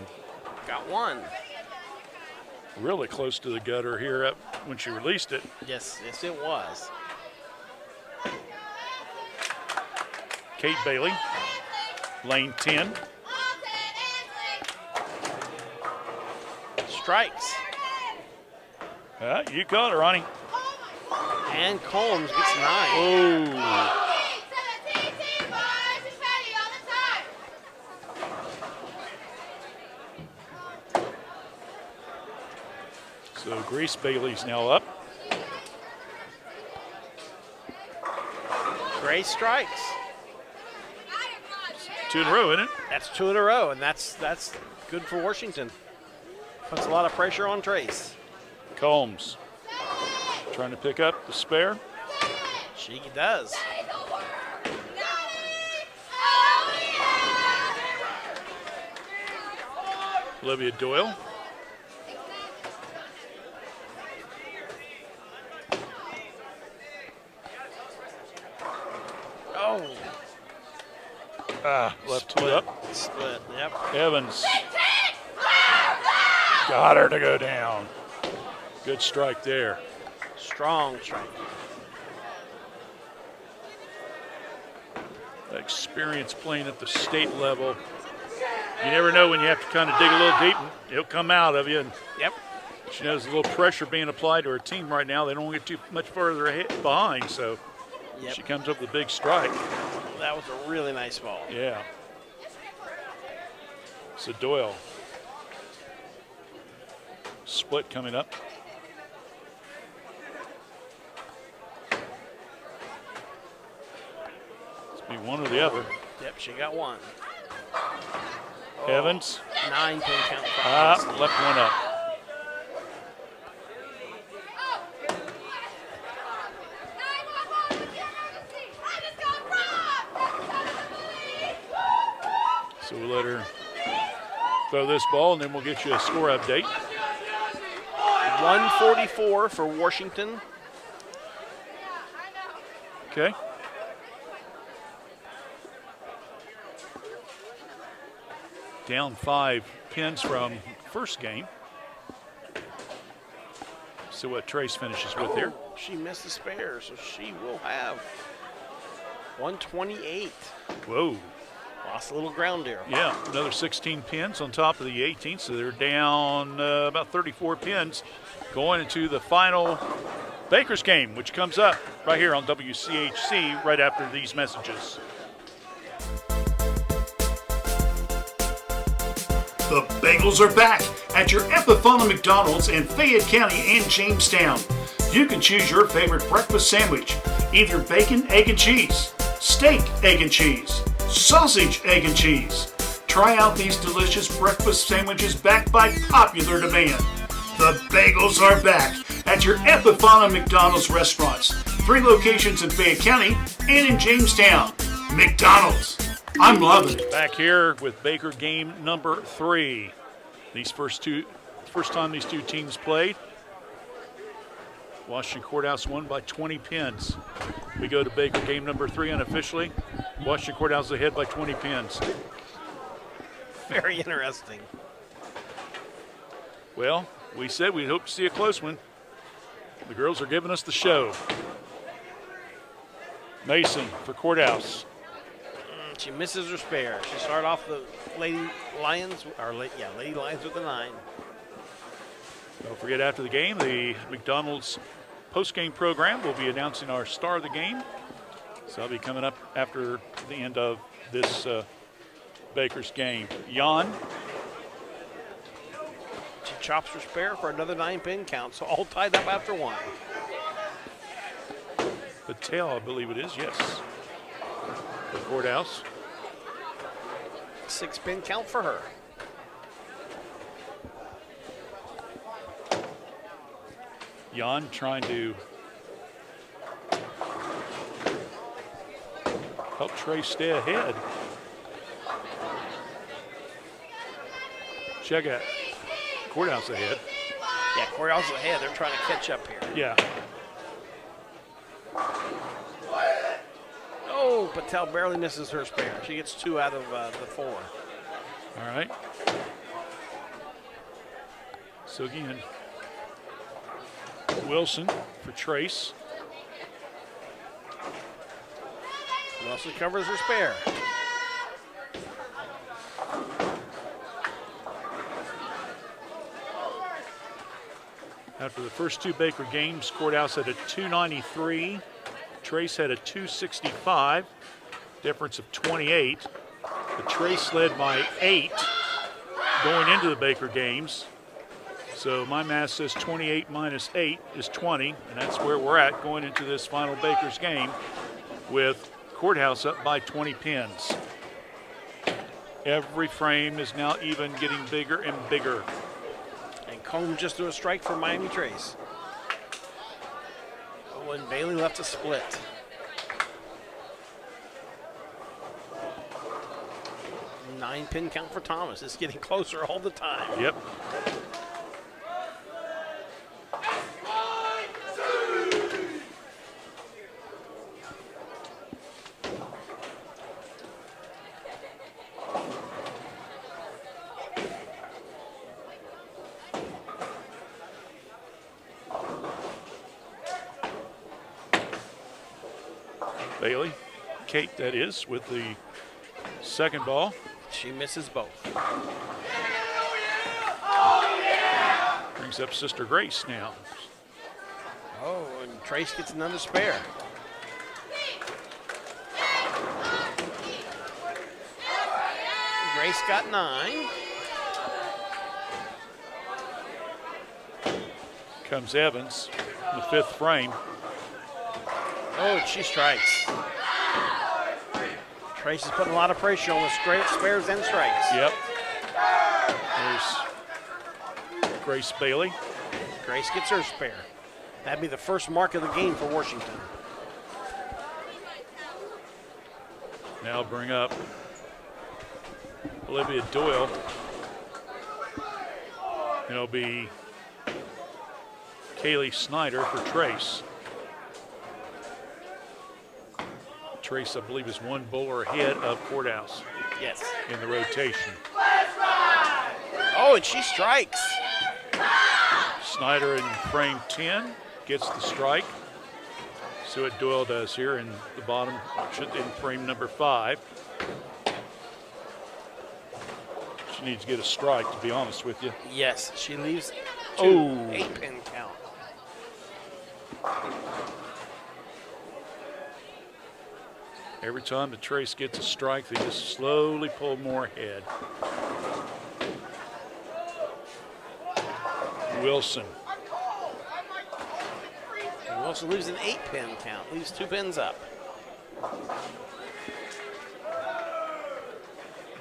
Got 1. Really close to the gutter here up when she released it. Yes, it was. Kate Bailey, lane 10. Strikes. You caught her, Ronnie. And Combs gets 9. Oh. So Grace Bailey's now up. Grace strikes. 2 in a row, isn't it? That's 2 in a row, and that's good for Washington. Puts a lot of pressure on Trace. Combs trying to pick up the spare. She does. Olivia Doyle. Oh. Left foot up. Split, yep. Evans. Got her to go down. Good strike there. Strong strike. Experience playing at the state level You never know when you have to kind of dig a little deep, and it'll come out of you. And Yep. she knows a little pressure being applied to her team right now. They don't want to get too much further ahead, behind, so Yep. she comes up with a big strike. That was a really nice ball. Yeah. So Doyle. Split coming up. It's be one or the other. Yep, she got one. Evans. 9-pin count for Left one up. So we'll let her throw this ball, and then we'll get you a score update. 144 for Washington. Okay. Down 5 pins from first game. See what Trace finishes with here. She missed the spare, so she will have 128. Whoa. Lost a little ground there. Yeah, another 16 pins on top of the 18, so they're down about 34 pins going into the final Baker's game, which comes up right here on WCHC right after these messages. The bagels are back at your Epifana McDonald's in Fayette County and Jamestown. You can choose your favorite breakfast sandwich, either bacon, egg, and cheese, steak, egg, and cheese, sausage, egg, and cheese. Try out these delicious breakfast sandwiches backed by popular demand. The bagels are back at your Epifana McDonald's restaurants. 3 locations in Fayette County and in Jamestown. McDonald's. I'm loving it. Back here with Baker game number 3. First time these two teams played. Washington Courthouse won by 20 pins. We go to Baker game number 3 unofficially. Washington Courthouse ahead by 20 pins. Very interesting. Well, we said we'd hope to see a close one. The girls are giving us the show. Mason for Courthouse. She misses her spare. She started off the Lady Lions with the 9. Don't forget, after the game, the McDonald's post-game program will be announcing our star of the game. So I'll be coming up after the end of this Baker's game. Jan. She chops her spare for another 9-pin count, so all tied up after 1. The tail, I believe it is, yes. The Courthouse. 6-pin count for her. Jan trying to help Trey stay ahead. Check out Courthouse ahead. Yeah, Courthouse is ahead. They're trying to catch up here. Yeah. Oh, Patel barely misses her spare. She gets 2 out of the 4. All right. So again, Wilson for Trace. Wilson covers her spare. After the first 2 Baker games, Courthouse had a 293. Trace had a 265, difference of 28. The Trace led by 8 going into the Baker games. So my math says 28 minus 8 is 20, and that's where we're at going into this final Baker's game with Courthouse up by 20 pins. Every frame is now even getting bigger and bigger. And Combe just threw a strike for Miami Trace. Oh, and Bailey left a split. Nine-pin count for Thomas. It's getting closer all the time. Yep. Bailey, Kate that is, with the second ball. She misses both. Brings up Sister Grace now. Oh, and Trace gets another spare. Grace got 9. Comes Evans in the 5th frame. Oh, she strikes. Trace is putting a lot of pressure on with spares and strikes. Yep. There's Grace Bailey. Grace gets her spare. That'd be the first mark of the game for Washington. Now bring up Olivia Doyle. It'll be Kaylee Snyder for Trace. Trace, I believe, is 1 bowler ahead of Courthouse. Yes. In the rotation. Oh, and she strikes. Snyder in frame 10 gets the strike. See what Doyle does here in the bottom, in frame number 5. She needs to get a strike, to be honest with you. Yes, she leaves 2. Oh. 8-pin count. Every time the Trace gets a strike, they just slowly pull more ahead. Wilson. And Wilson leaves an 8-pin count, leaves 2 pins up.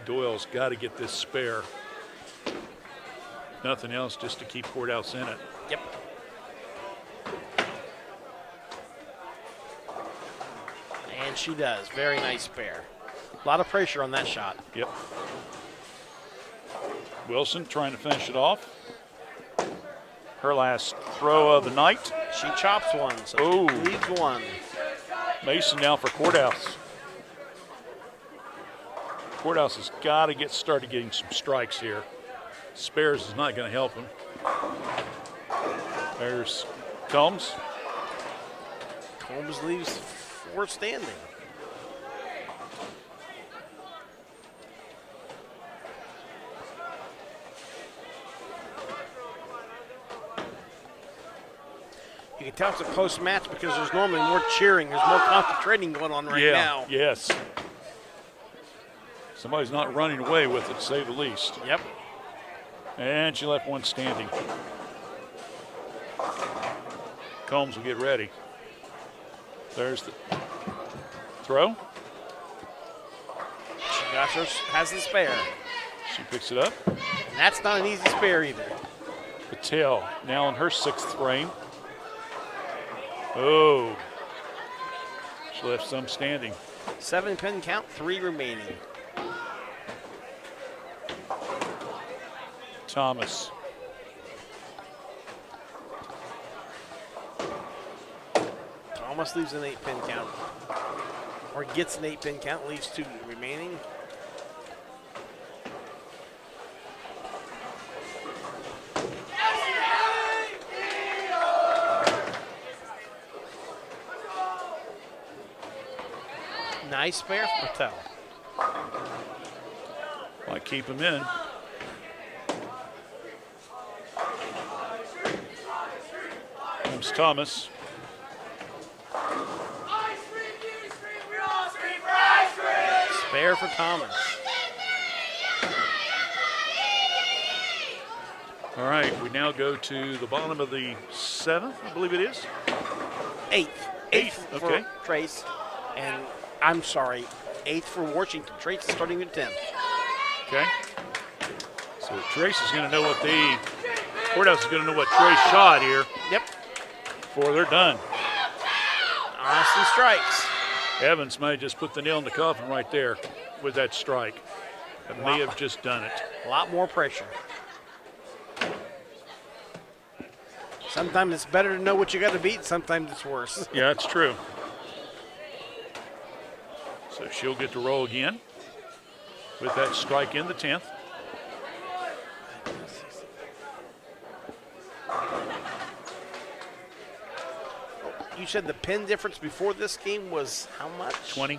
Doyle's got to get this spare. Nothing else, just to keep Courthouse in it. Yep. And she does. Very nice spare. A lot of pressure on that shot. Yep. Wilson trying to finish it off. Her last throw of the night. She chops one, so she leaves 1. Mason now for Courthouse. Courthouse has got to started getting some strikes here. Spares is not going to help him. There's Combs. Combs leaves 4 standing. You can tell it's a close match because there's normally more cheering. There's more concentrating going on right now. Yes. Somebody's not running away with it, to say the least. Yep. And she left 1 standing. Combs will get ready. There's the throw. She has the spare. She picks it up. And that's not an easy spare either. Patel now in her 6th frame. Oh. She left some standing. 7-pin count, 3 remaining. Thomas. Thomas leaves an 8-pin count. Or gets an 8-pin count, leaves 2 remaining. Nice spare for Patel. Might keep him in. Comes Thomas. Spare for Thomas. All right, we now go to the bottom of the 7th, I believe it is. 8th. 8th for okay. Trace. And I'm sorry, 8th for Washington. Trace is starting at 10th. Okay. So Trace is going to know what Courthouse is going to know what Trace shot here. Yep. Before they're done. Austin strikes. Evans may have just put the nail in the coffin right there with that strike. It may have just done it. A lot more pressure. Sometimes it's better to know what you got to beat. Sometimes it's worse. Yeah, that's true. So she'll get to roll again with that strike in the 10th. You said the pin difference before this game was how much? 20.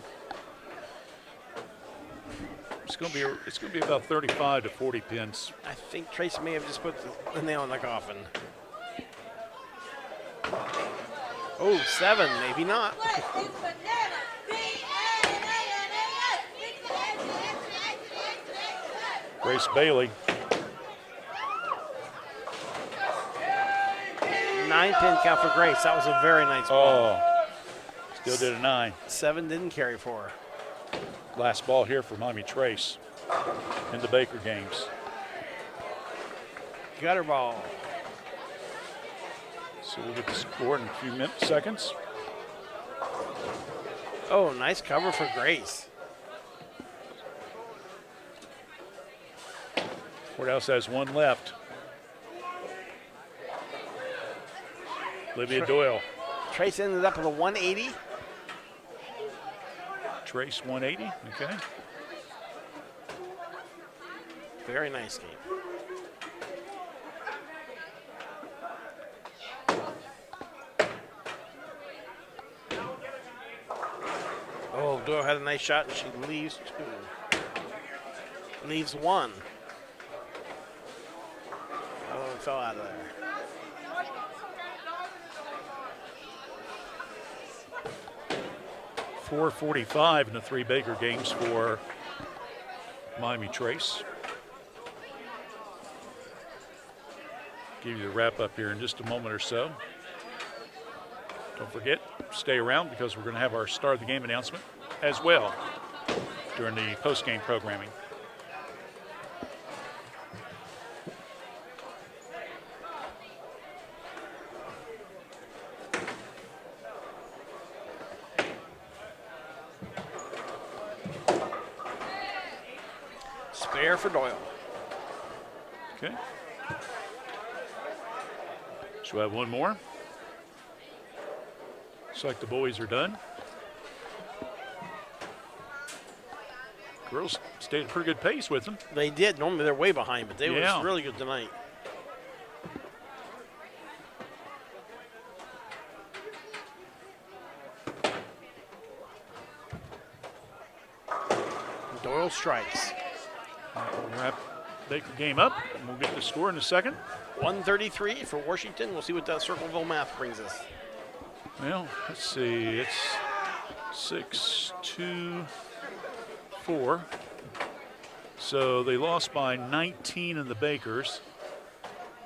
It's going to be about 35 to 40 pins. I think Trace may have just put the nail in the coffin. Oh, 7, maybe not. Grace Bailey. 9 pin count for Grace. That was a very nice ball. Oh, still did a 9. 7 didn't carry for her. Last ball here for Miami Trace in the Baker games. Gutter ball. So we'll get the score in a few seconds. Oh, nice cover for Grace. Courthouse has 1 left. Olivia Doyle. Trace ended up with a 180. Trace 180, okay. Very nice game. Oh, Doyle had a nice shot and she leaves 2. Leaves 1. Oh, it fell out of there. .445 in the 3 Baker games for Miami Trace. Give you the wrap up here in just a moment or so. Don't forget, stay around because we're going to have our start of the game announcement as well during the post-game programming. Spare for Doyle. Okay. So we have 1 more. Looks like the boys are done. Girls stayed at a pretty good pace with them. They did. Normally they're way behind, but they were really good tonight. Doyle strikes. We'll wrap Baker game up, and we'll get the score in a second. 133 for Washington. We'll see what that Circleville math brings us. Well, let's see. It's 6-2-4. So they lost by 19 in the Bakers.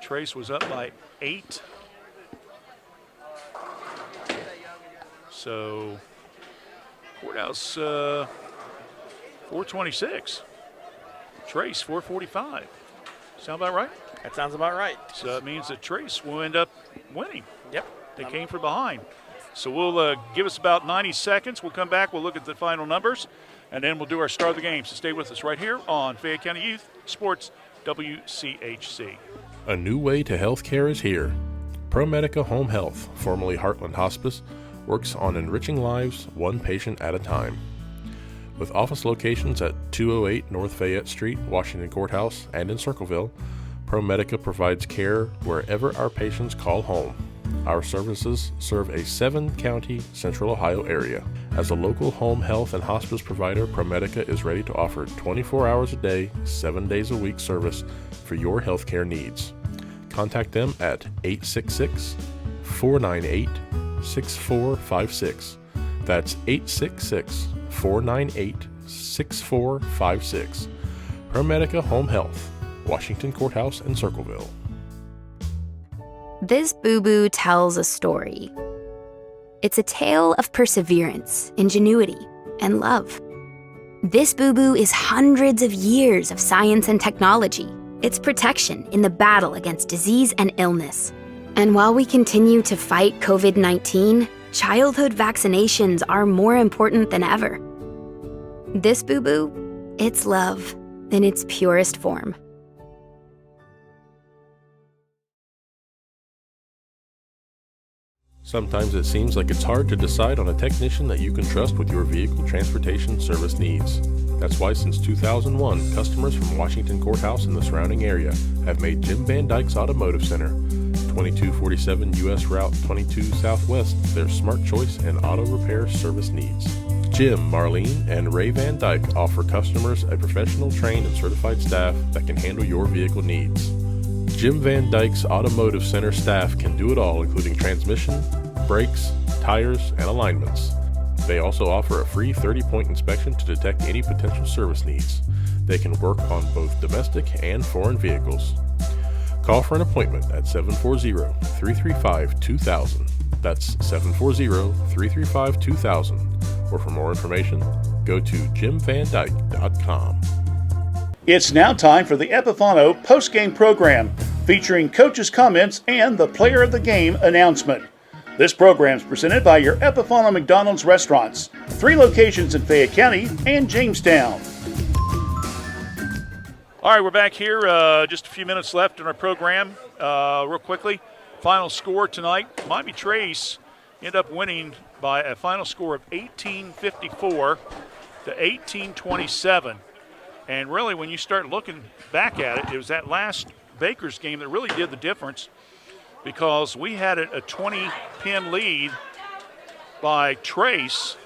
Trace was up by 8. So Courthouse 426. Trace 445. Sound about right? That sounds about right. So that means that Trace will end up winning. Yep. They came from behind. So we'll give us about 90 seconds. We'll come back. We'll look at the final numbers, and then we'll do our start of the game. So stay with us right here on Fayette County Youth Sports WCHC. A new way to healthcare is here. ProMedica Home Health, formerly Heartland Hospice, works on enriching lives one patient at a time. With office locations at 208 North Fayette Street, Washington Courthouse, and in Circleville, ProMedica provides care wherever our patients call home. Our services serve a 7-county Central Ohio area. As a local home health and hospice provider, ProMedica is ready to offer 24 hours a day, 7 days a week service for your healthcare needs. Contact them at 866-498-6456. That's 866-498-6456. ProMedica Home Health, Washington Courthouse and Circleville. This boo-boo tells a story. It's a tale of perseverance, ingenuity, and love. This boo-boo is hundreds of years of science and technology. It's protection in the battle against disease and illness. And while we continue to fight COVID-19, childhood vaccinations are more important than ever. This boo-boo, it's love in its purest form. Sometimes it seems like it's hard to decide on a technician that you can trust with your vehicle transportation service needs. That's why since 2001, customers from Washington Courthouse and the surrounding area have made Jim Van Dyke's Automotive Center, 2247 U.S. Route 22 Southwest, their smart choice in auto repair service needs. Jim, Marlene, and Ray Van Dyke offer customers a professional, trained, and certified staff that can handle your vehicle needs. Jim Van Dyke's Automotive Center staff can do it all, including transmission, brakes, tires, and alignments. They also offer a free 30-point inspection to detect any potential service needs. They can work on both domestic and foreign vehicles. Call for an appointment at 740-335-2000. That's 740-335-2000. Or for more information, go to jimvandyke.com. It's now time for the Epifano post-game program, featuring coaches' comments and the player of the game announcement. This program is presented by your Epifano McDonald's restaurants, 3 locations in Fayette County and Jamestown. All right, we're back here. Just a few minutes left in our program. Real quickly, final score tonight, Miami Trace end up winning by a final score of 1854 to 1827. And really, when you start looking back at it, it was that last Bakers game that really did the difference, because we had a 20-pin lead by Trace.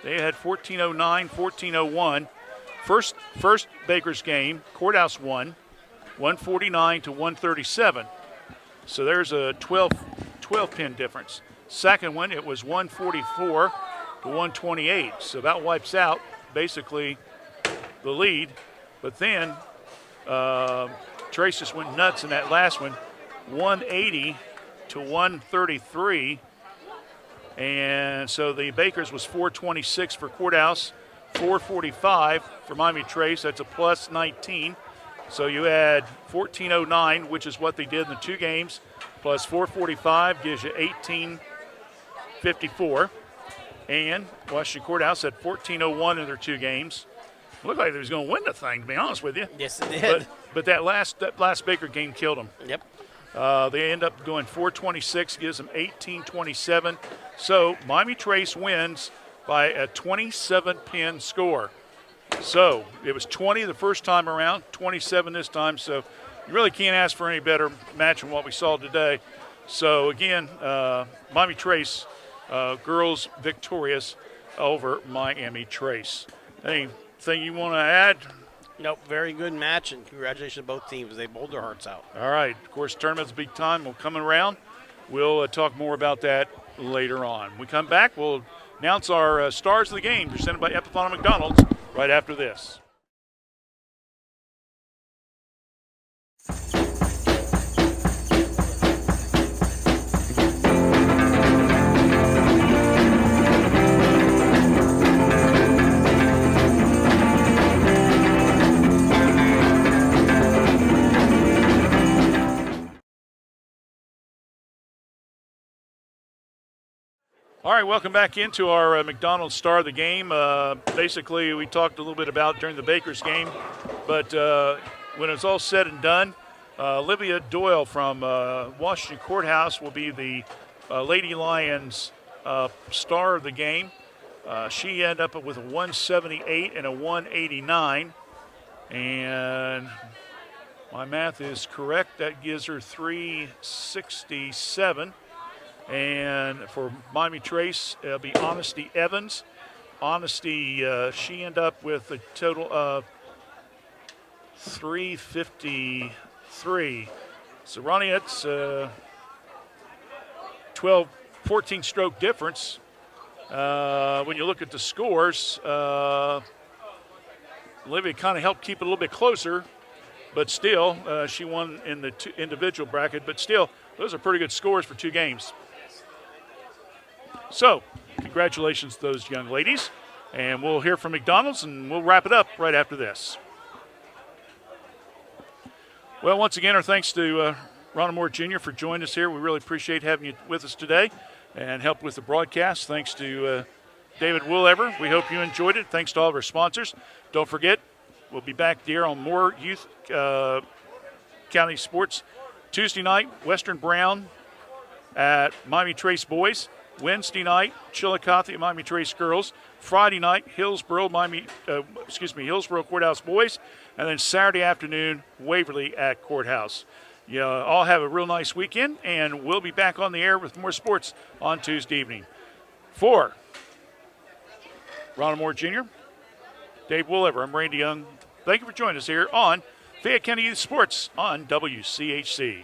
They had 1409, 1401. First Bakers game, Courthouse won, 149 to 137. So there's a 12-pin difference. Second one, it was 144 to 128. So that wipes out basically the lead. But then Trace just went nuts in that last one, 180 to 133. And so the Bakers was 426 for Courthouse, 445 for Miami Trace. That's a plus 19. So you add 1409, which is what they did in the 2 games, plus 445 gives you 1854. And Washington Courthouse had 1401 in their 2 games. It looked like they was going to win the thing, to be honest with you. Yes, it did. But that last Baker game killed them. Yep. They end up going 426, gives them 1827. So Miami Trace wins by a 27-pin score. So it was 20 the first time around, 27 this time. So you really can't ask for any better match than what we saw today. So again, Miami Trace girls victorious over Miami Trace. Anything you want to add? Nope, very good match, and congratulations to both teams. They bowled their hearts out. All right. Of course, tournament's a big time. We'll come around. We'll talk more about that later on. When we come back, we'll announce our stars of the game presented by Epifano McDonald's right after this. All right, welcome back into our McDonald's Star of the Game. Basically, we talked a little bit about during the Bakers game, but when it's all said and done, Olivia Doyle from Washington Courthouse will be the Lady Lions Star of the Game. She ended up with a 178 and a 189, and my math is correct. That gives her 367. And for Miami Trace, it'll be Honesty Evans. Honesty, she ended up with a total of 353. So, Ronnie, that's 14 stroke difference. When you look at the scores, Olivia kind of helped keep it a little bit closer, but still, she won in the individual bracket. But still, those are pretty good scores for 2 games. So, congratulations to those young ladies. And we'll hear from McDonald's, and we'll wrap it up right after this. Well, once again, our thanks to Ronald Moore Jr. for joining us here. We really appreciate having you with us today and help with the broadcast. Thanks to David Woolever. We hope you enjoyed it. Thanks to all of our sponsors. Don't forget, we'll be back here on more Youth County Sports. Tuesday night, Western Brown at Miami Trace Boys. Wednesday night, Chillicothe at Miami Trace Girls. Friday night, Hillsboro Courthouse Boys. And then Saturday afternoon, Waverly at Courthouse. You all have a real nice weekend, and we'll be back on the air with more sports on Tuesday evening. For Ronald Moore Jr., Dave Wooliver. I'm Randy Young. Thank you for joining us here on Fayette County Youth Sports on WCHC.